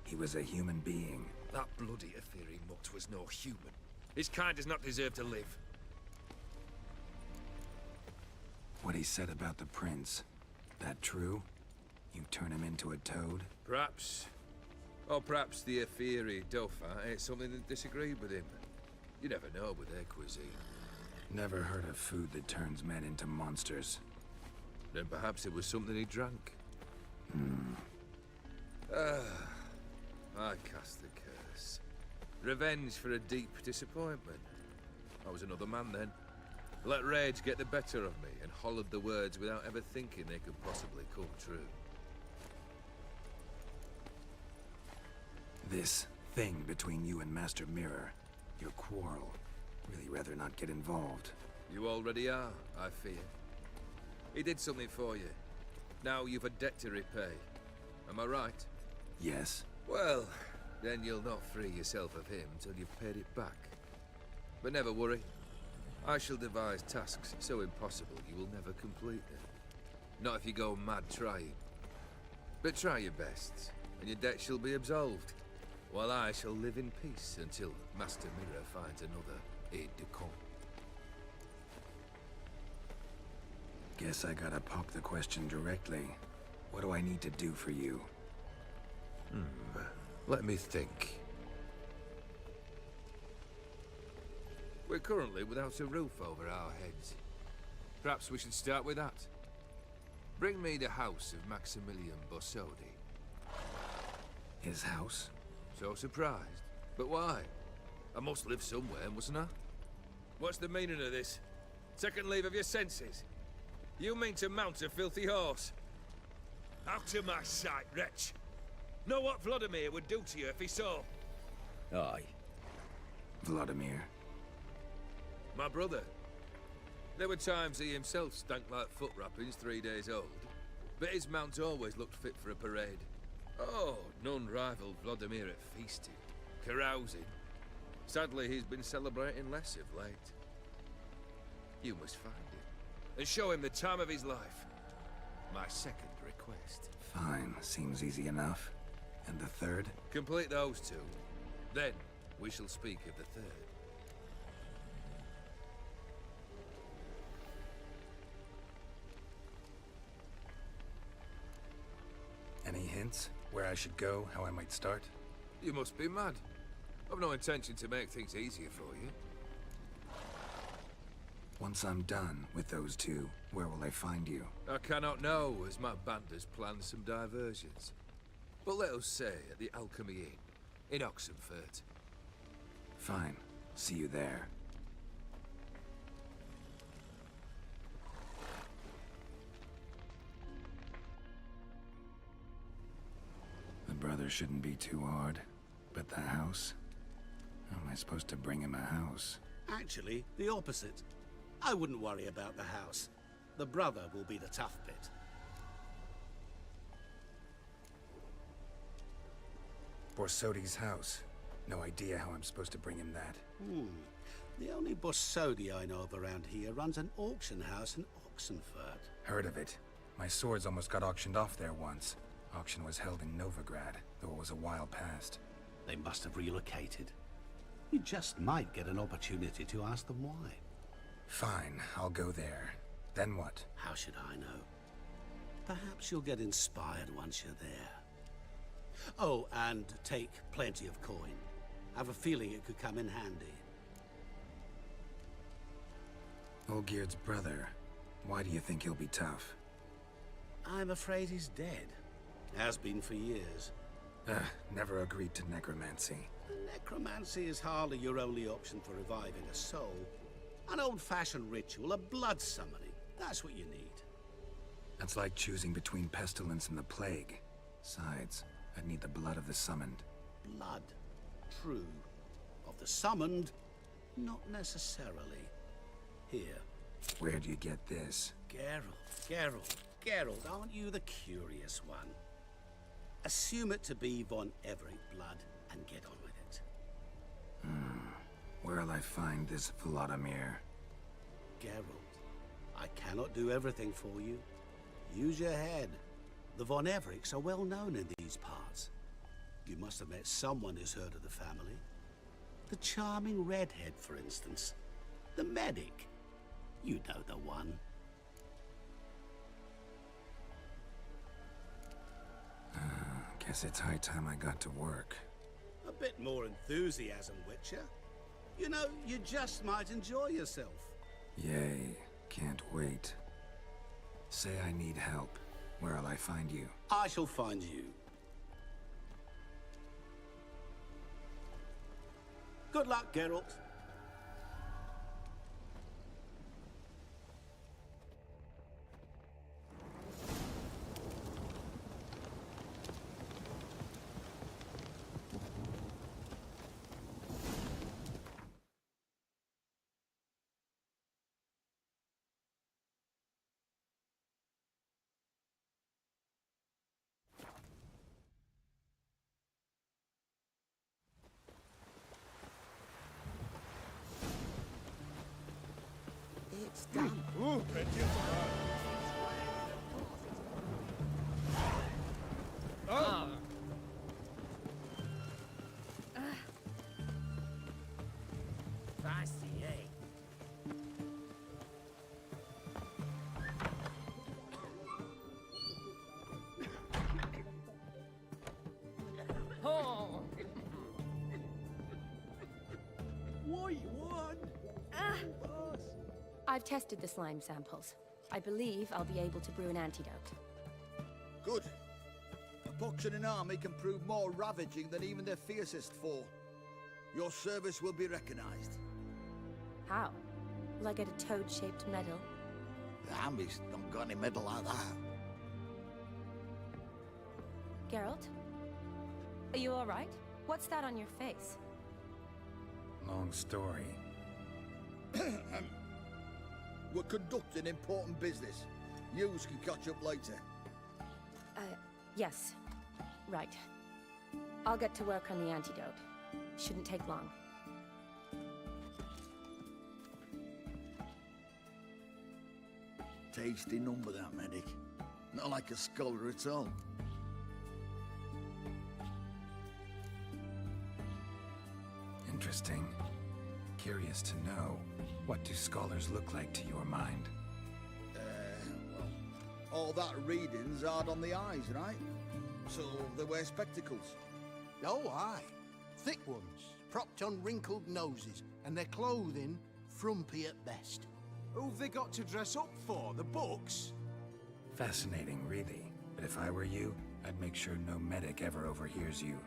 He was a human being. That bloody Aetheri mutt was no human. His kind does not deserve to live. What he said about the prince, that true? You turn him into a toad? Perhaps. Or perhaps the Aetheri Dauphin ate something that disagreed with him. You never know with their cuisine. Never heard of food that turns men into monsters. Then perhaps it was something he drank. I cast the curse. Revenge for a deep disappointment. I was another man then. Let rage get the better of me and hollered the words without ever thinking they could possibly come true. This thing between you and Master Mirror, your quarrel, really rather not get involved. You already are, I fear. He did something for you. Now you've a debt to repay. Am I right? Yes. Well, then you'll not free yourself of him till you've paid it back. But never worry. I shall devise tasks so impossible you will never complete them. Not if you go mad trying. But try your best, and your debt shall be absolved, while I shall live in peace until Master Mirror finds another aide-de-camp. Guess I gotta pop the question directly. What do I need to do for you? Let me think. We're currently without a roof over our heads. Perhaps we should start with that. Bring me the house of Maximilian Bossodi. His house? So surprised. But why? I must live somewhere, mustn't I? What's the meaning of this? Second leave of your senses? You mean to mount a filthy horse? Out of my sight, wretch! Know what Vladimir would do to you if he saw? Aye. Vladimir. My brother. There were times he himself stank like foot wrappings 3 days old, but his mount always looked fit for a parade. Oh, none rivaled Vladimir at feasting, carousing. Sadly, he's been celebrating less of late. You must find him, and show him the time of his life. My second request. Fine, seems easy enough. And the third? Complete those two. Then, we shall speak of the third. Any hints? Where I should go, how I might start? You must be mad. I've no intention to make things easier for you. Once I'm done with those two, where will I find you? I cannot know, as my band has planned some diversions. But let us say at the Alchemy Inn, in Oxenfurt. Fine. See you there. The brother shouldn't be too hard. But the house? How am I supposed to bring him a house? Actually, the opposite. I wouldn't worry about the house. The brother will be the tough bit. Borsodi's house. No idea how I'm supposed to bring him that. The only Borsodi I know of around here runs an auction house in Oxenfurt. Heard of it. My swords almost got auctioned off there once. Auction was held in Novigrad, though it was a while past. They must have relocated. You just might get an opportunity to ask them why. Fine, I'll go there. Then what? How should I know? Perhaps you'll get inspired once you're there. Oh, and take plenty of coin. I have a feeling it could come in handy. Olgierd's brother. Why do you think he'll be tough? I'm afraid he's dead. Has been for years. Never agreed to necromancy. Necromancy is hardly your only option for reviving a soul. An old-fashioned ritual, a blood summoning. That's what you need. That's like choosing between pestilence and the plague. Besides, I'd need the blood of the summoned. Blood. True. Of the summoned, not necessarily. Here. Where do you get this? Geralt, aren't you the curious one? Assume it to be von Everett blood and get on with it. Where'll I find this Vladimir? Geralt, I cannot do everything for you. Use your head. The von Evericks are well known in these parts. You must have met someone who's heard of the family. The charming redhead, for instance. The medic. You know the one. Guess it's high time I got to work. A bit more enthusiasm, Witcher. You know, you just might enjoy yourself. Yay, can't wait. Say I need help. Where'll I find you? I shall find you. Good luck, Geralt. It's done. Ooh, Oh. Fancy, eh? Oh. What you want? I've tested the slime samples. I believe I'll be able to brew an antidote. Good. A pox in an army can prove more ravaging than even their fiercest foe. Your service will be recognized. How? Will I get a toad-shaped medal? The armies don't got any medal like that. Geralt? Are you alright? What's that on your face? Long story. We're conducting important business. Yous can catch up later. Yes. Right. I'll get to work on the antidote. Shouldn't take long. tasty number, that medic. Not like a scholar at all. Interesting. Curious to know, what do scholars look like to your mind? Well, all that reading's hard on the eyes, right? So they wear spectacles. Oh, aye. Thick ones, propped on wrinkled noses, and their clothing frumpy at best. Who've they got to dress up for? The books? Fascinating, really. But if I were you, I'd make sure no medic ever overhears you.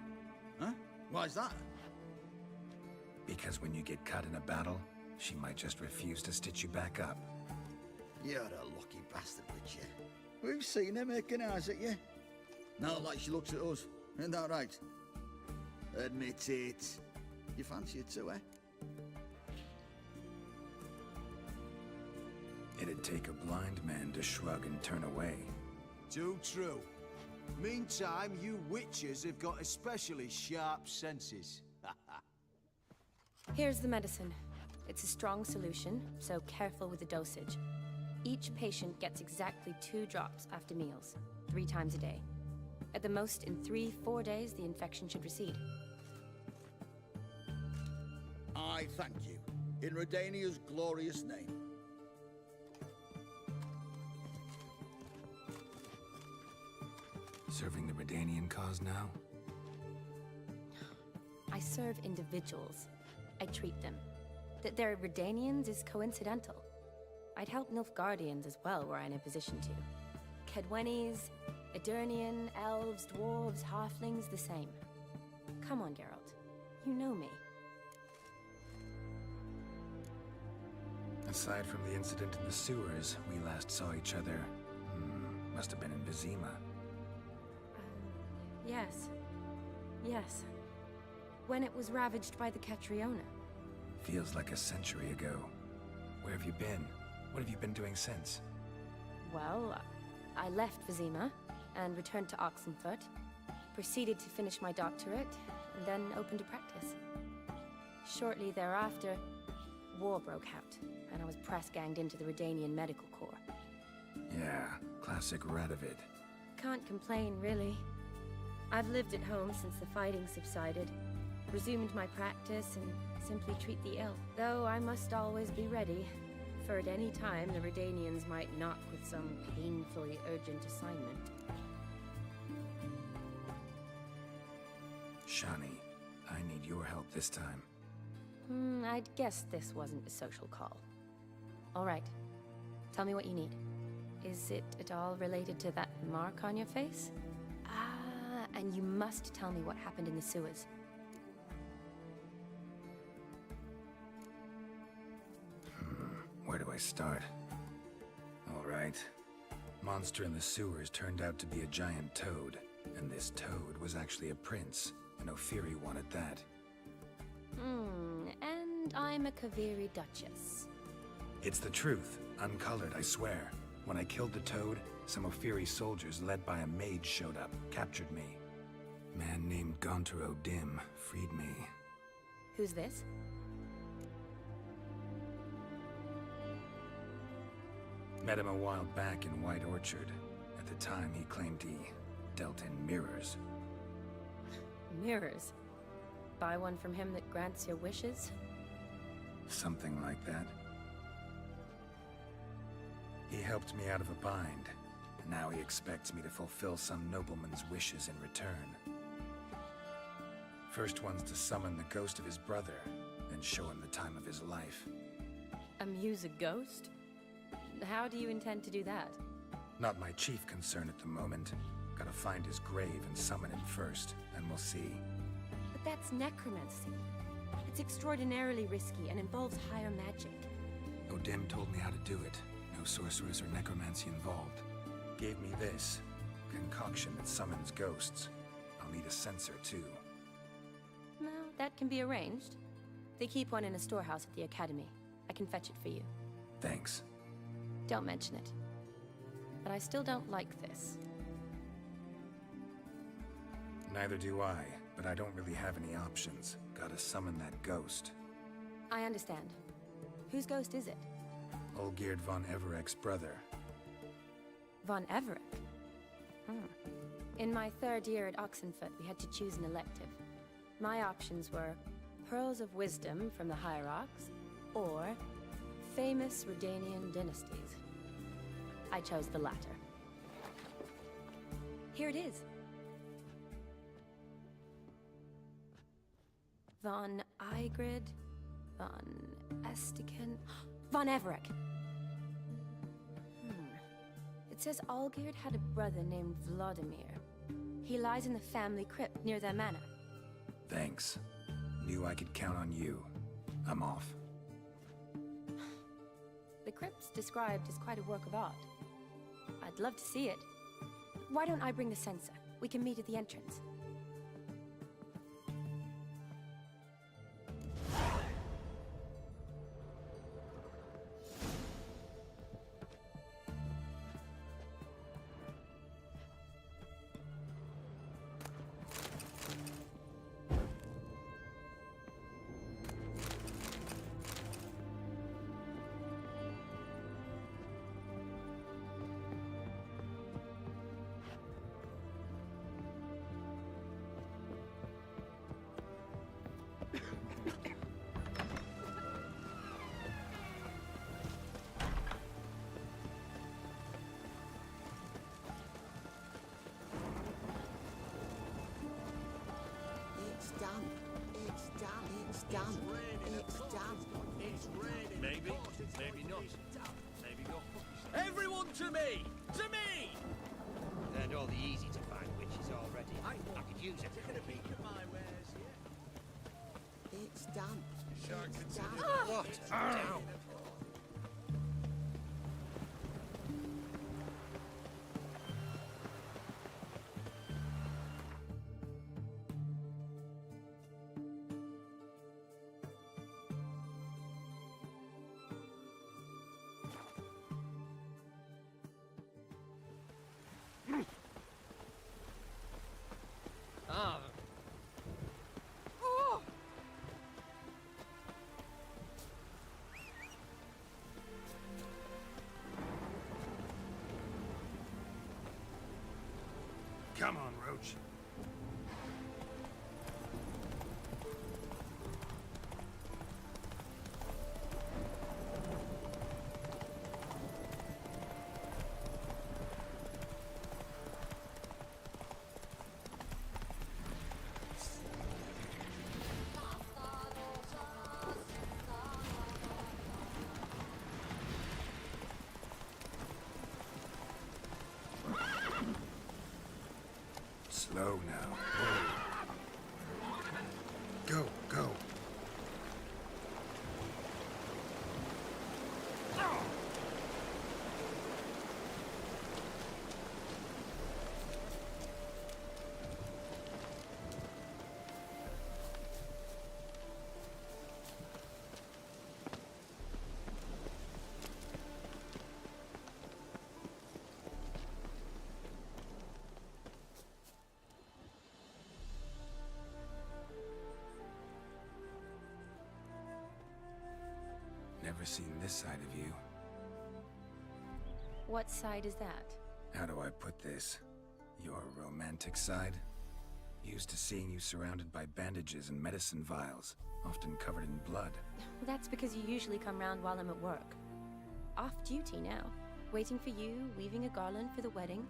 Huh? Why's that? Because when you get caught in a battle, she might just refuse to stitch you back up. You're a lucky bastard, Witcher. We've seen her making eyes at you. Not like she looks at us. Isn't that right? Admit it. You fancy it too, eh? It'd take a blind man to shrug and turn away. Too true. Meantime, you witches have got especially sharp senses. Here's the medicine. It's a strong solution, so careful with the dosage. Each patient gets exactly 2 drops after meals, 3 times a day. At the most, in 3-4 days, the infection should recede. I thank you. In Redania's glorious name. Serving the Redanian cause now? I serve individuals. I treat them. That they're Redanians is coincidental. I'd help Nilfgaardians as well were I in a position to. Kedwenis, Edirnian, elves, dwarves, halflings, the same. Come on, Geralt. You know me. Aside from the incident in the sewers, we last saw each other... must have been in Vizima. Yes. Yes. When it was ravaged by the Catriona. Feels like a century ago. Where have you been? What have you been doing since? Well, I left Vizima and returned to Oxenfurt, proceeded to finish my doctorate, and then opened a practice. Shortly thereafter, war broke out, and I was press-ganged into the Redanian Medical Corps. Yeah, classic Radovid. Can't complain, really. I've lived at home since the fighting subsided, resumed my practice, and simply treat the ill. Though I must always be ready, for at any time the Redanians might knock with some painfully urgent assignment. Shani, I need your help this time. I'd guess this wasn't a social call. All right. Tell me what you need. Is it at all related to that mark on your face? Ah, and you must tell me what happened in the sewers. Where do I start? All right. Monster in the sewers turned out to be a giant toad, and this toad was actually a prince, and Ophiri wanted that. And I'm a Kaviri Duchess. It's the truth, uncolored, I swear. When I killed the toad, some Ophiri soldiers led by a mage showed up, captured me. Man named Gontaro Dim freed me. Who's this? Met him a while back in White Orchard. At the time, he claimed he dealt in mirrors. Mirrors? Buy one from him that grants your wishes? Something like that. He helped me out of a bind. Now he expects me to fulfill some nobleman's wishes in return. First one's to summon the ghost of his brother, then show him the time of his life. Amuse a ghost? How do you intend to do that? Not my chief concern at the moment. Gotta find his grave and summon him first, and we'll see. But that's necromancy. It's extraordinarily risky and involves higher magic. Odim told me how to do it. No sorcerers or necromancy involved. Gave me this concoction that summons ghosts. I'll need a censer too. Well, that can be arranged. They keep one in a storehouse at the academy. I can fetch it for you. Thanks. Don't mention it. But I still don't like this. Neither do I, but I don't really have any options. Gotta summon that ghost. I understand. Whose ghost is it? Olgierd von Everek's brother. Von Everett? In my 3rd year at Oxenfoot, we had to choose an elective. My options were Pearls of Wisdom from the Hierarchs, or famous Redanian dynasties. I chose the latter. Here it is. Von Igrid, Von Estiken, Von Everett. It says Olgierd had a brother named Vladimir. He lies in the family crypt near their manor. Thanks. Knew I could count on you. I'm off. The crypt's described as quite a work of art. I'd love to see it. Why don't I bring the censer? We can meet at the entrance. Maybe, maybe not. Maybe not. Everyone to me! To me! They're all the easy to find witches already. I could use it. Taking a peek at my wares here. It's done. It's done. What? Down. Come on, Roach. Slow now. Go, go. Never seen this side of you. What side is that? How do I put this? Your romantic side? Used to seeing you surrounded by bandages and medicine vials, often covered in blood. That's because you usually come round while I'm at work. Off duty now. Waiting for you, weaving a garland for the wedding.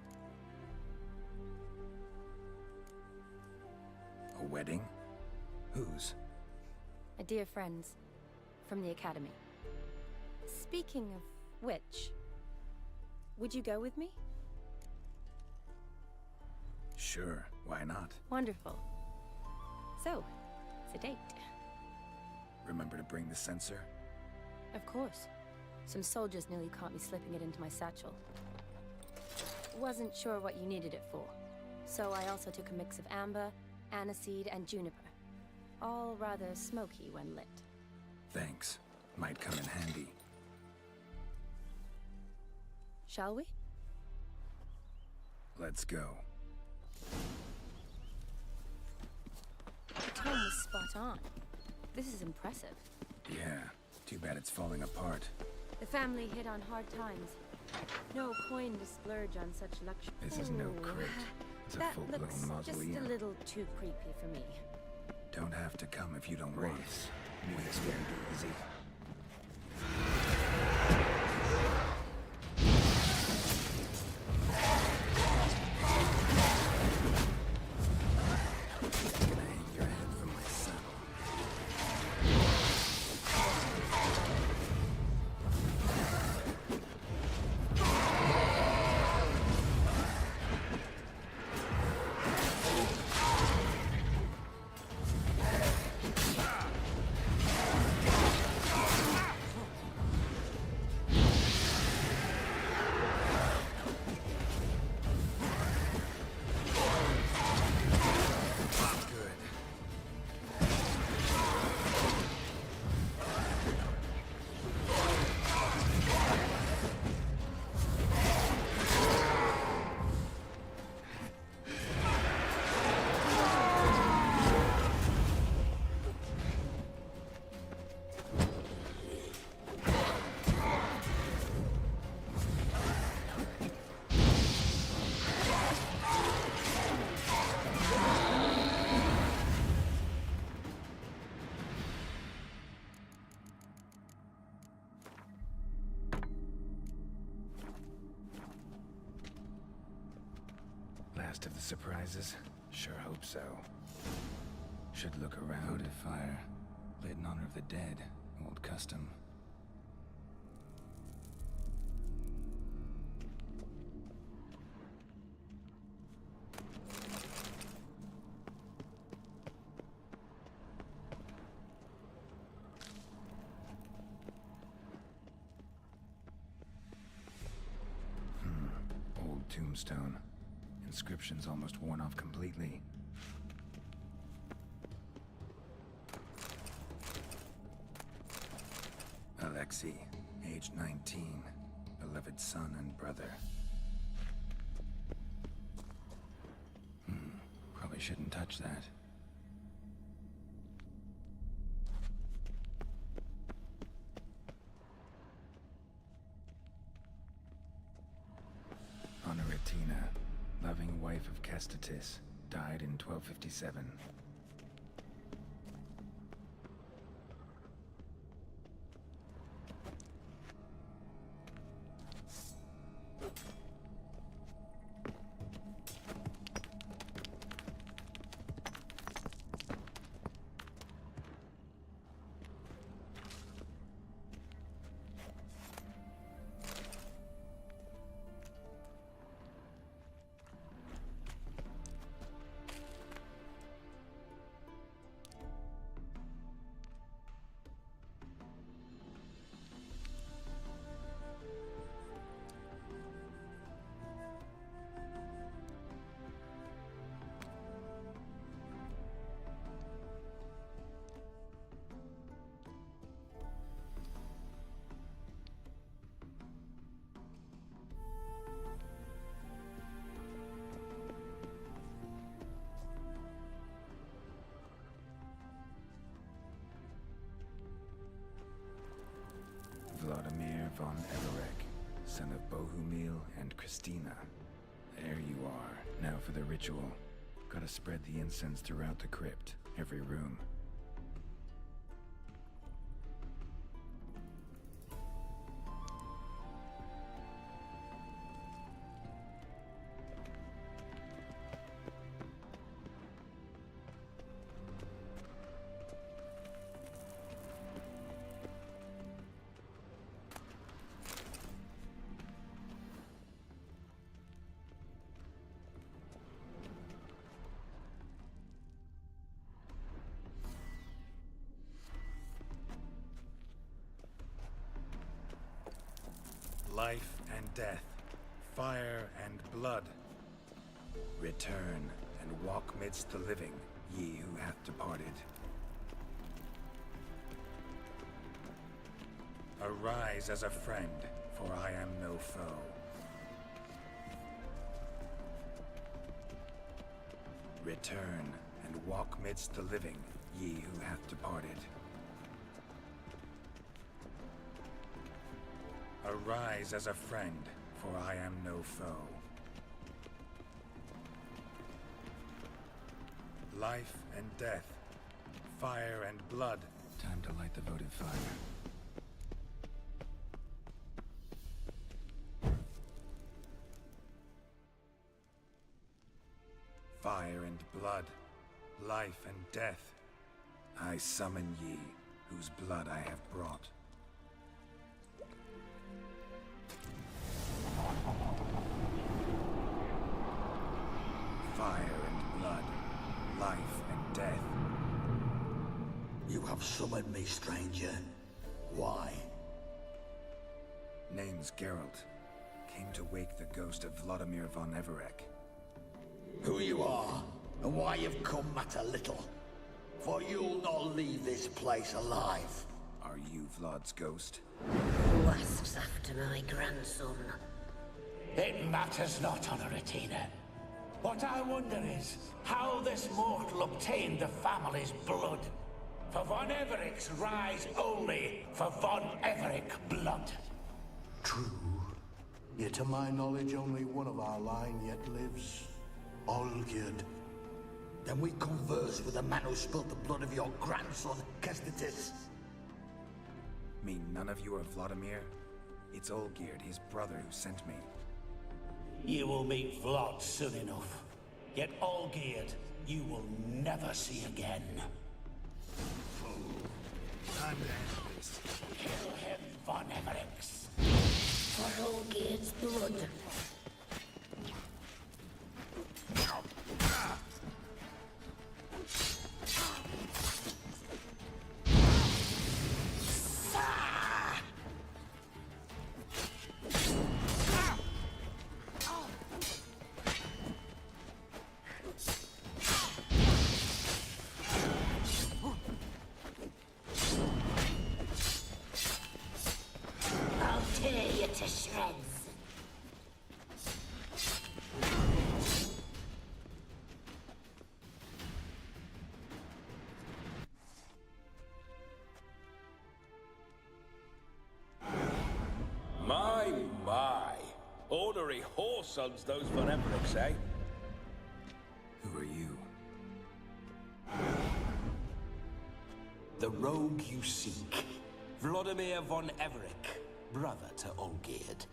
A wedding? Whose? A dear friend's. From the academy. Speaking of which, would you go with me? Sure, why not? Wonderful. So, it's a date. Remember to bring the censer? Of course. Some soldiers nearly caught me slipping it into my satchel. Wasn't sure what you needed it for, so I also took a mix of amber, aniseed, and juniper. All rather smoky when lit. Thanks. Might come in handy. Shall we? Let's go. The tone was spot on. This is impressive. Yeah, too bad it's falling apart. The family hit on hard times. No coin to splurge on such luxury. This is no crypt. It's a That full-blown looks mausoleum. just a little too creepy for me. Don't have to come if you don't want. Knew this wouldn't be easy. Gonna hang your head from my saddle. Last of the surprises? Sure hope so. Should look around. Votive fire. Lit in honor of the dead. Old custom. Old tombstone. Inscription's almost worn off completely. Alexei, age 19, beloved son and brother. Probably shouldn't touch that. Honoratina, loving wife of Kestatis, died in 1257. Vladimir von Everek, son of Bohumil and Christina. There you are. Now for the ritual. Gotta spread the incense throughout the crypt, every room. Life and death, fire and blood. Return and walk midst the living, ye who hath departed. Arise as a friend, for I am no foe. Return and walk midst the living, ye who hath departed. Arise as a friend, for I am no foe. Life and death, fire and blood. Time to light the votive fire. Fire and blood, life and death. I summon ye, whose blood I have brought. Fire and blood, life and death. You have summoned me, stranger. Why? Name's Geralt. Came to wake the ghost of Vladimir von Everec. Who you are, and why you've come matter little. For you'll not leave this place alive. Are you Vlad's ghost? Who asks after my grandson? It matters not, Honoratina. What I wonder is how this mortal obtained the family's blood. For von Everic's rise only for von Everec blood. True. Yet to my knowledge, only one of our line yet lives. Olgierd. Then we converse with the man who spilled the blood of your grandson, Kestitis. Mean none of you are Vladimir? It's Olgierd, his brother, who sent me. You will meet Vlad soon enough. Yet Olgierd, you will never see again. Time to end this. Kill him, von Everix. For Olgierd's blood. I'll tear you to shreds. My. Ornery whoresons those von Evericks, eh? Who are you? The rogue you seek. Vladimir von Everec, brother to Olgierd.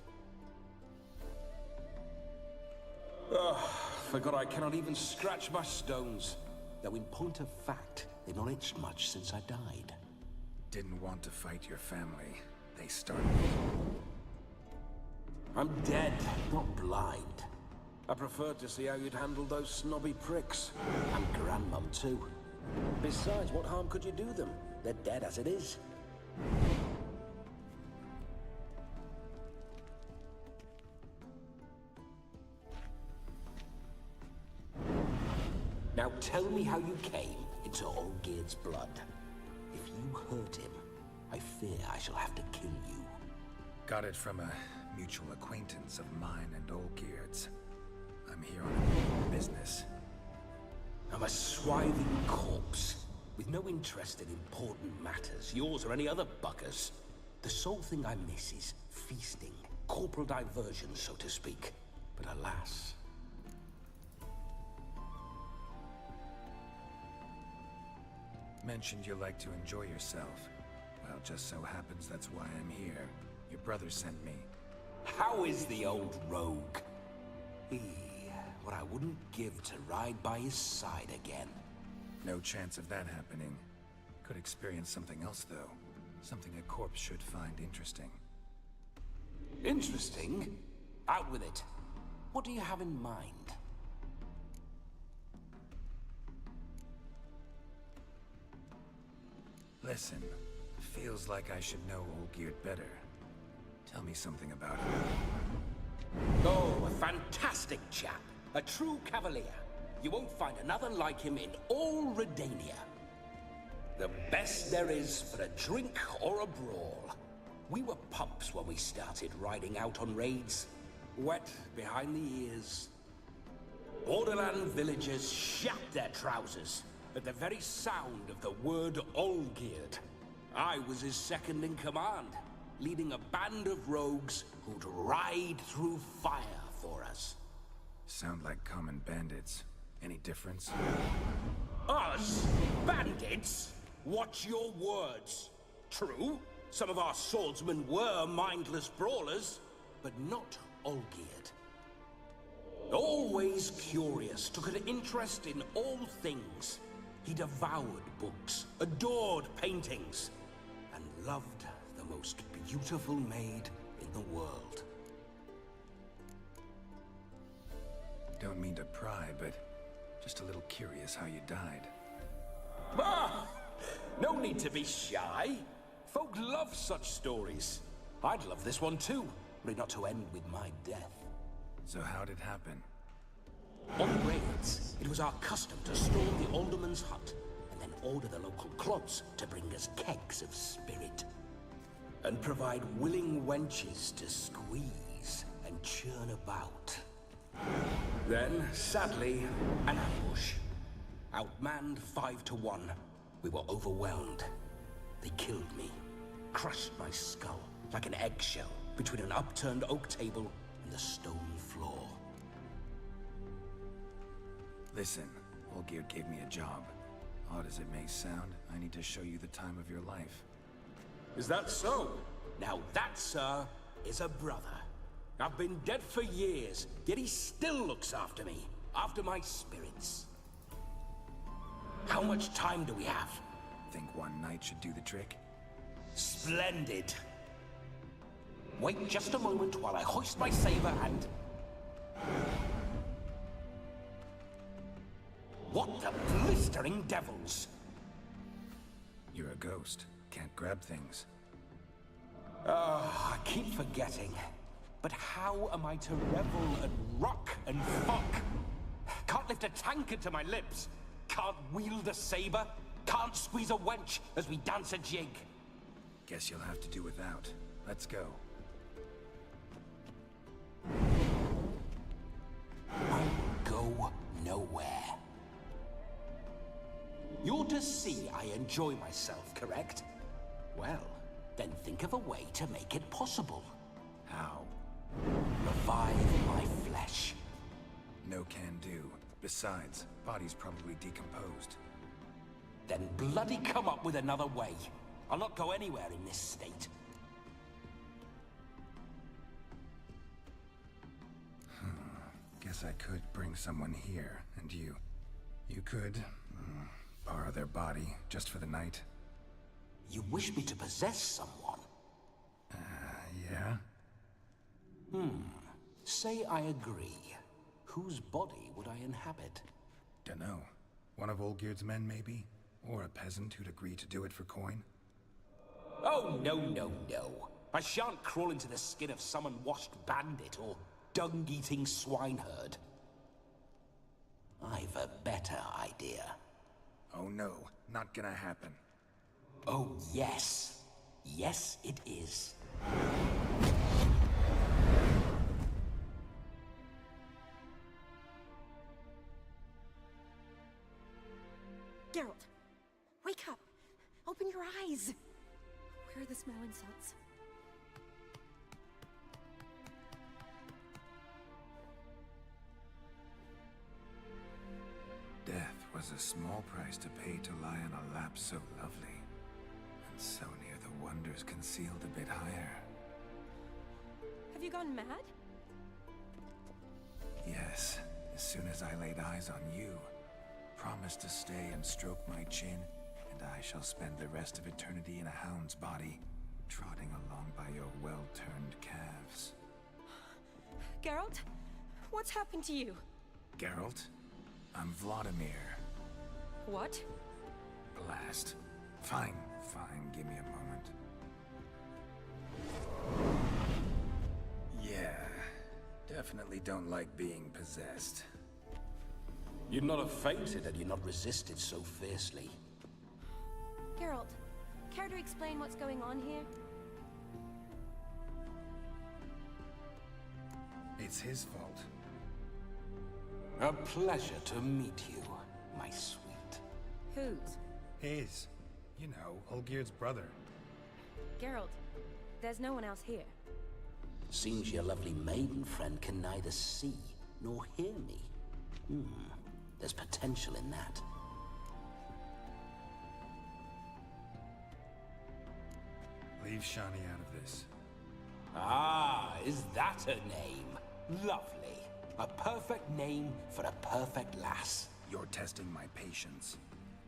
Forgot I cannot even scratch my stones. Though in point of fact, they've not itched much since I died. Didn't want to fight your family. They started me. I'm dead, not blind. I preferred to see how you'd handle those snobby pricks. And Grandmum, too. Besides, what harm could you do them? They're dead as it is. Now tell me how you came into Olgierd's blood. If you hurt him, I fear I shall have to kill you. Got it from a mutual acquaintance of mine and Olgierd's. I'm here on business. I'm a swiving corpse, with no interest in important matters, yours or any other buckers. The sole thing I miss is feasting, corporal diversion, so to speak. But alas... Mentioned you like to enjoy yourself. Well, just so happens that's why I'm here. Your brother sent me. How is the old rogue? What I wouldn't give to ride by his side again. No chance of that happening. Could experience something else, though. Something a corpse should find interesting. Interesting? Out with it. What do you have in mind? Listen, feels like I should know Olgierd better. Tell me something about him. Oh, a fantastic chap. A true cavalier. You won't find another like him in all Redania. The best there is for a drink or a brawl. We were pups when we started riding out on raids. Wet behind the ears. Borderland villagers shat their trousers at the very sound of the word Olgierd. I was his second in command. leading a band of rogues who'd ride through fire for us. Sound like common bandits. Any difference? Us? Bandits? Watch your words. True, some of our swordsmen were mindless brawlers, but not Olgierd. Always curious, took an interest in all things. He devoured books, adored paintings, and loved the most beautiful maid in the world. Don't mean to pry, but just a little curious how you died. Ah! No need to be shy. Folk love such stories. I'd love this one too, were it not to end with my death. So how'd it happen? On raids, it was our custom to storm the alderman's hut, and then order the local clods to bring us kegs of spirit. And provide willing wenches to squeeze and churn about. Then, sadly, an ambush. Outmanned 5 to 1, we were overwhelmed. They killed me, crushed my skull like an eggshell between an upturned oak table and the stone floor. Listen, Olgierd gave me a job. Odd as it may sound, I need to show you the time of your life. Is that so? Now that, sir, is a brother. I've been dead for years, yet he still looks after me, after my spirits. How much time do we have? Think one night should do the trick? Splendid. Wait just a moment while I hoist my saber and... What the blistering devils? You're a ghost. Can't grab things. I keep forgetting. But how am I to revel and rock and fuck? Can't lift a tankard to my lips. Can't wield a saber. Can't squeeze a wench as we dance a jig. Guess you'll have to do without. Let's go. I go nowhere. You're to see I enjoy myself, correct? Well, then think of a way to make it possible. How? Revive my flesh. No can do. Besides, body's probably decomposed. Then bloody come up with another way. I'll not go anywhere in this state. Guess I could bring someone here, and you could borrow their body just for the night. You wish me to possess someone? Yeah? Say I agree. Whose body would I inhabit? Dunno. One of Olgierd's men, maybe? Or a peasant who'd agree to do it for coin? Oh, no, no, no. I shan't crawl into the skin of some unwashed bandit or dung-eating swineherd. I've a better idea. Oh no, not gonna happen. Oh, yes. Yes, it is. Geralt, wake up! Open your eyes! Where are the smelling salts? Death was a small price to pay to lie on a lap so lovely, and so near the wonders concealed a bit higher. Have you gone mad? Yes, as soon as I laid eyes on you, promised to stay and stroke my chin, and I shall spend the rest of eternity in a hound's body, trotting along by your well-turned calves. Geralt, what's happened to you? Geralt, I'm Vladimir. What? Blast. Fine, give me a moment. Yeah, definitely don't like being possessed. You'd not have fainted had you not resisted so fiercely. Geralt, care to explain what's going on here? It's his fault. A pleasure to meet you, my sweet. Whose? His. You know, Olgierd's brother. Geralt, There's no one else here. Seems your lovely maiden friend can neither see nor hear me. There's potential in that. Leave Shani out of this. Ah, is that her name? Lovely. A perfect name for a perfect lass. You're testing my patience.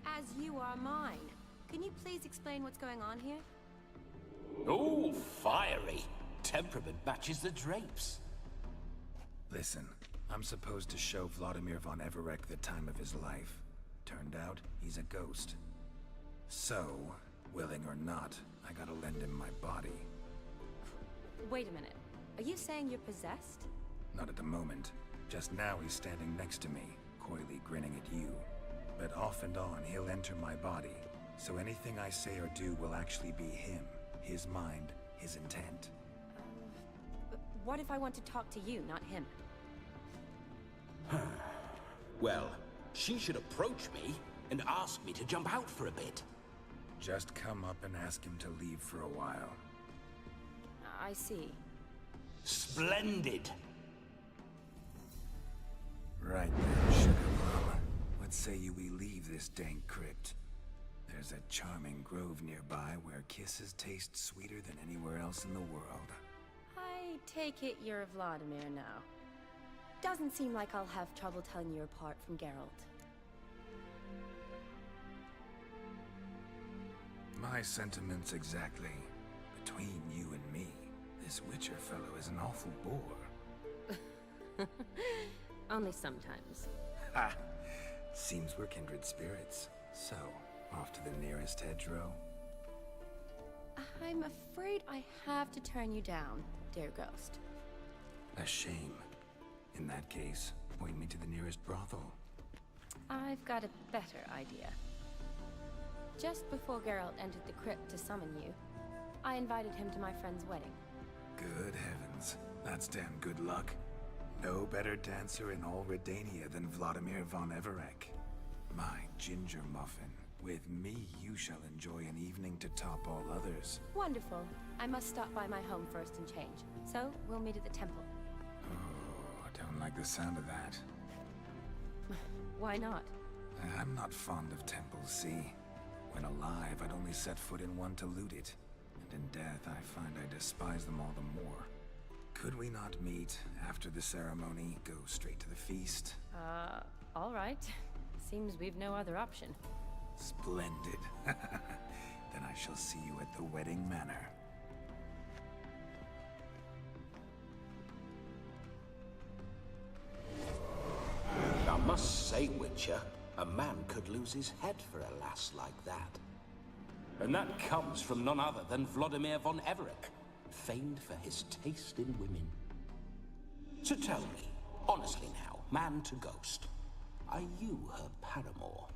As you are mine. Can you please explain what's going on here? Oh, fiery. Temperament matches the drapes. Listen, I'm supposed to show Vladimir von Everec the time of his life. Turned out, he's a ghost. So, willing or not, I gotta lend him my body. Wait a minute. Are you saying you're possessed? Not at the moment. Just now he's standing next to me, coyly grinning at you. But off and on, he'll enter my body. So anything I say or do will actually be him. His mind, his intent. But what if I want to talk to you, not him? Well, she should approach me and ask me to jump out for a bit. Just come up and ask him to leave for a while. I see. Splendid! Right then, Sugar Mama. What say you we leave this dank crypt? There's a charming grove nearby where kisses taste sweeter than anywhere else in the world. I take it you're Vladimir now. Doesn't seem like I'll have trouble telling you apart from Geralt. My sentiments exactly. Between you and me, this Witcher fellow is an awful bore. Only sometimes. Ha! Seems we're kindred spirits. So, off to the nearest hedgerow? I'm afraid I have to turn you down, dear ghost. A shame. In that case, point me to the nearest brothel. I've got a better idea. Just before Geralt entered the crypt to summon you, I invited him to my friend's wedding. Good heavens. That's damn good luck. No better dancer in all Redania than Vladimir von Everec. My ginger muffin. With me, you shall enjoy an evening to top all others. Wonderful. I must stop by my home first and change. So, we'll meet at the temple. Oh, I don't like the sound of that. Why not? I'm not fond of temples, see? When alive, I'd only set foot in one to loot it. And in death, I find I despise them all the more. Could we not meet after the ceremony, go straight to the feast? All right. Seems we've no other option. Splendid. Then I shall see you at the wedding manor. I must say, Witcher, a man could lose his head for a lass like that. And that comes from none other than Vladimir von Everec, famed for his taste in women. So tell me, honestly now, man to ghost, are you her paramour?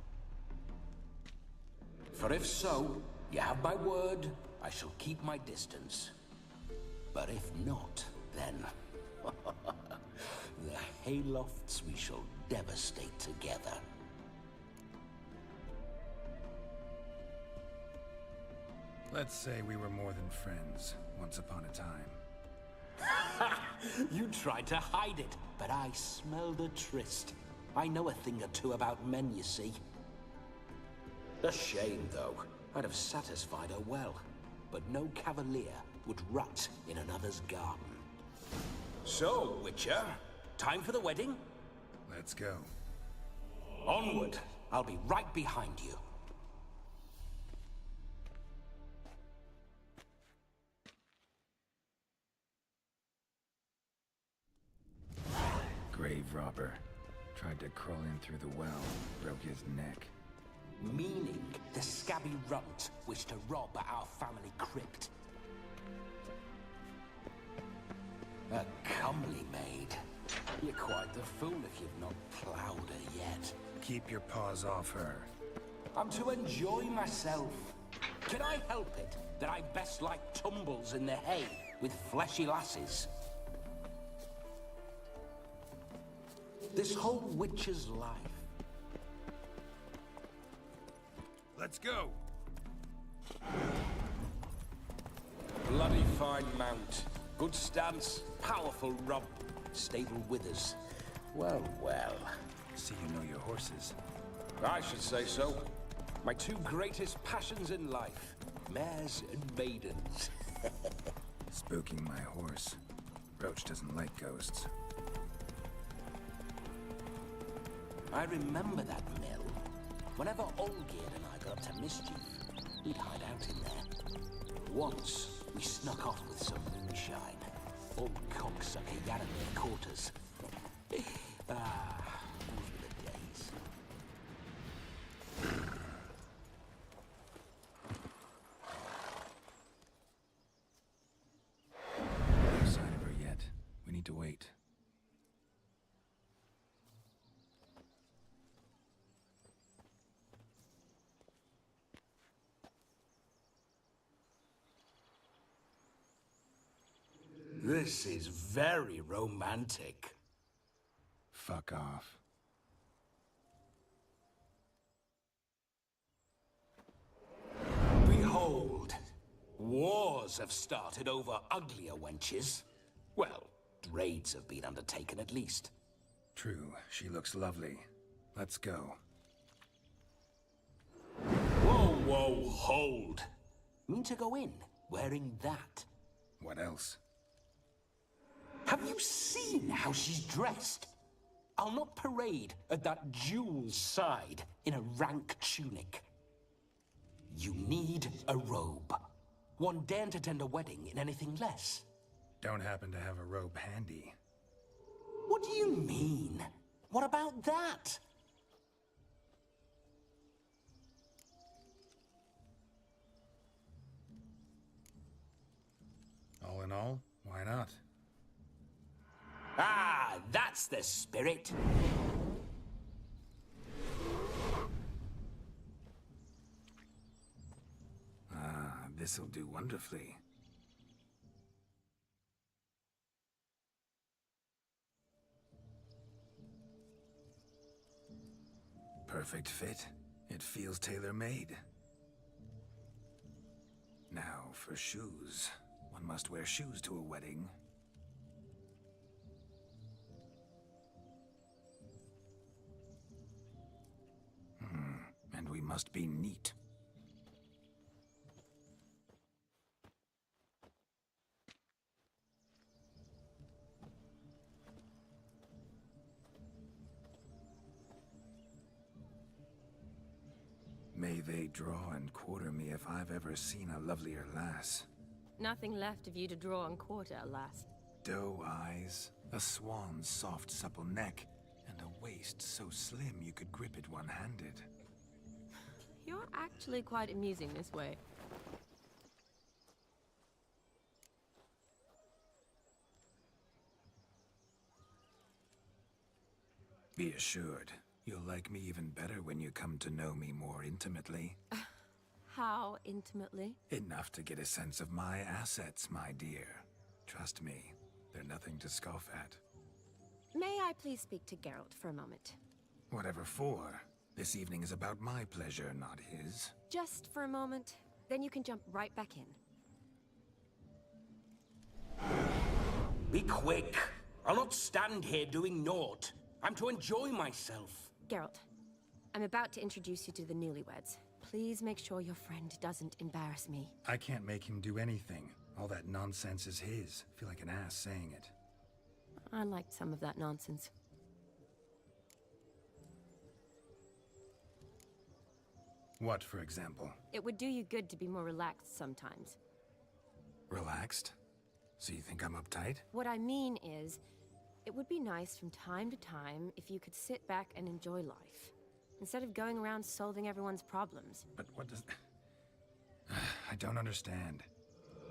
For if so, you have my word, I shall keep my distance. But if not, then the haylofts we shall devastate together. Let's say we were more than friends, once upon a time. You tried to hide it, but I smelled a tryst. I know a thing or two about men, you see. A shame, though. I'd have satisfied her well. But no cavalier would rut in another's garden. So, Witcher, time for the wedding? Let's go. Onward. I'll be right behind you. Grave robber. Tried to crawl in through the well, broke his neck. Meaning the scabby runt wished to rob our family crypt. A comely maid. You're quite the fool if you've not ploughed her yet. Keep your paws off her. I'm to enjoy myself. Can I help it that I best like tumbles in the hay with fleshy lasses? This whole witcher's life. Let's go. bloody fine mount. Good stance, powerful rump, stable withers. Well, well. See you know your horses. I should say so. My two greatest passions in life. Mares and maidens. Spooking my horse. Roach doesn't like ghosts. I remember that mill. Whenever Olgierd and I got up to mischief, we'd hide out in there. Once, we snuck off with some moonshine. Old cocksucker Yaramir caught us. Those were the days. No sign of her yet. We need to wait. This is very romantic. Fuck off. Behold, wars have started over uglier wenches. Well, raids have been undertaken at least. True, she looks lovely. Let's go. Whoa, whoa, hold. Mean to go in, wearing that? What else? Have you seen how she's dressed? I'll not parade at that jewel's side in a rank tunic. You need a robe. One daren't attend a wedding in anything less. Don't happen to have a robe handy. What do you mean? What about that? All in all, why not? Ah, that's the spirit. Ah, this'll do wonderfully. Perfect fit. It feels tailor-made. Now, for shoes. One must wear shoes to a wedding. And we must be neat. May they draw and quarter me if I've ever seen a lovelier lass. Nothing left of you to draw and quarter, alas. Doe eyes, a swan's soft supple neck, and a waist so slim you could grip it one-handed. You're actually quite amusing this way. Be assured, you'll like me even better when you come to know me more intimately. How intimately? Enough to get a sense of my assets, my dear. Trust me, they're nothing to scoff at. May I please speak to Geralt for a moment? Whatever for. This evening is about my pleasure, not his. Just for a moment, then you can jump right back in. Be quick. I'll not stand here doing naught. I'm to enjoy myself. Geralt, I'm about to introduce you to the newlyweds. Please make sure your friend doesn't embarrass me. I can't make him do anything. All that nonsense is his. Feel like an ass saying it. I liked some of that nonsense. What, for example? It would do you good to be more relaxed sometimes. Relaxed? So you think I'm uptight? What I mean is, it would be nice from time to time if you could sit back and enjoy life, instead of going around solving everyone's problems. But what does... I don't understand.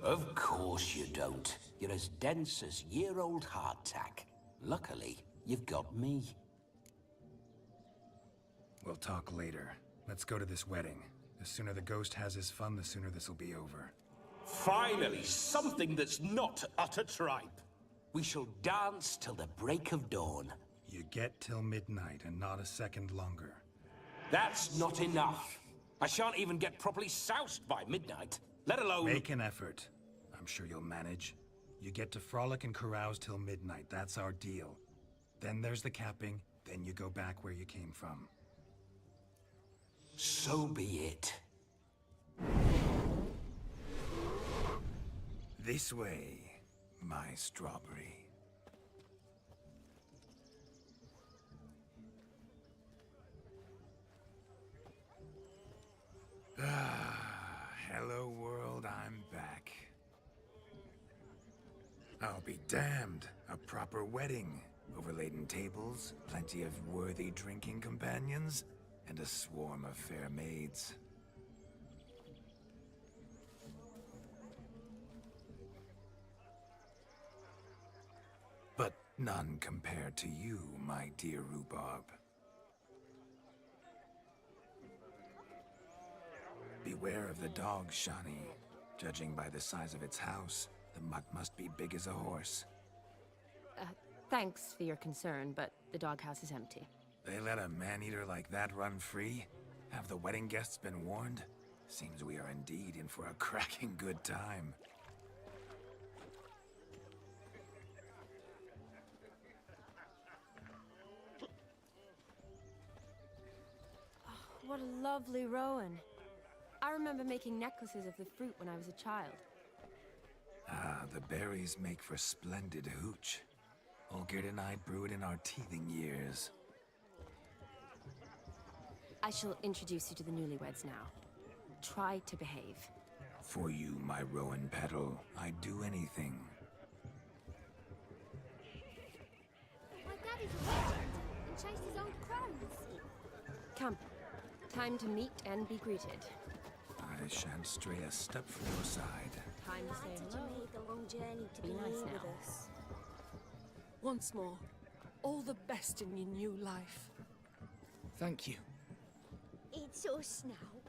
Of course you don't. You're as dense as year-old hardtack. Luckily, you've got me. We'll talk later. Let's go to this wedding. The sooner the ghost has his fun, the sooner this'll be over. Finally, something that's not utter tripe. We shall dance till the break of dawn. You get till midnight and not a second longer. That's not enough. I shan't even get properly soused by midnight, let alone... Make an effort. I'm sure you'll manage. You get to frolic and carouse till midnight. That's our deal. Then there's the capping. Then you go back where you came from. So be it. This way, my strawberry. Hello world, I'm back. I'll be damned. A proper wedding. Overladen tables, plenty of worthy drinking companions, and a swarm of fair maids. But none compared to you, my dear rhubarb. Beware of the dog, Shani. Judging by the size of its house, the mutt must be big as a horse. Thanks for your concern, but the doghouse is empty. They let a man-eater like that run free? Have the wedding guests been warned? Seems we are indeed in for a cracking good time. Oh, what a lovely rowan. I remember making necklaces of the fruit when I was a child. Ah, the berries make for splendid hooch. Olgerd and I brewed in our teething years. I shall introduce you to the newlyweds now. Try to behave. For you, my rowan petal, I'd do anything. My daddy's a wizard and chased his old crows. Come. Time to meet and be greeted. I shan't stray a step from your side. Time to say hello. Made the long journey to Be be nice here now. with us. Once more, all the best in your new life. Thank you. It's us now.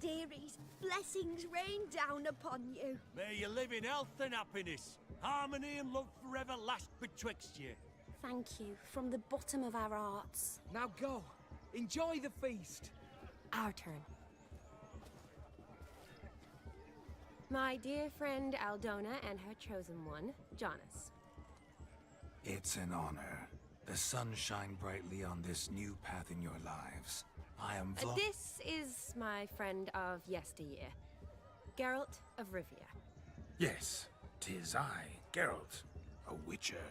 Dearies, blessings rain down upon you. May you live in health and happiness. Harmony and love forever last betwixt you. Thank you from the bottom of our hearts. Now go. Enjoy the feast. Our turn. My dear friend Aldona and her chosen one, Jonas. It's an honor. The sun shine brightly on this new path in your lives. I am This is my friend of yesteryear, Geralt of Rivia. Yes, 'tis I, Geralt, a witcher.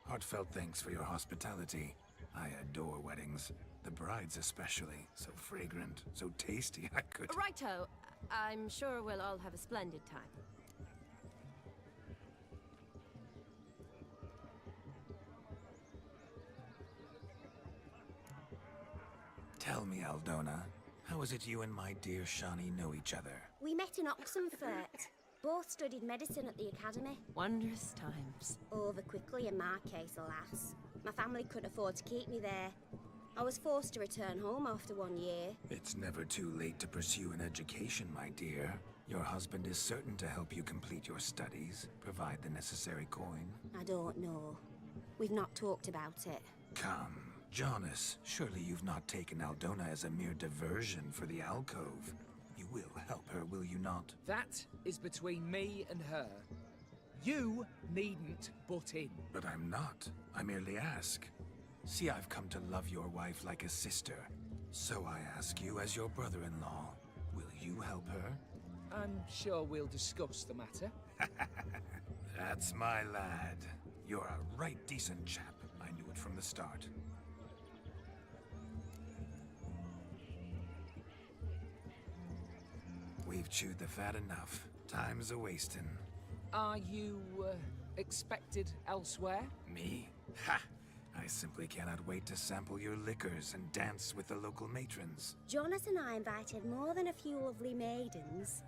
Heartfelt thanks for your hospitality. I adore weddings. The brides especially. So fragrant, so tasty, I could... Righto. I'm sure we'll all have a splendid time. Tell me, Aldona, how is it you and my dear Shani know each other? We met in Oxenfurt. Both studied medicine at the academy. Wondrous times. Over quickly in my case, alas. My family couldn't afford to keep me there. I was forced to return home after 1 year. It's never too late to pursue an education, my dear. Your husband is certain to help you complete your studies, provide the necessary coin. I don't know. We've not talked about it. Come, Jonas, surely you've not taken Aldona as a mere diversion for the alcove. You will help her, will you not? That is between me and her. You needn't butt in. But I'm not. I merely ask. See, I've come to love your wife like a sister. So I ask you as your brother-in-law, will you help her? I'm sure we'll discuss the matter. That's my lad. You're a right decent chap. I knew it from the start. We've chewed the fat enough. Time's a-wasting. Are you, expected elsewhere? Me? Ha! I simply cannot wait to sample your liquors and dance with the local matrons. Jonas and I invited more than a few lovely maidens.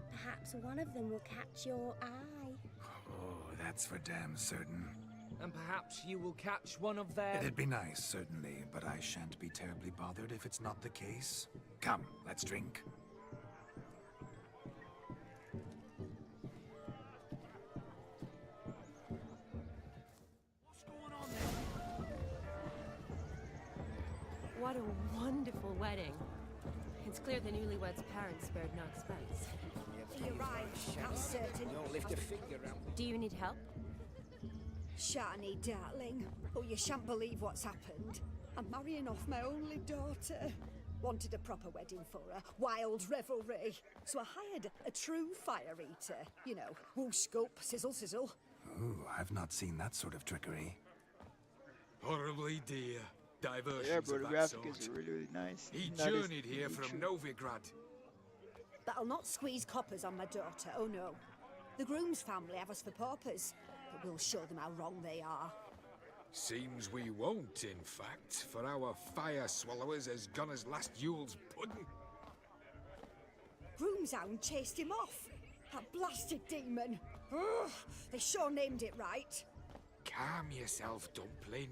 Perhaps one of them will catch your eye. Oh, that's for damn certain. And perhaps you will catch one of their... It'd be nice, certainly, but I shan't be terribly bothered if it's not the case. Come, let's drink. What a wonderful wedding. It's clear the newlyweds' parents spared no expense. You're right, I'm certain. your finger out. Do you need help? Shani, darling. Oh, you shan't believe what's happened. I'm marrying off my only daughter. Wanted a proper wedding for her, wild revelry. So I hired a true fire eater. You know, whoosh, scoop, sizzle, sizzle. Ooh, I've not seen that sort of trickery. Horribly dear. Diversions Yeah, bro, of the that graphic sort. is really nice. He That is journeyed here really from true. Novigrad. But I'll not squeeze coppers on my daughter, oh no. The groom's family have us for paupers, but we'll show them how wrong they are. Seems we won't, in fact, for our fire swallowers has gone as last Yule's pudding. Groom's hound chased him off. That blasted demon. Ugh, they sure named it right. Calm yourself, Dumpling.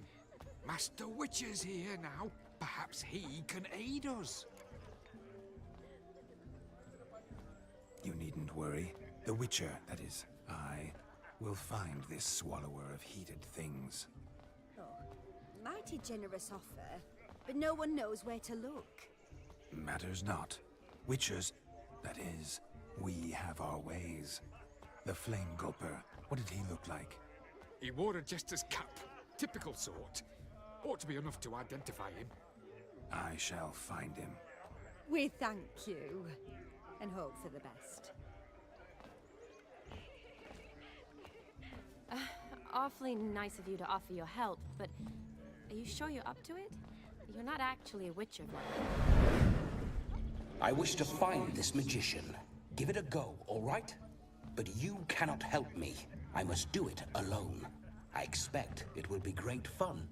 Master Witcher's here now. Perhaps he can aid us. You needn't worry. The Witcher, that is, I, will find this swallower of heated things. Oh, mighty generous offer, but no one knows where to look. Matters not. Witchers, that is, we have our ways. The Flame Gulper, what did he look like? He wore a jester's cap. Typical sort. Ought to be enough to identify him. I shall find him. We thank you, and hope for the best. Awfully nice of you to offer your help, but are you sure you're up to it? You're not actually a witcher, Vlad. I wish to find this magician. Give it a go, all right? But you cannot help me. I must do it alone. I expect it will be great fun.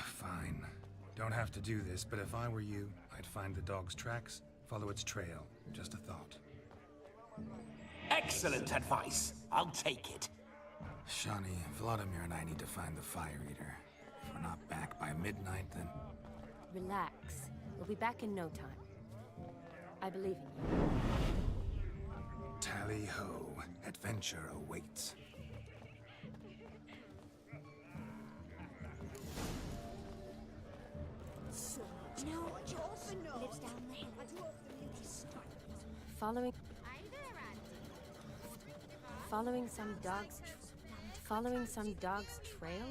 Fine. Don't have to do this, but if I were you, I'd find the dog's tracks, follow its trail. Just a thought. Excellent advice. I'll take it. Shani, Vladimir and I need to find the Fire Eater. If we're not back by midnight, then... Relax. We'll be back in no time. I believe in you. Tally-ho. Adventure awaits. So much. No, you often know. Lives down the hill. I do often need to stop. Following some dog's trail?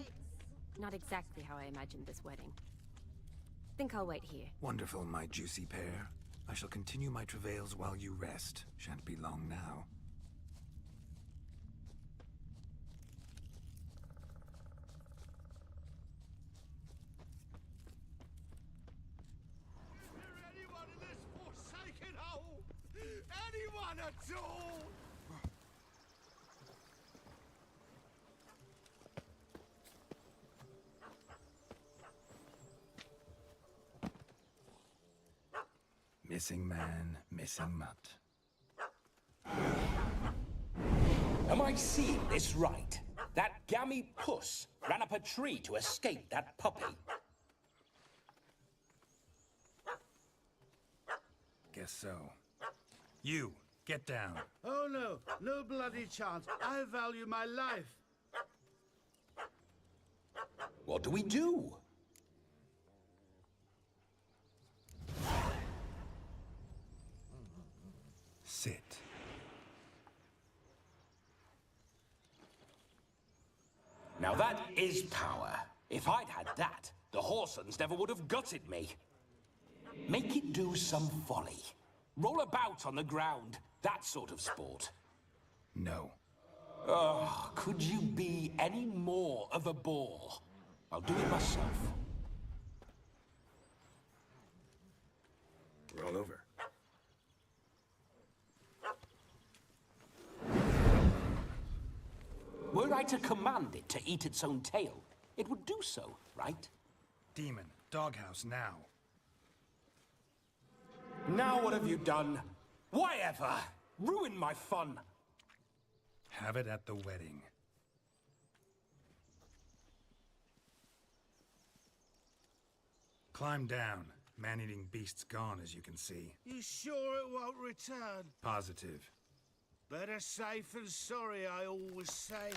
Not exactly how I imagined this wedding. Think I'll wait here. Wonderful, my juicy pair. I shall continue my travails while you rest. Shan't be long now. Anyone in this forsaken hole? Anyone at all? Missing man, missing mutt. Am I seeing this right? That gammy puss ran up a tree to escape that puppy. Guess so. You, get down. Oh no, no bloody chance. I value my life. What do we do? Sit. Now that is power. If I'd had that, the Horsons never would have gutted me. Make it do some folly. Roll about on the ground. That sort of sport. No. Oh, could you be any more of a bore? I'll do it myself. Roll over. Were I to command it to eat its own tail, it would do so, right? Demon, doghouse now. Now what have you done? Why ever? Ruin my fun. Have it at the wedding. Climb down. Man-eating beast's gone, as you can see. You sure it won't return? Positive. Better safe than sorry, I always say.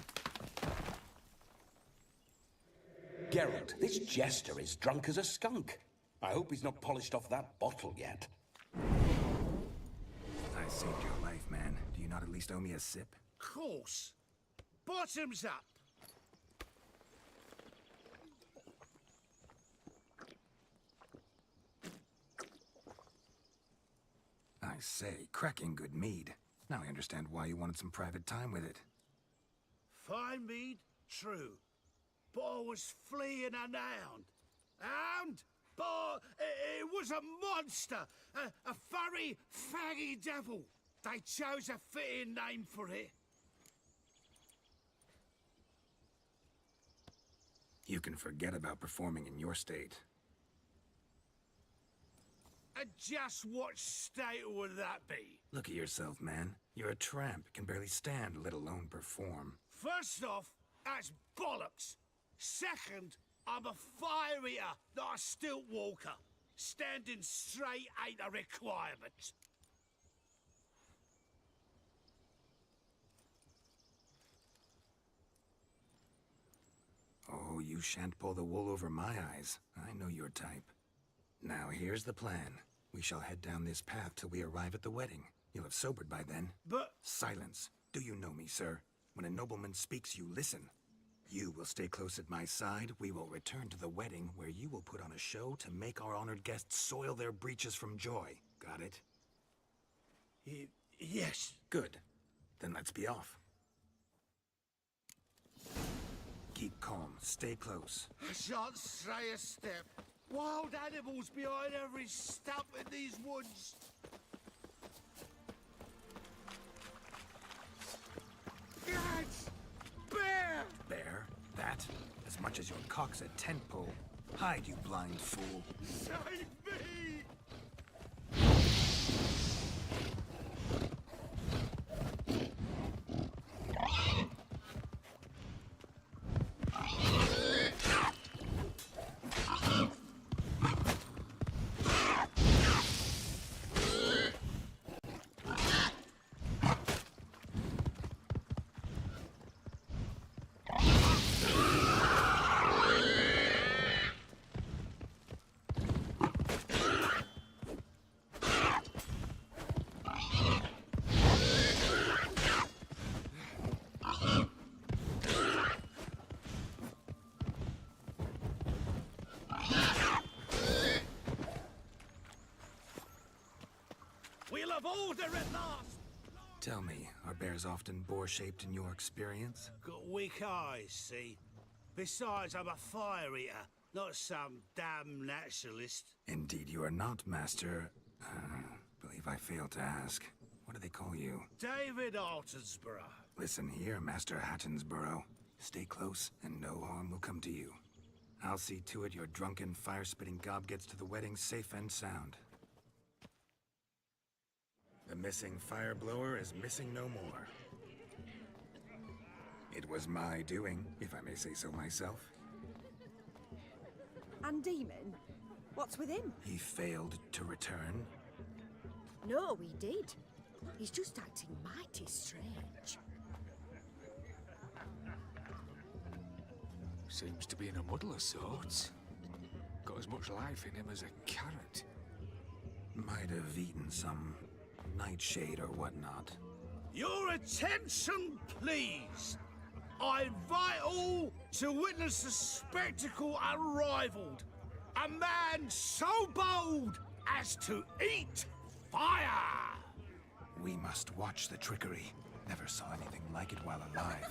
Geralt, this jester is drunk as a skunk. I hope he's not polished off that bottle yet. I saved your life, man. Do you you not at least owe me a sip? Course. Bottoms up. I say, cracking good mead. Now I understand why you wanted some private time with it. Fine mead, true. But I was fleeing an hound. Hound? But it was a monster. A furry, faggy devil. They chose a fitting name for it. You can forget about performing in your state. And just what state would that be? Look at yourself, man. You're a tramp, can barely stand, let alone perform. First off, that's bollocks. Second, I'm a fire eater, not a stilt walker. Standing straight ain't a requirement. Oh, you shan't pull the wool over my eyes. I know your type. Now, here's the plan. We shall head down this path till we arrive at the wedding. You'll have sobered by then. But... Silence. Do you know me, sir? When a nobleman speaks, you listen. You will stay close at my side. We will return to the wedding, where you will put on a show to make our honored guests soil their breeches from joy. Got it? Yes. Good. Then let's be off. Keep calm. Stay close. I shan't stray a step. Wild animals behind every stump in these woods. Guys! Bear! Bear? That? As much as your cock's a tent pole. Hide, you blind fool. Save me! We'll have order at last! Tell me, are bears often boar-shaped in your experience? Got weak eyes, see? Besides, I'm a fire eater, not some damn naturalist. Indeed you are not, Master... believe I failed to ask. What do they call you? David Altonsborough. Listen here, Master Hattonsborough. Stay close, and no harm will come to you. I'll see to it your drunken, fire-spitting gob gets to the wedding safe and sound. The missing fire blower is missing no more. It was my doing, if I may say so myself. And Demon? What's with him? He failed to return. No, he did. He's just acting mighty strange. Seems to be in a muddle of sorts. Got as much life in him as a carrot. Might have eaten some nightshade or whatnot. Your attention, please! I invite all to witness the spectacle unrivaled. A man so bold as to eat fire! We must watch the trickery. Never saw anything like it while alive.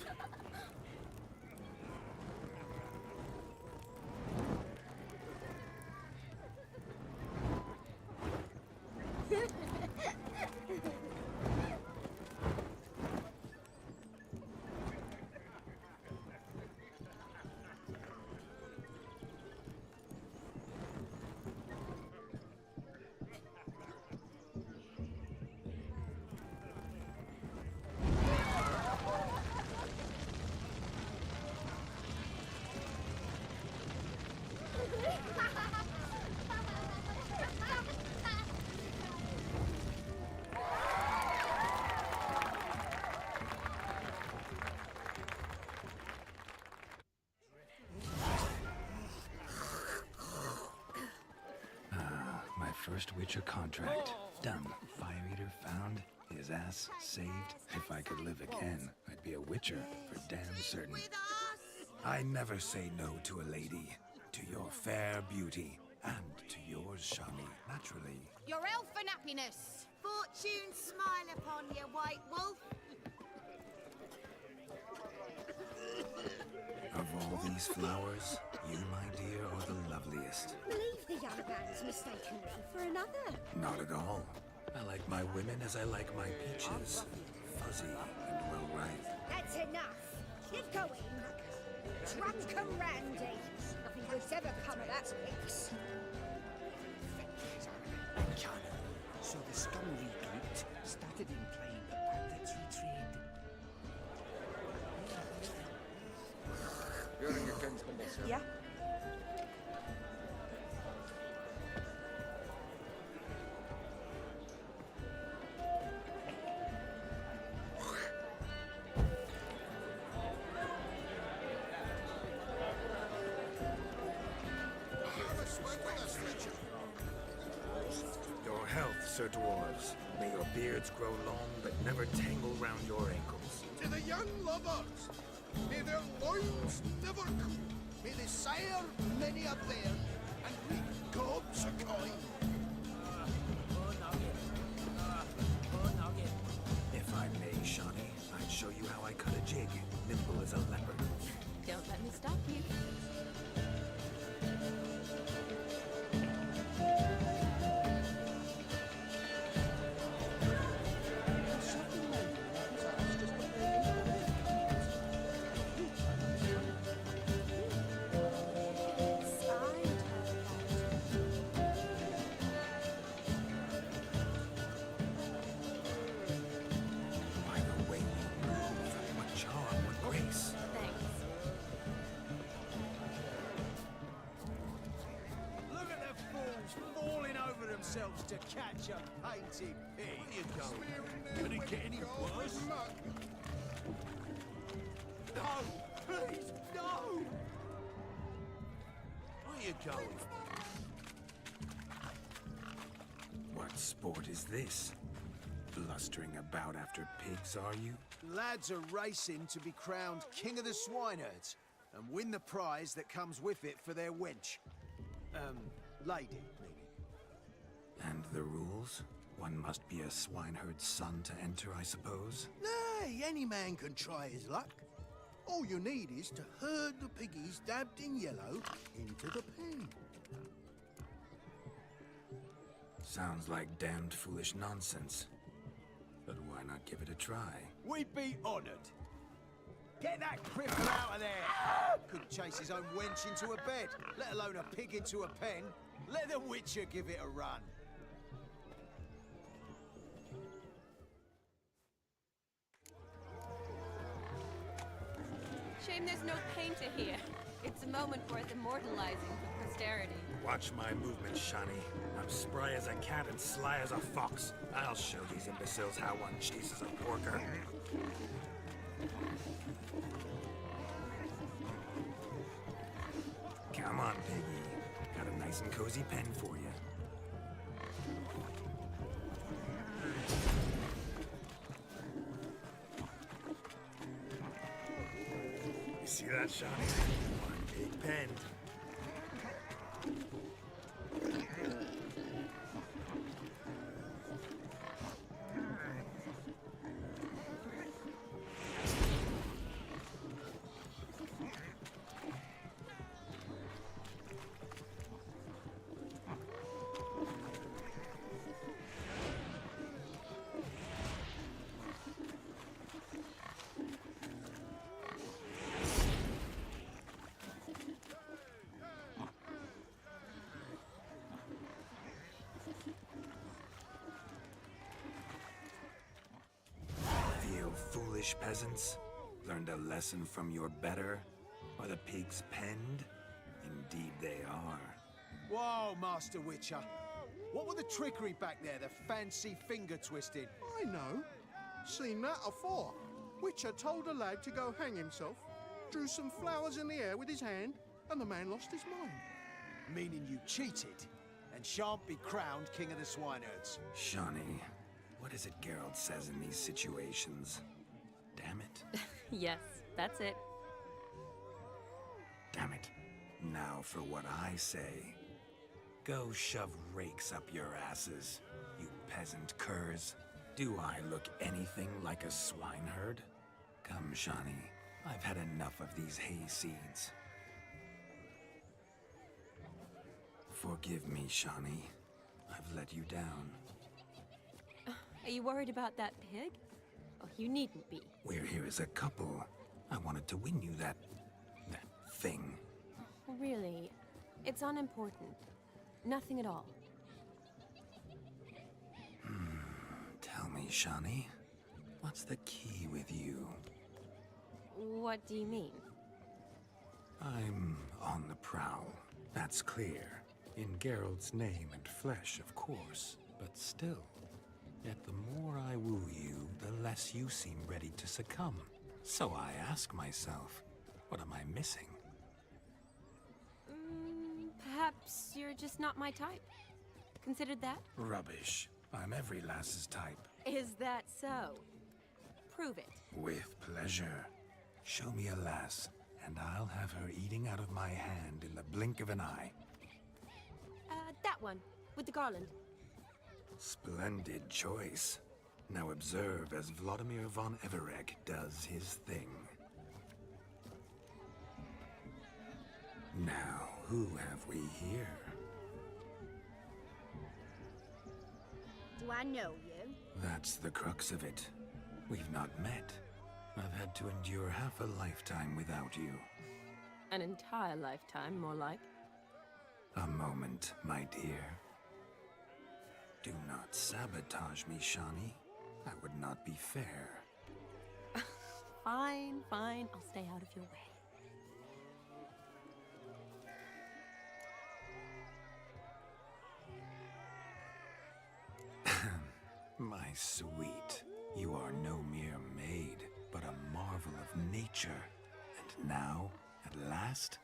First Witcher contract. Done. Fire Eater found. his ass, saved. If I could live again, I'd be a witcher for damn certain. I never say no to a lady, to your fair beauty, and to yours, Shani, naturally. Your elfin happiness. Fortune smile upon you, White Wolf. Of all these flowers, you, my dear, are the loveliest. Believe the young man's mistaken me for another. Not at all. I like my women as I like my peaches. Fuzzy and well-ripe. That's enough. Get going. Drunken Randy. Nothing good's ever come of that mix. So the scum recruit started in playing the banditry trade. You're in your kinsman, sir. Yeah. Your health, Sir Dwarves. May your beards grow long, but never tangle round your ankles. To the young lovers, may their loins never cool. May they sire many a bear and reap gobs of coin. If I may, Shani, I'd show you how I cut a jig, nimble as a leopard. Don't let me stop you. By the way you move, what charm, what grace. Thanks. Look at the fools falling over themselves to catch a painted pig. Where you going? Could it get any worse? No, please, no! Where you going? What sport is this? Blustering about after pigs, are you? Lads are racing to be crowned King of the Swineherds and win the prize that comes with it for their wench. Lady, meaning. And the rules? One must be a swineherd's son to enter, I suppose? Nay, any man can try his luck. All you need is to herd the piggies dabbed in yellow into the pen. Sounds like damned foolish nonsense. But why not give it a try? We'd be honoured. Get that cripple out of there! Couldn't chase his own wench into a bed, let alone a pig into a pen. Let the Witcher give it a run. Shame there's no painter here. It's a moment worth immortalizing for posterity. Watch my movements, Shani. I'm spry as a cat and sly as a fox. I'll show these imbeciles how one chases a porker. Come on, piggy. Got a nice and cozy pen for you. You see that, Shani? One big pen. Foolish peasants? Learned a lesson from your better? Are the pigs penned? Indeed they are. Whoa, Master Witcher. What were the trickery back there, the fancy finger twisting? I know. Seen that afore. Witcher told a lad to go hang himself, drew some flowers in the air with his hand, and the man lost his mind. Meaning you cheated, and shan't be crowned King of the Swineherds. Shani, What is it Geralt says in these situations? Damn it. Yes, that's it. Damn it. Now for what I say. Go shove rakes up your asses, you peasant curs. Do I look anything like a swineherd? Come, Shani. I've had enough of these hay seeds. Forgive me, Shani. I've let you down. Are you worried about that pig? Oh, you needn't be. We're here as a couple. I wanted to win you that thing. Really, it's unimportant. Nothing at all. Tell me, Shani, what's the key with you? What do you mean? I'm on the prowl. That's clear. In Geralt's name and flesh, of course. But still, yet the more I woo you, the less you seem ready to succumb. So I ask myself, what am I missing? Perhaps you're just not my type. Considered that? Rubbish. I'm every lass's type. Is that so? Prove it. With pleasure. Show me a lass, and I'll have her eating out of my hand in the blink of an eye. That one, with the garland. Splendid choice. Now observe as Vladimir von Everegg does his thing. Now, who have we here? Do I know you? That's the crux of it. We've not met. I've had to endure half a lifetime without you. An entire lifetime, more like. A moment, my dear. Do not sabotage me, Shani. That would not be fair. Fine, fine. I'll stay out of your way. My sweet, you are no mere maid, but a marvel of nature. And now, at last,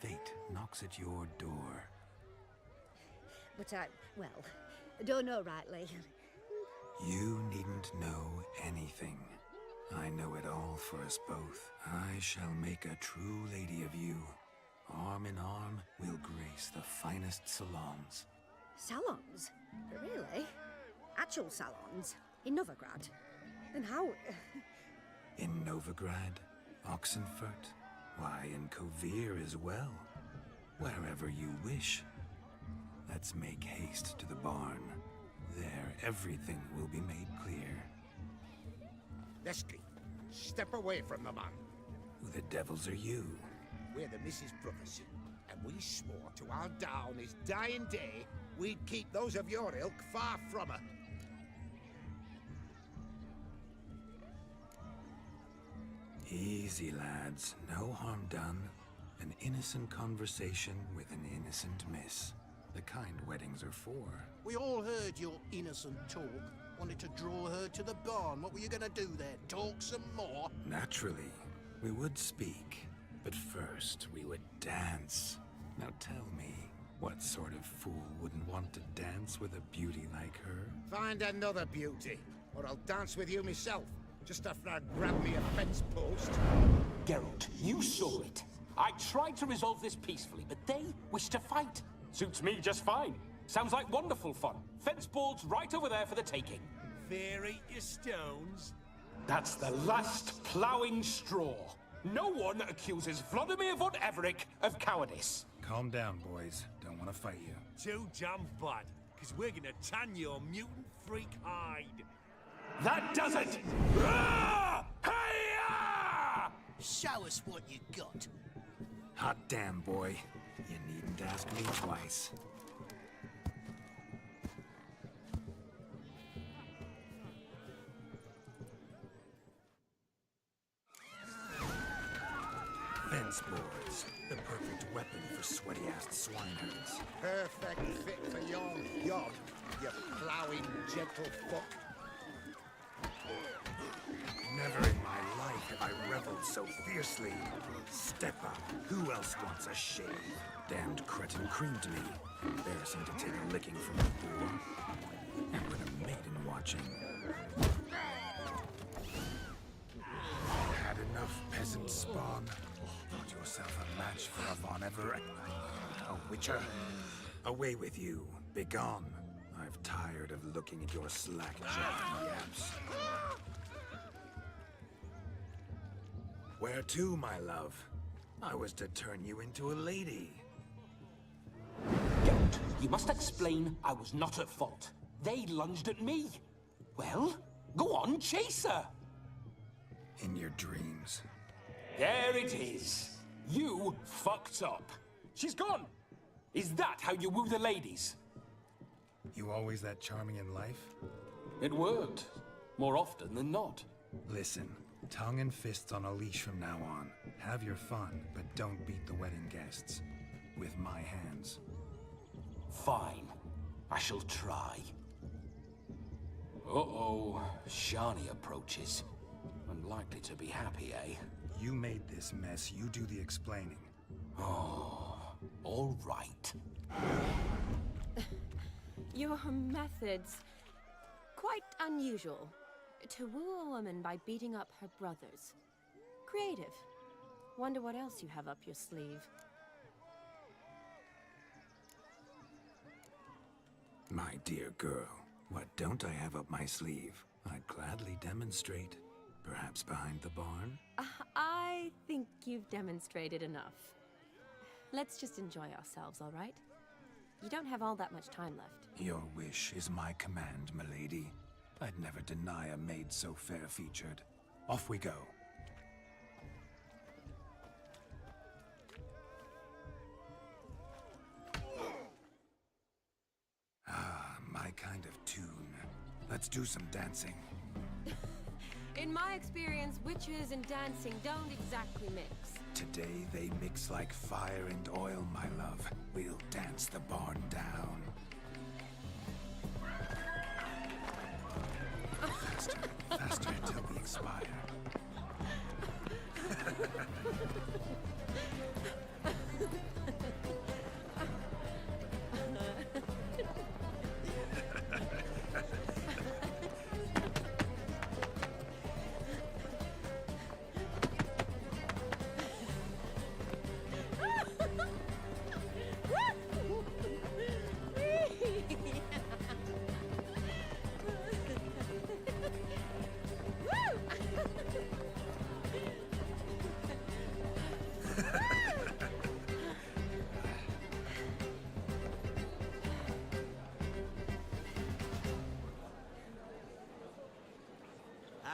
fate knocks at your door. But well, I don't know rightly. You needn't know anything. I know it all for us both. I shall make a true lady of you. Arm in arm, we'll grace the finest salons. Salons? Really? Actual salons? In Novigrad? And how... In Novigrad, Oxenfurt, why, in Kovir as well. Wherever you wish. Let's make haste to the barn. There, everything will be made clear. Leslie, step away from the man. Who the devils are you? We're the Mrs. Brothers, and we swore to our down his dying day we'd keep those of your ilk far from her. Easy, lads. No harm done. An innocent conversation with an innocent miss. The kind weddings are for. We all heard your innocent talk. Wanted to draw her to the barn. What were you gonna do there? Talk some more? Naturally, we would speak. But first, we would dance. Now tell me, what sort of fool wouldn't want to dance with a beauty like her? Find another beauty, or I'll dance with you myself. Just after I grab me a fence post. Geralt, you saw it. I tried to resolve this peacefully, but they wish to fight. Suits me just fine. Sounds like wonderful fun. Fence boards right over there for the taking. Fear eat your stones. That's the last ploughing straw. No one accuses Vladimir von Everegg of cowardice. Calm down, boys. Don't want to fight you. Too damn bad, because we're gonna tan your mutant freak hide. That does it! Ah! Hi-ya! Show us what you got. Hot damn, boy. You needn't ask me twice. Fence boards. The perfect weapon for sweaty-assed swineherds. Perfect fit for your job, you ploughing gentle fuck. Never in my life have I reveled so fiercely. Step up. Who else wants a shave? Damned cretin creamed me. Embarrassing to take a licking from a boor. And when a maiden watches watching. Had enough, peasant spawn? Thought yourself a match for a Von Everett? A witcher? Away with you. Begone. I've tired of looking at your slack-jawed yaps. Where to, my love? I was to turn you into a lady. Don't. You must explain I was not at fault. They lunged at me. Well, go on, chase her. In your dreams. There it is. You fucked up. She's gone. Is that how you woo the ladies? You always that charming in life? It worked. More often than not. Listen, tongue and fists on a leash from now on. Have your fun, but don't beat the wedding guests. With my hands. Fine. I shall try. Uh-oh. Shani approaches. Unlikely to be happy, eh? You made this mess. You do the explaining. Oh, all right. Your methods... quite unusual. To woo a woman by beating up her brothers. Creative. Wonder what else you have up your sleeve. My dear girl, what don't I have up my sleeve? I'd gladly demonstrate. Perhaps behind the barn? I think you've demonstrated enough. Let's just enjoy ourselves, all right? You don't have all that much time left. Your wish is my command, milady. I'd never deny a maid so fair-featured. Off we go. Ah, my kind of tune. Let's do some dancing. In my experience, witches and dancing don't exactly mix. Today they mix like fire and oil, my love. We'll dance the barn down. Faster, faster until we expire.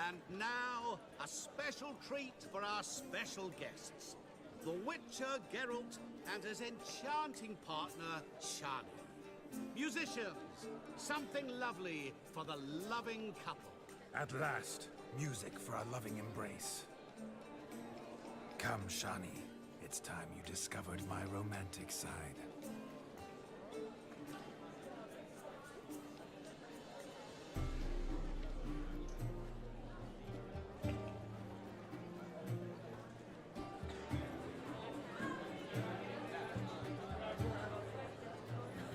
And now, a special treat for our special guests. The Witcher Geralt and his enchanting partner, Shani. Musicians, something lovely for the loving couple. At last, music for a loving embrace. Come, Shani. It's time you discovered my romantic side.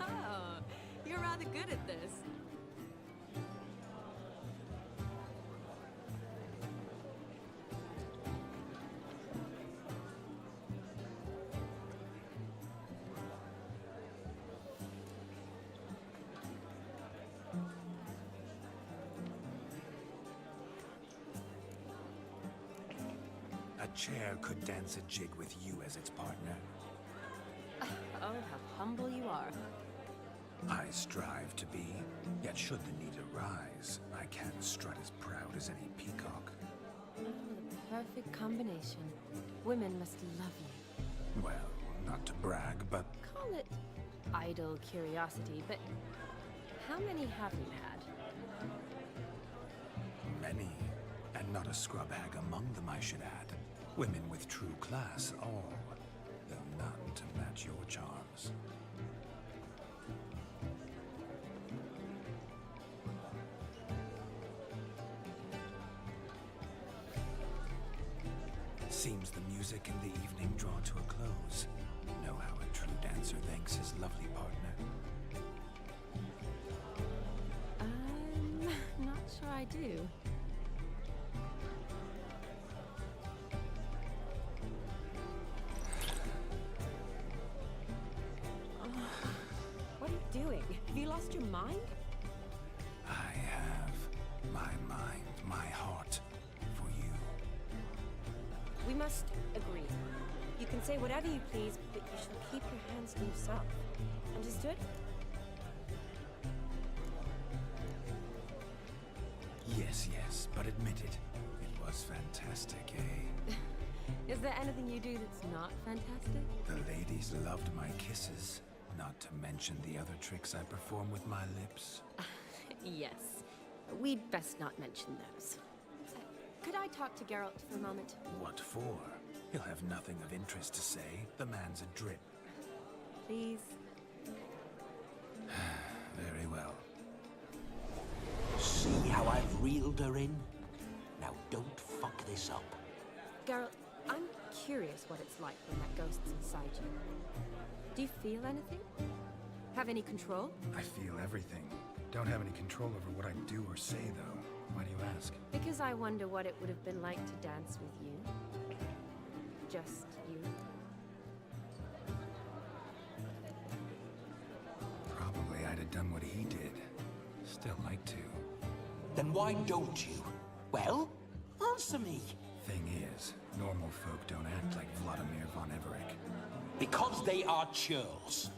Oh, you're rather good at this. A chair could dance a jig with you as its partner. Oh, how humble you are. I strive to be, yet should the need arise, I can strut as proud as any peacock. Oh, the perfect combination. Women must love you. Well, not to brag, but Call it idle curiosity, but how many have you had? many, and not a scrub hag among them, I should add. Women with true class, all, though none to match your charms. Seems the music and the evening draw to a close. Know how a true dancer thanks his lovely partner. I'm not sure I do. What are you doing? Have you lost your mind? I have my mind, my heart for you. We must agree. You can say whatever you please, but you shall keep your hands to yourself. Understood? Yes, but admit it. It was fantastic, eh? Is there anything you do that's not fantastic? The ladies loved my kisses, not to mention the other tricks I perform with my lips. Yes. We'd best not mention those. Could I talk to Geralt for a moment? What for? He'll have nothing of interest to say. The man's a drip. Please? Very well. See how I've reeled her in? Now don't fuck this up. Geralt, I'm curious what it's like when that ghost's inside you. Do you feel anything? Have any control? I feel everything. Don't have any control over what I do or say, though. Why do you ask? Because I wonder what it would have been like to dance with you. Just you. Probably I'd have done what he did. Still like to. Then why don't you? Well, answer me. Thing is, normal folk don't act like Vladimir von Everett. Because they are churls.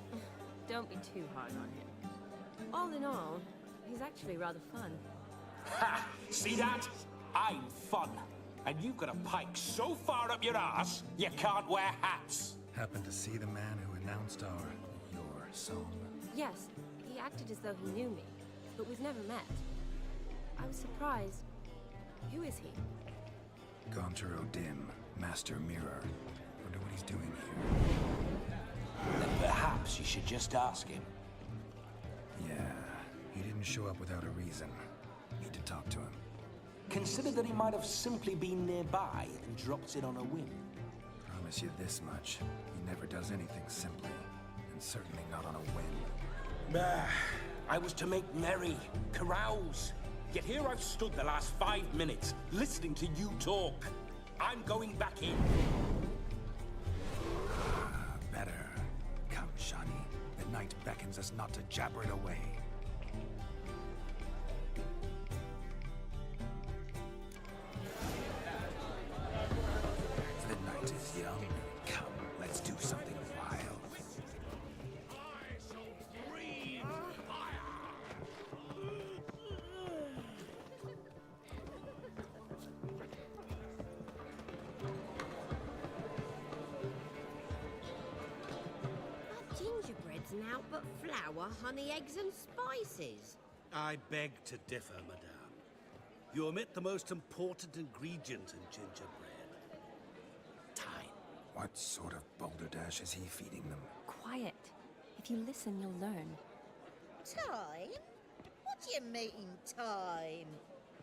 Don't be too hard on him. All in all, he's actually rather fun. Ha! See that? I'm fun. And you've got a pike so far up your ass, you can't wear hats. Happened to see the man who announced your song? Yes, he acted as though he knew me, but we've never met. I was surprised. Who is he? Gaunter O'Dim, Master Mirror. Wonder what he's doing here. Then perhaps you should just ask him. Yeah, he didn't show up without a reason. Need to talk to him. Consider that he might have simply been nearby and dropped in on a whim. Promise you this much. He never does anything simply. And certainly not on a whim. I was to make merry, carouse. Yet here I've stood the last 5 minutes, listening to you talk. I'm going back in. Better. Come, Shani. The night beckons us not to jabber it away. The night is young. Come, let's do something wild. Gingerbread's now but flour, honey, eggs and spices. I beg to differ, madame. You omit the most important ingredient in gingerbread. Time. What sort of balderdash is he feeding them? Quiet. If you listen, you'll learn. Time? What do you mean, time?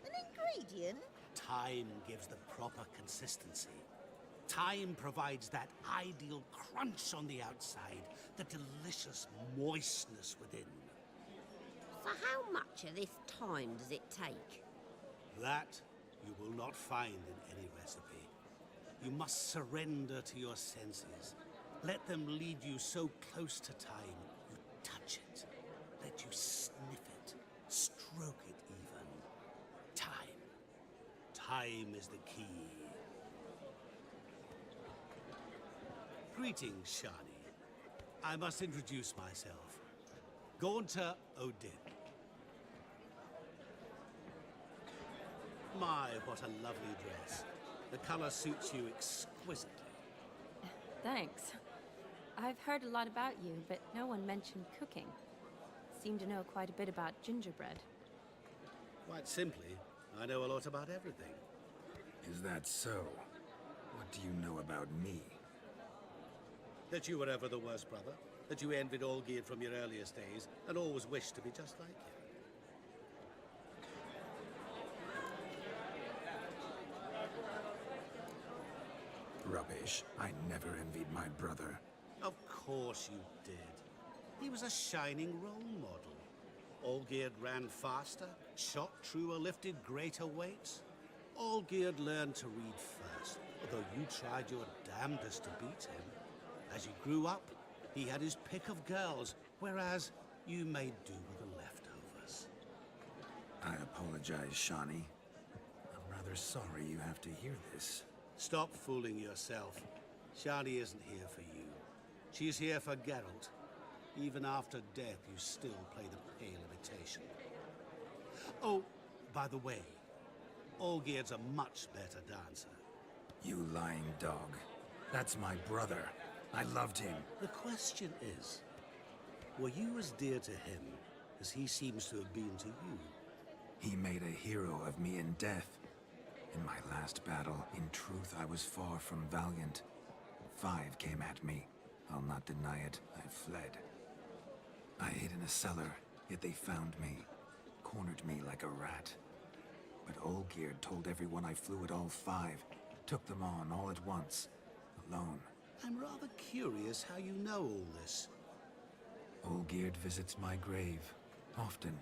An ingredient? Time gives the proper consistency. Time provides that ideal crunch on the outside, the delicious moistness within. So how much of this time does it take? That you will not find in any recipe. You must surrender to your senses. Let them lead you so close to time, you touch it. Let you sniff it, stroke it even. Time. Time is the key. Greetings, Shani. I must introduce myself. Gaunter O'Dim. My, what a lovely dress. The color suits you exquisitely. Thanks. I've heard a lot about you, but no one mentioned cooking. Seem to know quite a bit about gingerbread. Quite simply, I know a lot about everything. Is that so? What do you know about me? That you were ever the worst brother, that you envied Olgierd from your earliest days, and always wished to be just like him. Rubbish. I never envied my brother. Of course you did. He was a shining role model. Olgierd ran faster, shot truer, lifted greater weights. Olgierd learned to read first, although you tried your damnedest to beat him. As you grew up, he had his pick of girls, whereas you made do with the leftovers. I apologize, Shawnee. I'm rather sorry you have to hear this. Stop fooling yourself. Shani isn't here for you. She's here for Geralt. Even after death, you still play the pale imitation. Oh, by the way, Olgierd's a much better dancer. You lying dog. That's my brother. I loved him. The question is, were you as dear to him as he seems to have been to you? He made a hero of me in death. In my last battle, in truth, I was far from valiant. 5 came at me. I'll not deny it. I fled. I hid in a cellar, yet they found me. Cornered me like a rat. But Olgierd told everyone I flew at all 5. Took them on all at once. Alone. I'm rather curious how you know all this. Olgierd visits my grave. Often.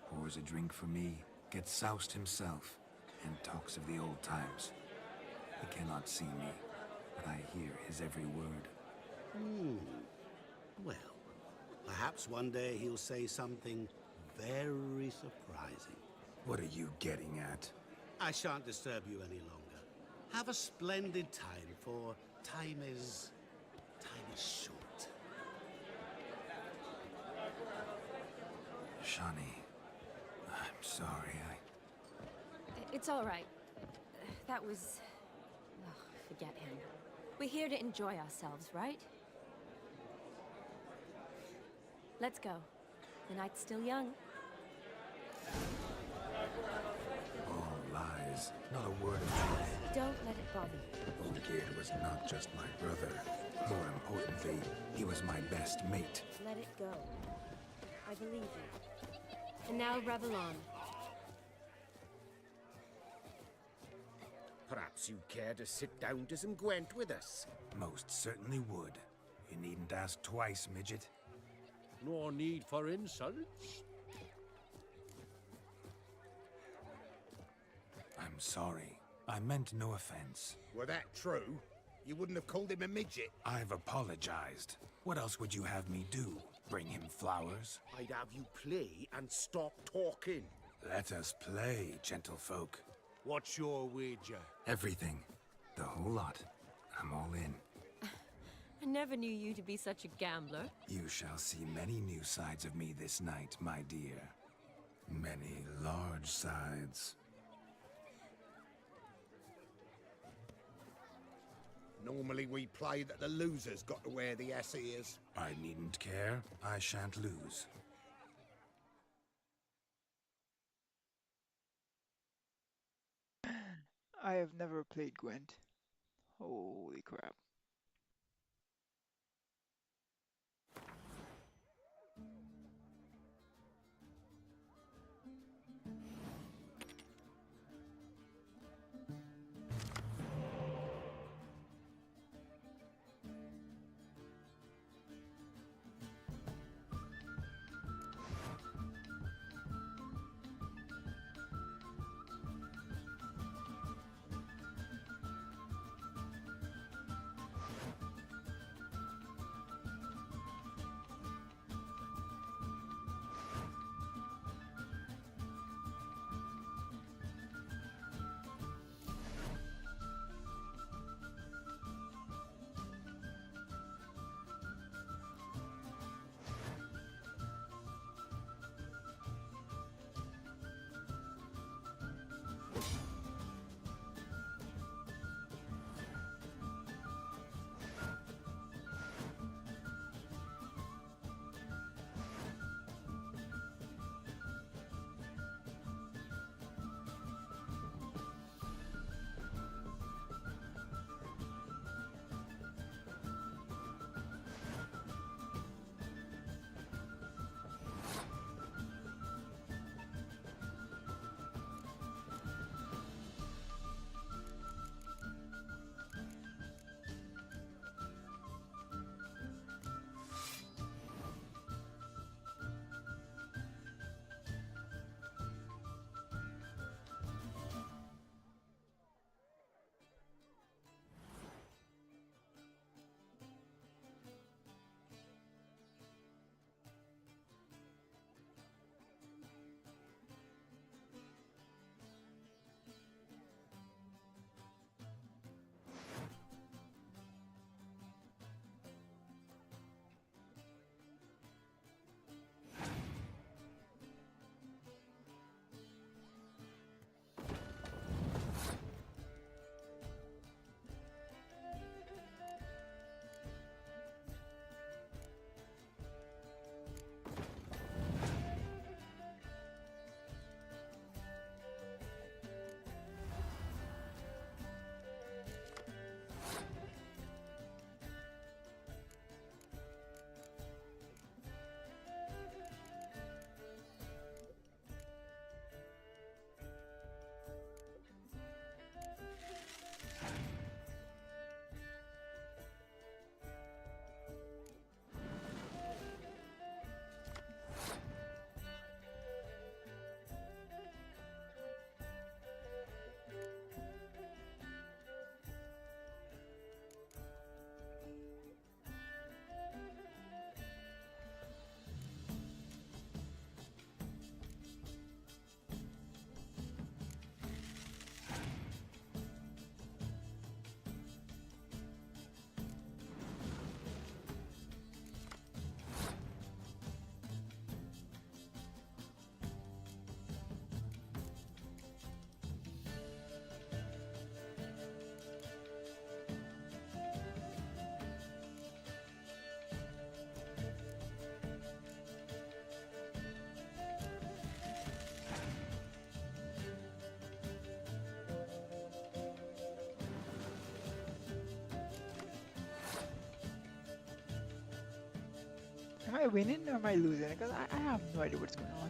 Pours a drink for me. Gets soused himself. And talks of the old times. He cannot see me. But I hear his every word. Well, perhaps one day he'll say something very surprising. What are you getting at? I shan't disturb you any longer. Have a splendid time, for time is short. Shawnee, I'm sorry, It's all right. That was... Oh, forget him. We're here to enjoy ourselves, right? Let's go. The night's still young. All lies. Not a word of truth. Don't let it bother you. Olgierd was not just my brother. More importantly, he was my best mate. Let it go. I believe you. And now revel on. Perhaps you'd care to sit down to some Gwent with us. Most certainly would. You needn't ask twice, midget. No need for insults. I'm sorry. I meant no offense. Were that true, you wouldn't have called him a midget. I've apologized. What else would you have me do? Bring him flowers? I'd have you play and stop talking. Let us play, gentlefolk. What's your wager? Everything. The whole lot. I'm all in. I never knew you to be such a gambler. You shall see many new sides of me this night, my dear. Many large sides. Normally we play that the loser's got to wear the ass ears. I needn't care. I shan't lose. I have never played Gwent. Holy crap. Am I winning or am I losing? Because I have no idea what's going on.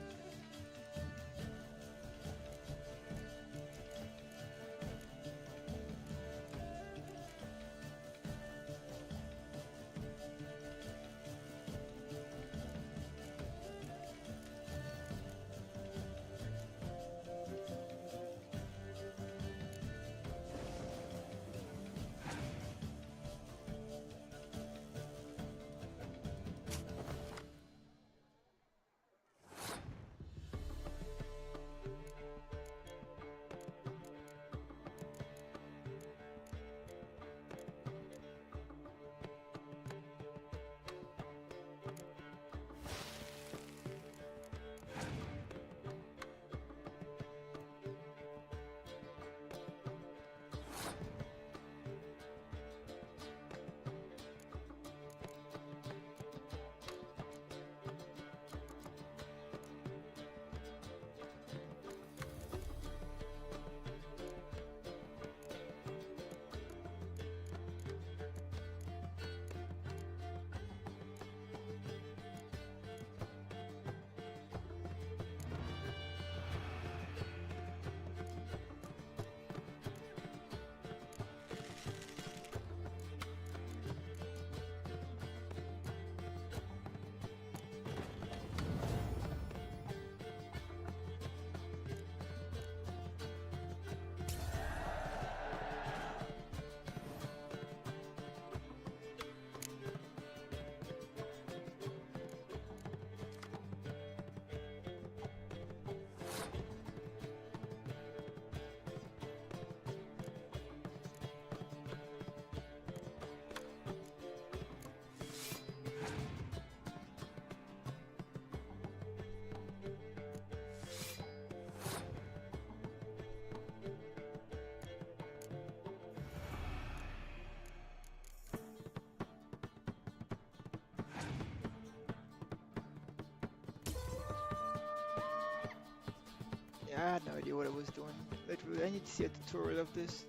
Yeah, I had no idea what I was doing. Literally, I need to see a tutorial of this.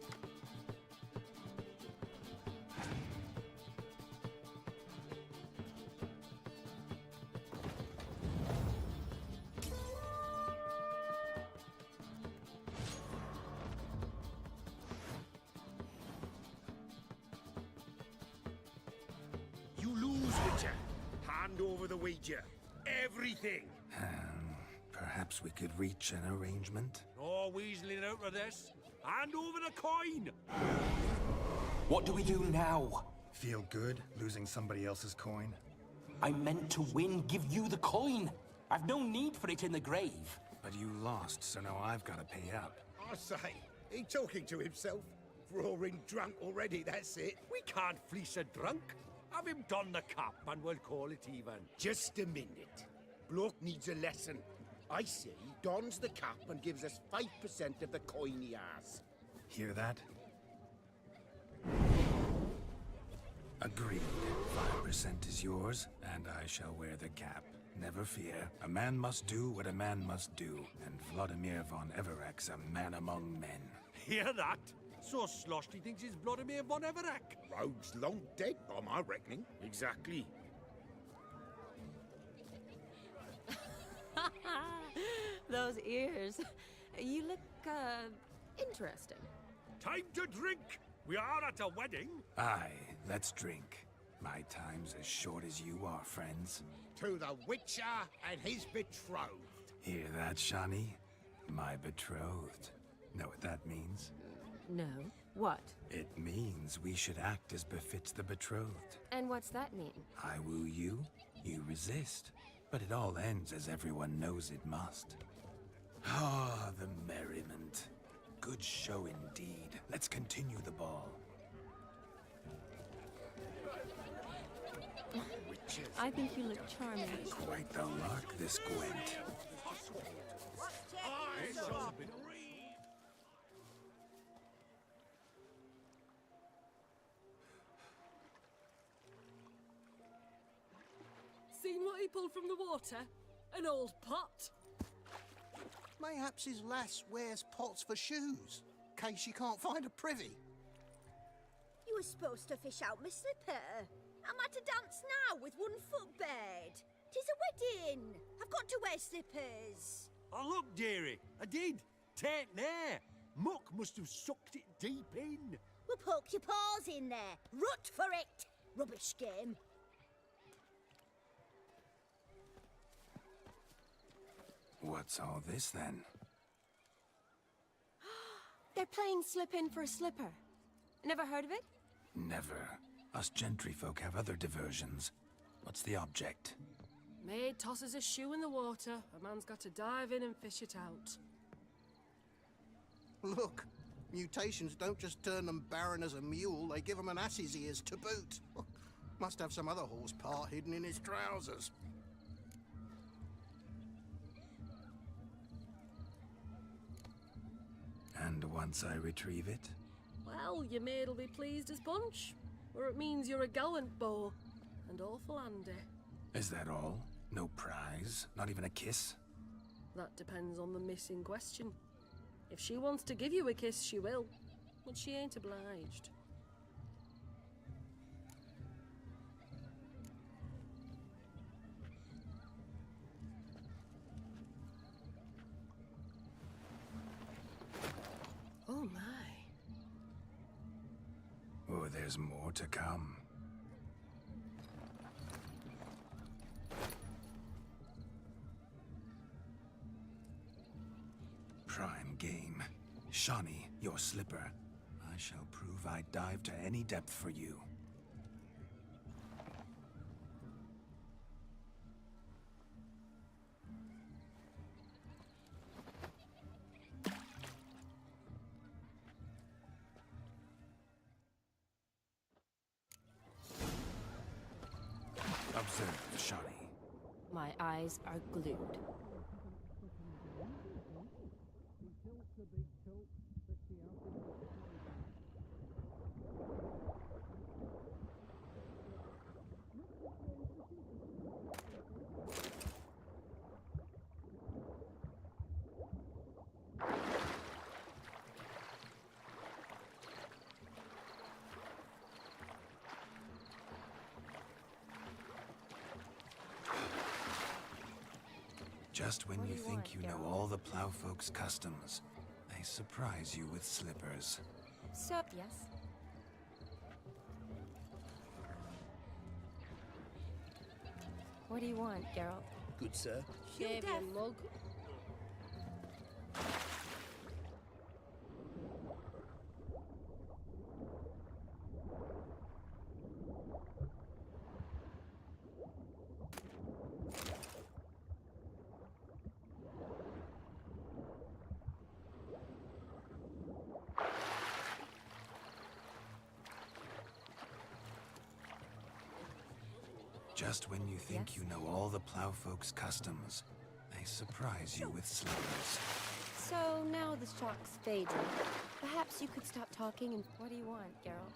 You lose, Witcher. Hand over the wager. Everything. Perhaps we could reach an arrangement? No weaseling out of this. Hand over the coin! What do we do now? Feel good losing somebody else's coin? I meant to win, give you the coin. I've no need for it in the grave. But you lost, so now I've got to pay up. I say, he talking to himself. Roaring drunk already, that's it. We can't fleece a drunk. Have him don the cap and we'll call it even. Just a minute. Bloke needs a lesson. I say he dons the cap and gives us 5% of the coin he has. Hear that? Agreed. 5% is yours, and I shall wear the cap. Never fear. A man must do what a man must do, and Vladimir von Everek's a man among men. Hear that? So sloshed he thinks he's Vladimir von Everek. Rogue's long dead, by my reckoning. Exactly. Those ears. You look, interesting. Time to drink! We are at a wedding. Aye, let's drink. My time's as short as you are, friends. To the Witcher and his betrothed. Hear that, Shani? My betrothed. Know what that means? No. What? It means we should act as befits the betrothed. And what's that mean? I woo you, you resist. But it all ends as everyone knows it must. Ah, the merriment. Good show indeed. Let's continue the ball. I think you look charming. Quite the lark, this Gwent. Seen what he pulled from the water? An old pot. Mayhaps his lass wears pots for shoes, case she can't find a privy. You were was supposed to fish out my slipper. I'm at to dance now with one foot bared. 'Tis a wedding. I've got to wear slippers. Oh, look, dearie, I did. Tain't there. Muck must have sucked it deep in. Well, poke your paws in there. Rut for it. Rubbish game. What's all this then? They're playing slip in for a slipper. Never heard of it? Never. Us gentry folk have other diversions. What's the object? Maid tosses a shoe in the water. A man's got to dive in and fish it out. Look, mutations don't just turn them barren as a mule, they give them an ass's ears to boot. Must have some other horse part hidden in his trousers. And once I retrieve it? Well, your maid'll be pleased as punch. Or it means you're a gallant beau. And awful handy. Is that all? No prize? Not even a kiss? That depends on the miss in question. If she wants to give you a kiss, she will. But she ain't obliged. Oh my. Oh, there's more to come. Prime game. Shawnee, your slipper. I shall prove I'd dive to any depth for you. Observe, Shawnee. My eyes are glued. Just when you think you know all the plowfolk's customs, they surprise you with slippers. So, yes. What do you want, Geralt? Good, sir. Shave your mug. Just when you think you know all the plowfolk's customs, they surprise you with slippers. So now the shock's faded. Perhaps you could stop talking and... What do you want, Geralt?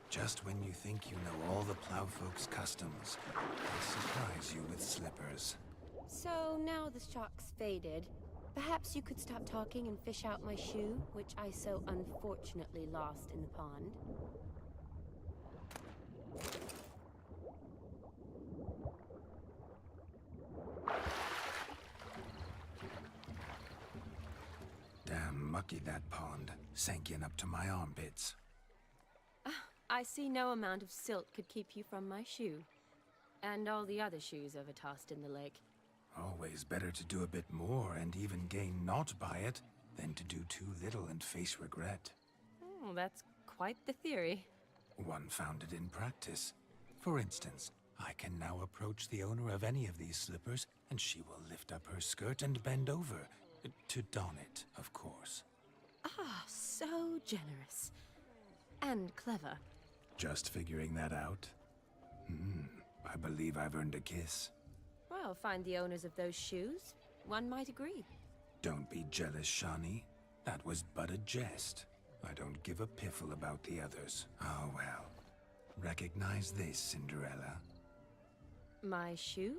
Just when you think you know all the plowfolk's customs, they surprise you with slippers. So now the shock's faded. Perhaps you could stop talking and fish out my shoe, which I so unfortunately lost in the pond. Damn mucky that pond. Sank in up to my armpits. I see no amount of silt could keep you from my shoe. And all the other shoes ever tossed in the lake. Always better to do a bit more and even gain naught by it than to do too little and face regret. Oh, that's quite the theory. One founded in practice. For instance, I can now approach the owner of any of these slippers, and she will lift up her skirt and bend over. To don it, of course. Ah, so generous. And clever. Just figuring that out? I believe I've earned a kiss. Well, find the owners of those shoes. One might agree. Don't be jealous, Shawnee. That was but a jest. I don't give a piffle about the others. Oh well. Recognize this, Cinderella. My shoe?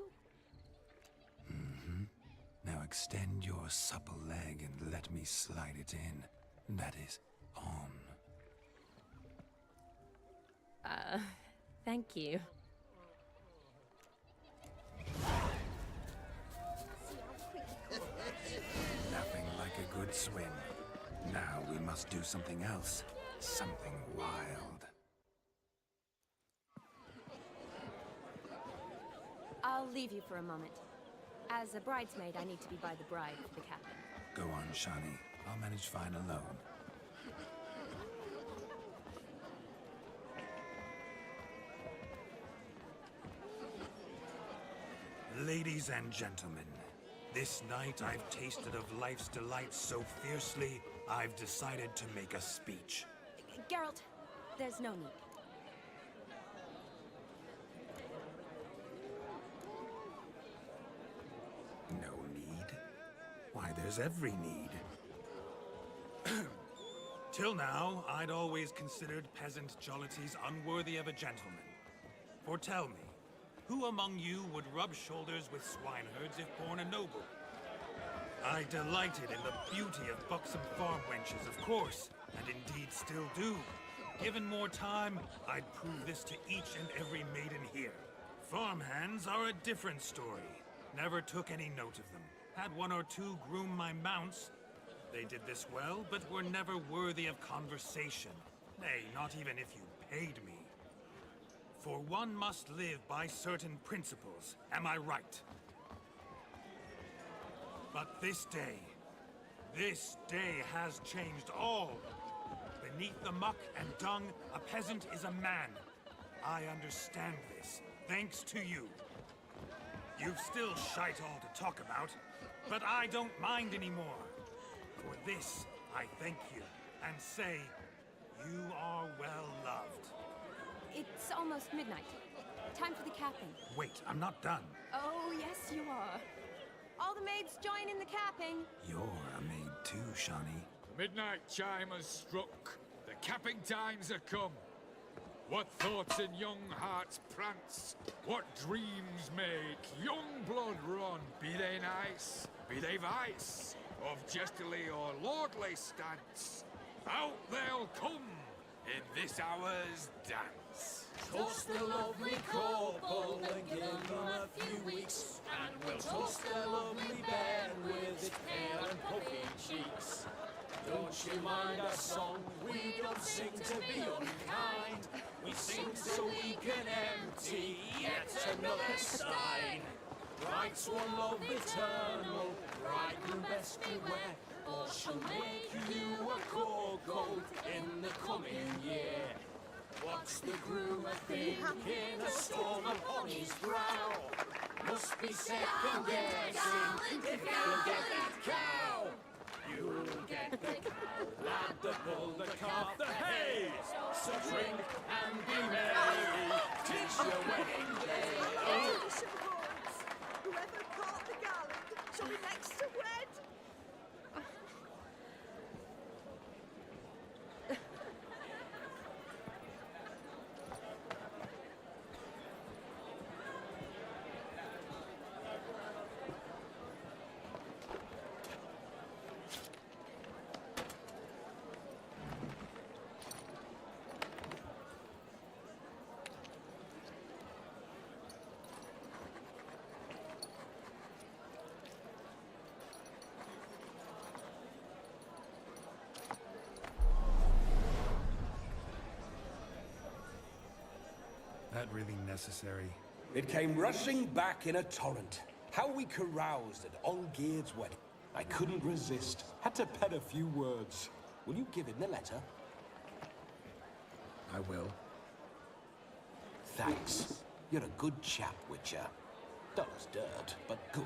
Now extend your supple leg and let me slide it in. That is, on. Thank you. Nothing like a good swing. Now we must do something else. Something wild. I'll leave you for a moment. As a bridesmaid, I need to be by the bride for the captain. Go on, Shani. I'll manage fine alone. Ladies and gentlemen, this night I've tasted of life's delights so fiercely, I've decided to make a speech. Geralt, there's no need. No need? Why, there's every need. Till now, I'd always considered peasant jollities unworthy of a gentleman. For tell me, who among you would rub shoulders with swineherds if born a noble? I delighted in the beauty of buxom farm wenches, of course, and indeed still do. Given more time, I'd prove this to each and every maiden here. Farmhands are a different story. Never took any note of them. Had one or two groom my mounts. They did this well, but were never worthy of conversation. Nay, not even if you paid me. For one must live by certain principles, am I right? But this day has changed all. Beneath the muck and dung, a peasant is a man. I understand this, thanks to you. You've still shite all to talk about, but I don't mind anymore. For this, I thank you, and say, you are well loved. It's almost midnight. Time for the capping. Wait, I'm not done. Oh, yes, you are. All the maids join in the capping. You're a maid too, Shani. The midnight chime has struck. The capping times are come. What thoughts in young hearts prance? What dreams make young blood run? Be they nice, be they vice, of jestily or lordly stance, out they'll come in this hour's dance. Toast the lovely couple and give them a few weeks, and we'll toast the lovely bed with its pale and puffy cheeks. Don't you mind our song? We don't sing to be unkind. We sing so we can empty yet another stein. Bride's one love eternal, bridegroom best beware, or she'll make you a cocoa in the coming year. What's the groom a thinking? A storm upon his brow. Must be second guessing if you'll get that cow. You'll get the cow, lad, the bull, the calf, the hay. So drink and be merry, 'tis your wedding day. Whoever caught the garland shall be next to wed. That really necessary? It came rushing back in a torrent. How we caroused at Olgierd's wedding. I couldn't resist. Had to pen a few words. Will you give him the letter? I will. Thanks. You're a good chap, Witcher. Dull as dirt, but good.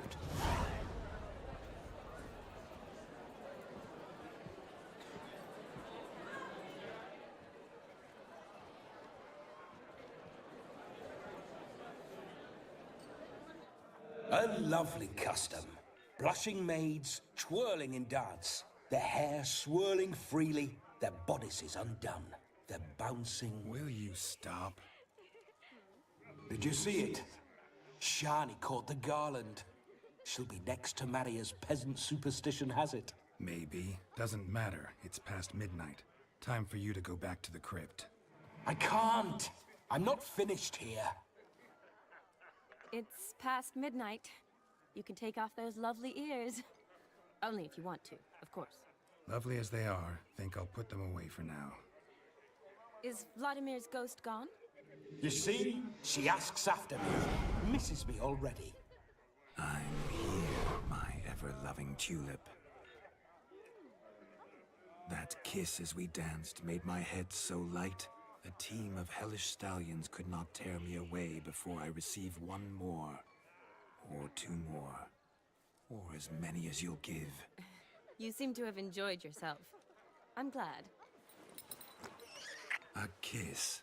A lovely custom. Blushing maids, twirling in dance. Their hair swirling freely, their bodices undone. They're bouncing. Will you stop? Did you see it? Shani caught the garland. She'll be next to marry as peasant superstition has it. Maybe. Doesn't matter. It's past midnight. Time for you to go back to the crypt. I can't. I'm not finished here. It's past midnight. You can take off those lovely ears. Only if you want to, of course. Lovely as they are, think I'll put them away for now. Is Vladimir's ghost gone? You see? She asks after me. Misses me already. I'm here, my ever-loving tulip. That kiss as we danced made my head so light, a team of hellish stallions could not tear me away before I receive one more. Or two more. Or as many as you'll give. You seem to have enjoyed yourself. I'm glad. A kiss.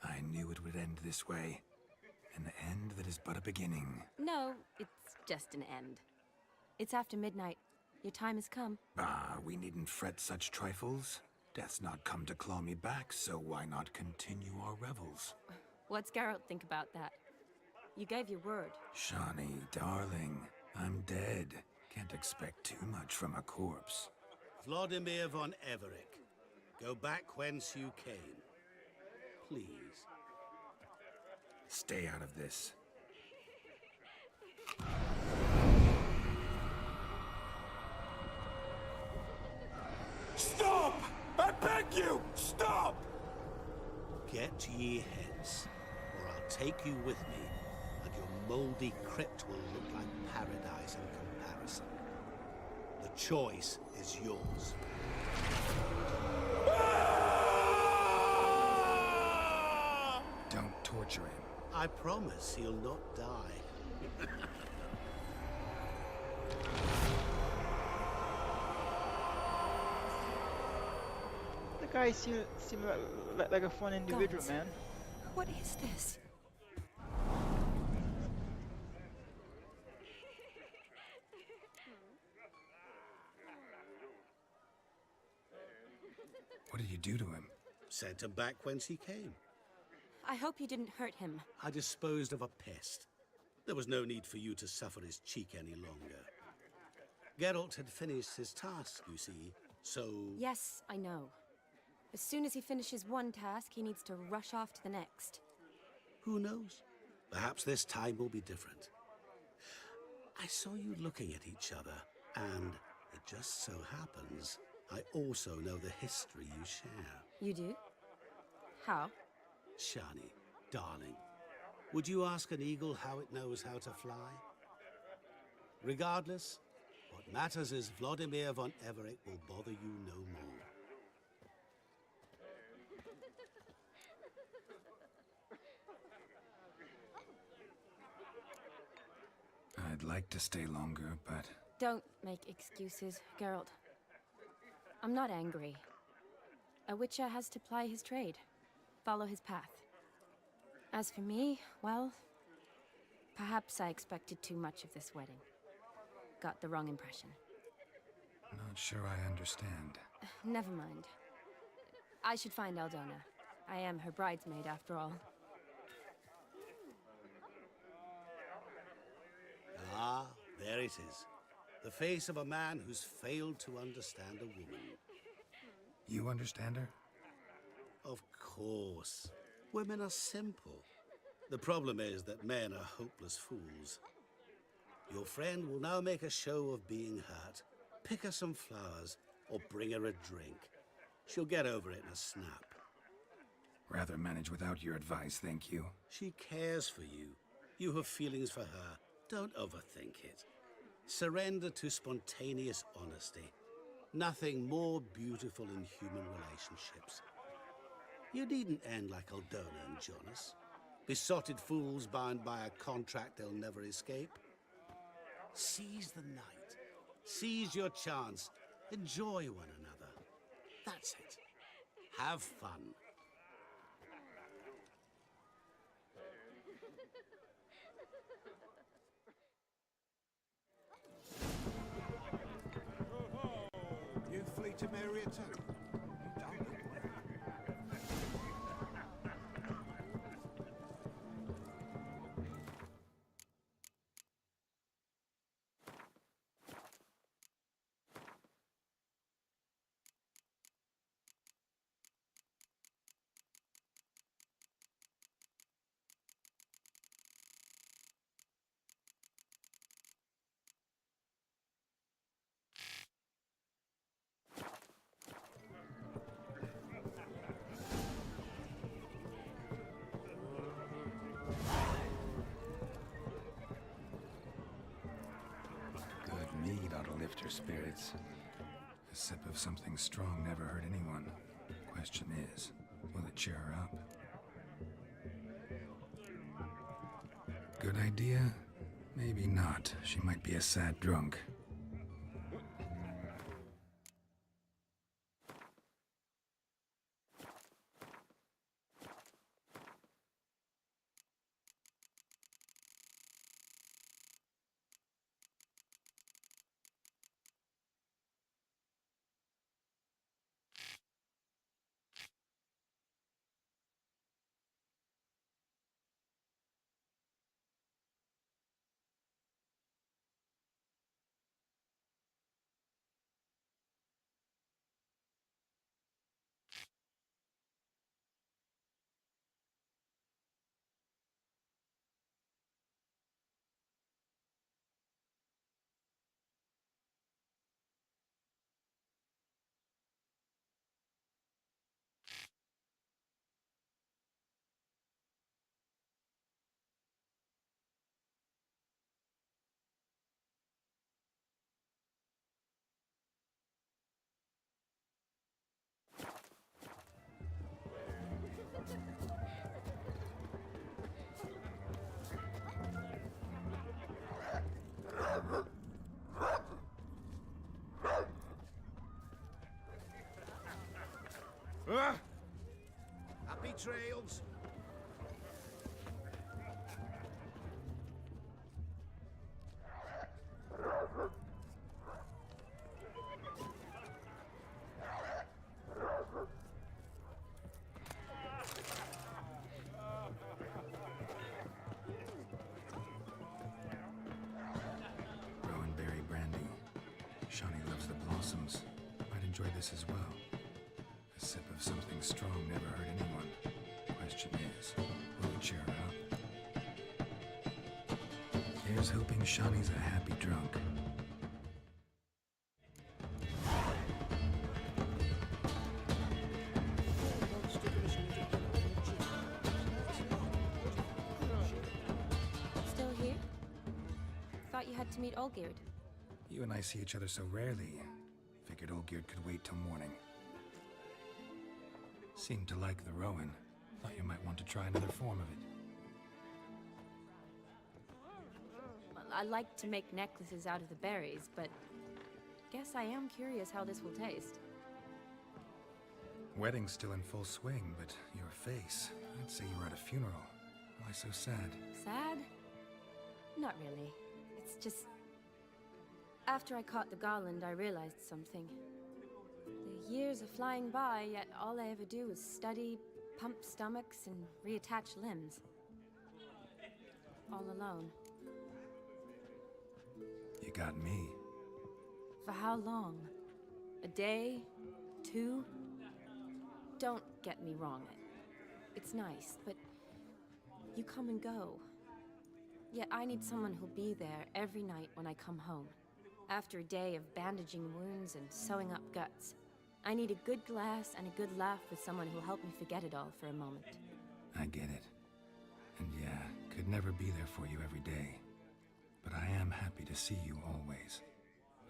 I knew it would end this way. An end that is but a beginning. No, it's just an end. It's after midnight. Your time has come. Ah, we needn't fret such trifles. Death's not come to claw me back, so why not continue our revels? What's Geralt think about that? You gave your word. Shawnee, darling, I'm dead. Can't expect too much from a corpse. Vladimir von Everick, go back whence you came. Please. Stay out of this. Stop! I beg you! Stop! Get ye hence, or I'll take you with me, and your mouldy crypt will look like paradise in comparison. The choice is yours. Don't torture him. I promise he'll not die. The guy seems like a fun individual, Gods. man. What is this? What did you do to him? Sent him back whence he came. I hope you didn't hurt him. I disposed of a pest. There was no need for you to suffer his cheek any longer. Geralt had finished his task, you see, so... Yes, I know. As soon as he finishes one task, he needs to rush off to the next. Who knows? Perhaps this time will be different. I saw you looking at each other, and it just so happens I also know the history you share. You do? How? Shani, darling, would you ask an eagle how it knows how to fly? Regardless, what matters is Vladimir von Everick will bother you no more. I'd like to stay longer, but... Don't make excuses, Geralt. I'm not angry. A witcher has to ply his trade, follow his path. As for me, well, perhaps I expected too much of this wedding. Got the wrong impression. Not sure I understand. Never mind. I should find Aldona. I am her bridesmaid, after all. Ah, there it is. The face of a man who's failed to understand a woman. You understand her? Of course. Women are simple. The problem is that men are hopeless fools. Your friend will now make a show of being hurt, pick her some flowers, or bring her a drink. She'll get over it in a snap. Rather manage without your advice, thank you. She cares for you. You have feelings for her. Don't overthink it. Surrender to spontaneous honesty. Nothing more beautiful in human relationships. You needn't end like Aldona and Jonas. Besotted fools bound by a contract they'll never escape. Seize the night. Seize your chance. Enjoy one another. That's it. Have fun. You flee to Maria too? is. A sip of something strong never hurt anyone. Question is, will it cheer her up? Good idea? Maybe not. She might be a sad drunk. Happy trails. Rowan berry brandy. Shawnee loves the blossoms. Might enjoy this as well. A sip of something strong never hurt anyone. Question is, will it cheer her up? Here's hoping Shawnee's a happy drunk. Still here? Thought you had to meet Olgierd. You and I see each other so rarely. Figured Olgierd could wait till morning. Seemed to like the Rowan. Thought you might want to try another form of it. Well, I like to make necklaces out of the berries, but guess I am curious how this will taste. Wedding's still in full swing, but your face, I'd say you were at a funeral. Why so sad? Sad? Not really. It's just... After I caught the garland, I realized something. The years are flying by, yet all I ever do is study, pump stomachs, and reattach limbs. All alone. You got me. For how long? A day? 2? Don't get me wrong. It's nice, but you come and go. Yet I need someone who'll be there every night when I come home. After a day of bandaging wounds and sewing up guts, I need a good glass and a good laugh with someone who'll help me forget it all for a moment. I get it. And yeah, could never be there for you every day. But I am happy to see you always.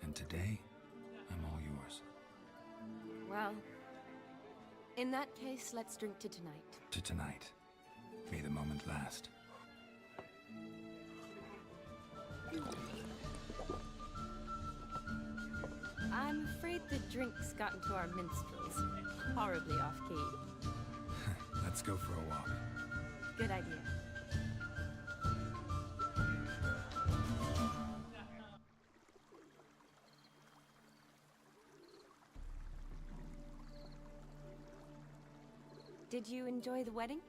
And today, I'm all yours. Well, in that case, let's drink to tonight. To tonight. May the moment last. I'm afraid the drinks got into our minstrels. Horribly off-key. Let's go for a walk. Good idea. Did you enjoy the wedding?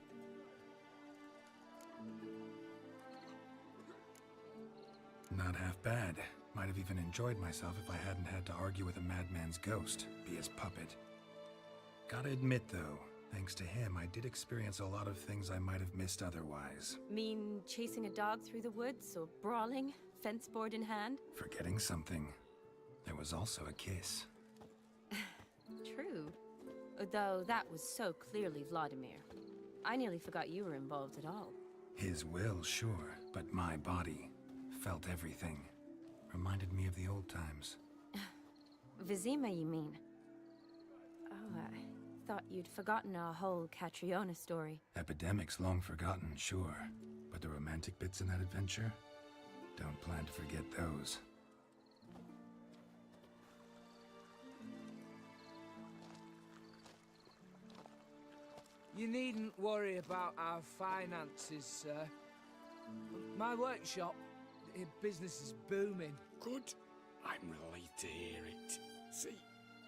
Not half bad. Might have even enjoyed myself if I hadn't had to argue with a madman's ghost, be his puppet. Gotta admit, though, thanks to him, I did experience a lot of things I might have missed otherwise. Mean chasing a dog through the woods, or brawling, fence board in hand? Forgetting something. There was also a kiss. True. Though that was so clearly Vladimir. I nearly forgot you were involved at all. His will, sure, but my body felt everything. Reminded me of the old times. Vizima, you mean? Oh, I thought you'd forgotten our whole Catriona story. Epidemics long forgotten, sure. But the romantic bits in that adventure? Don't plan to forget those. You needn't worry about our finances, sir. My workshop, business is booming. Good. I'm relieved to hear it. See,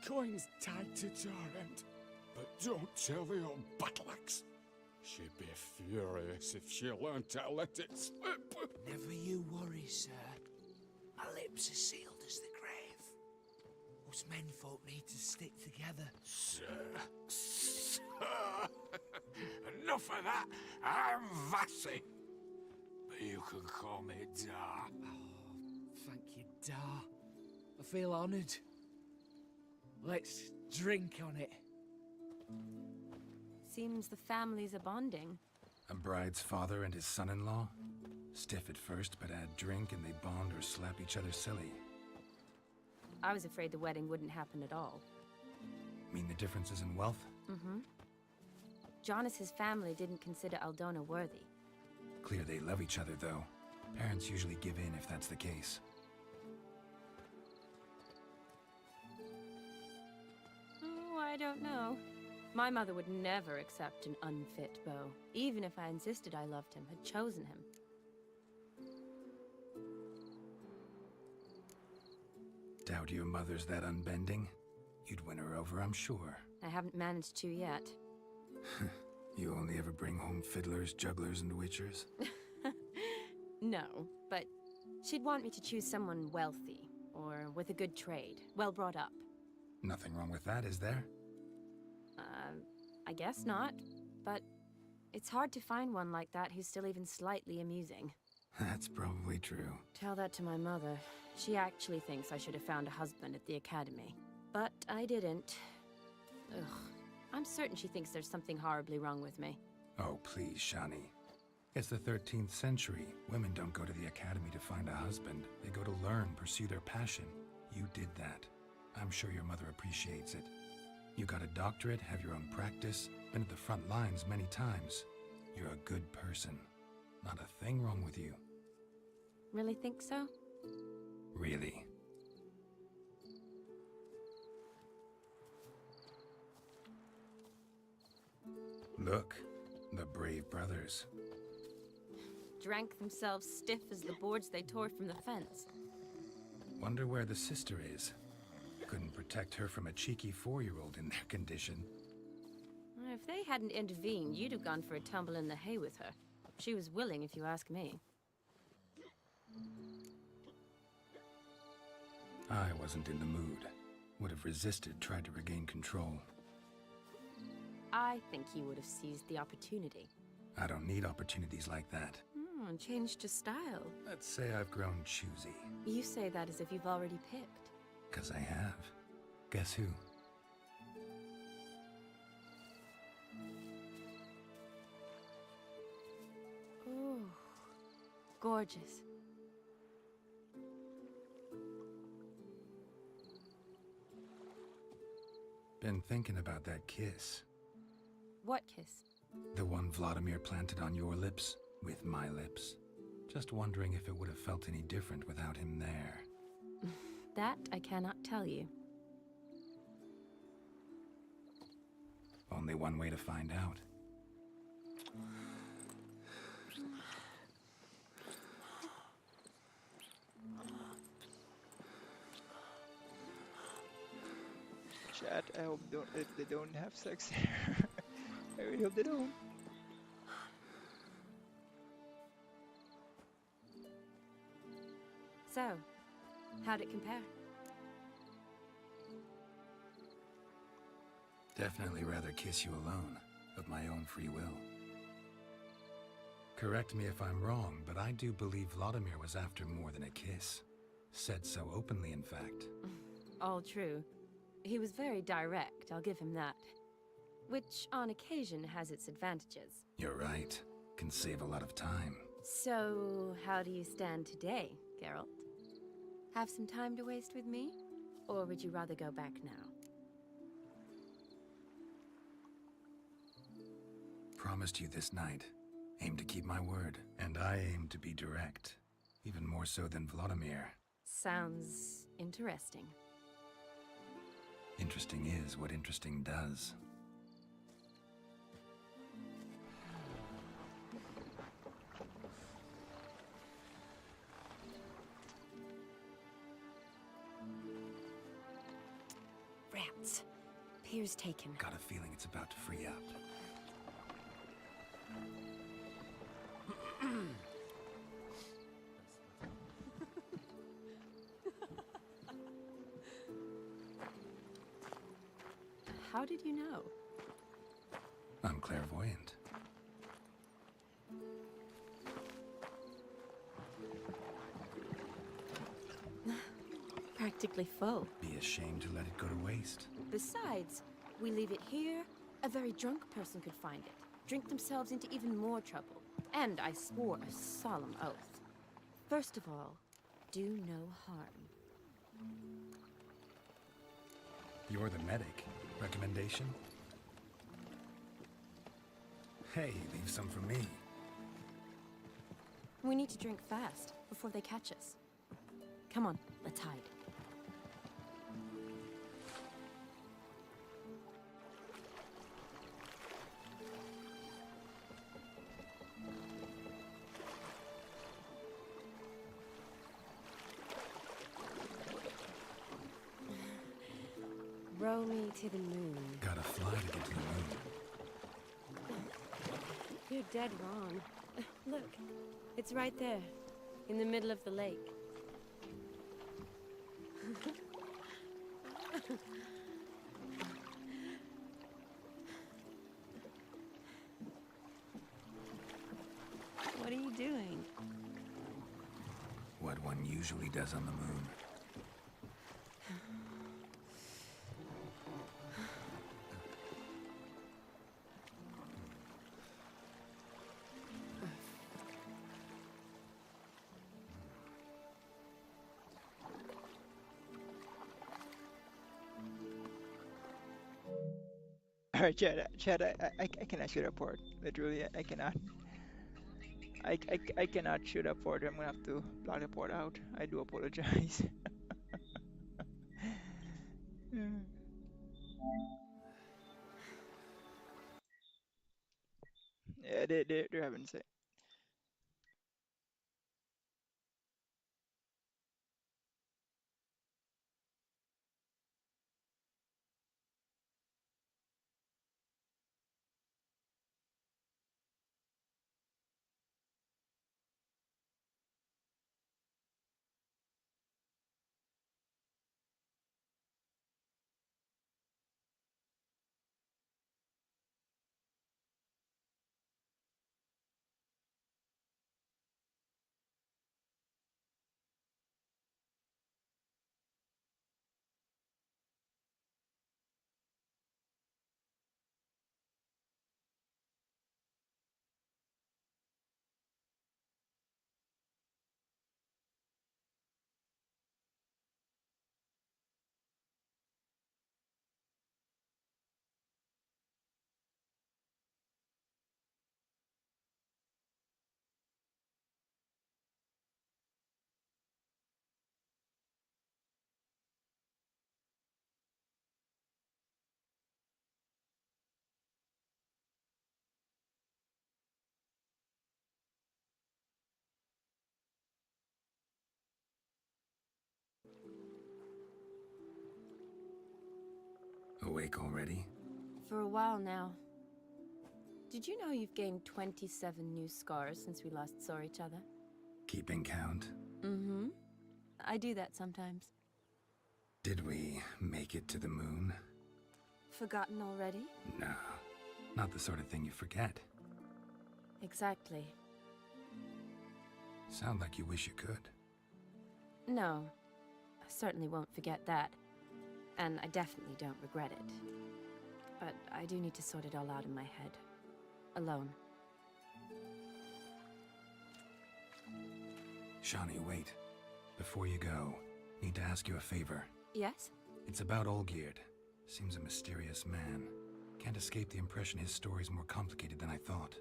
coin's tied to Torrent, but don't tell the old battle-axe. She'd be furious if she learned to let it slip. Never you worry, sir. My lips are sealed as the grave. Us menfolk need to stick together. Sir. Enough of that. I'm Vassy. But you can call me Dar. Oh, thank you, Dar. I feel honoured. Let's drink on it. Seems the families are bonding. A bride's father and his son-in-law? Stiff at first, but add drink and they bond or slap each other silly. I was afraid the wedding wouldn't happen at all. Mean the differences in wealth? Mm-hmm. Jonas's family didn't consider Aldona worthy. Clear they love each other, though. Parents usually give in if that's the case. Oh, I don't know. My mother would never accept an unfit beau, even if I insisted I loved him, had chosen him. Doubt your mother's that unbending? You'd win her over, I'm sure. I haven't managed to yet. You only ever bring home fiddlers, jugglers, and witchers? No, but she'd want me to choose someone wealthy, or with a good trade, well brought up. Nothing wrong with that, is there? I guess not, but it's hard to find one like that who's still even slightly amusing. That's probably true. Tell that to my mother. She actually thinks I should have found a husband at the academy. But I didn't. Ugh. I'm certain she thinks there's something horribly wrong with me. Oh, please, Shani. It's the 13th century. Women don't go to the academy to find a husband. They go to learn, pursue their passion. You did that. I'm sure your mother appreciates it. You got a doctorate, have your own practice, been at the front lines many times. You're a good person. Not a thing wrong with you. Really think so? Really. Look, the brave brothers. Drank themselves stiff as the boards they tore from the fence. Wonder where the sister is. Couldn't protect her from a cheeky 4-year-old in their condition. If they hadn't intervened, you'd have gone for a tumble in the hay with her. She was willing, if you ask me. I wasn't in the mood. Would have resisted, tried to regain control. I think you would have seized the opportunity. I don't need opportunities like that. Changed your style. Let's say I've grown choosy. You say that as if you've already picked. 'Cause I have. Guess who? Ooh, gorgeous. Been thinking about that kiss. What kiss? The one Vladimir planted on your lips, with my lips. Just wondering if it would have felt any different without him there. That I cannot tell you. Only one way to find out. Chat, I hope they don't have sex here. I really hope they don't. So, how'd it compare? Definitely rather kiss you alone, of my own free will. Correct me if I'm wrong, but I do believe Vladimir was after more than a kiss. Said so openly, in fact. All true. He was very direct, I'll give him that. Which, on occasion, has its advantages. You're right. Can save a lot of time. So, how do you stand today, Geralt? Have some time to waste with me? Or would you rather go back now? Promised you this night. Aim to keep my word. And I aim to be direct. Even more so than Vladimir. Sounds interesting. Interesting is what interesting does. Rats. Pier's taken. Got a feeling it's about to free up. How did you know? I'm clairvoyant. Practically full. Be ashamed to let it go to waste. Besides, we leave it here, a very drunk person could find it, drink themselves into even more trouble. And I swore a solemn oath. First of all, do no harm. You're the medic. Recommendation? Hey, leave some for me. We need to drink fast, before they catch us. Come on, let's hide. Row me to the moon. Gotta fly to get to the moon. You're dead wrong. Look, it's right there, in the middle of the lake. What are you doing? What one usually does on the moon. Alright, Chad, I cannot shoot a port. Literally, I cannot. I cannot shoot a port. I'm gonna have to block the port out. I do apologize. Yeah, they're having say. Awake already? For a while now. Did you know you've gained 27 new scars since we last saw each other? Keeping count? Mm-hmm. I do that sometimes. Did we make it to the moon? Forgotten already? No, not the sort of thing you forget. Exactly. Sound like you wish you could. No, I certainly won't forget that. And I definitely don't regret it. But I do need to sort it all out in my head. Alone. Shani, wait. Before you go, need to ask you a favor. Yes? It's about Olgierd. Seems a mysterious man. Can't escape the impression his story's more complicated than I thought.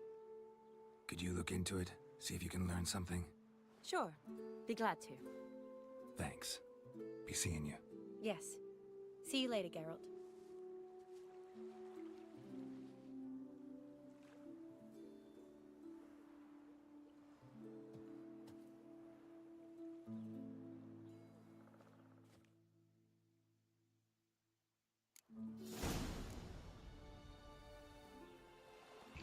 Could you look into it? See if you can learn something? Sure. Be glad to. Thanks. Be seeing you. Yes. See you later, Geralt.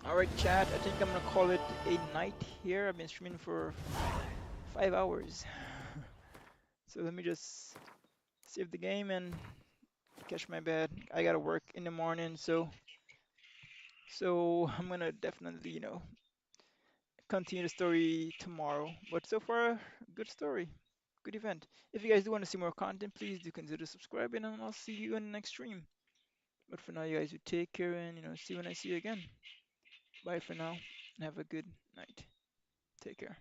Alright, chat, I think I'm gonna call it a night here. I've been streaming for 5 hours. So let me just save the game and catch my bed. I gotta work in the morning, so I'm gonna definitely, continue the story tomorrow. But so far, good story, good event. If you guys do want to see more content, please do consider subscribing, and I'll see you in the next stream. But for now, you guys, you take care, and see you when I see you again. Bye for now, and have a good night. Take care.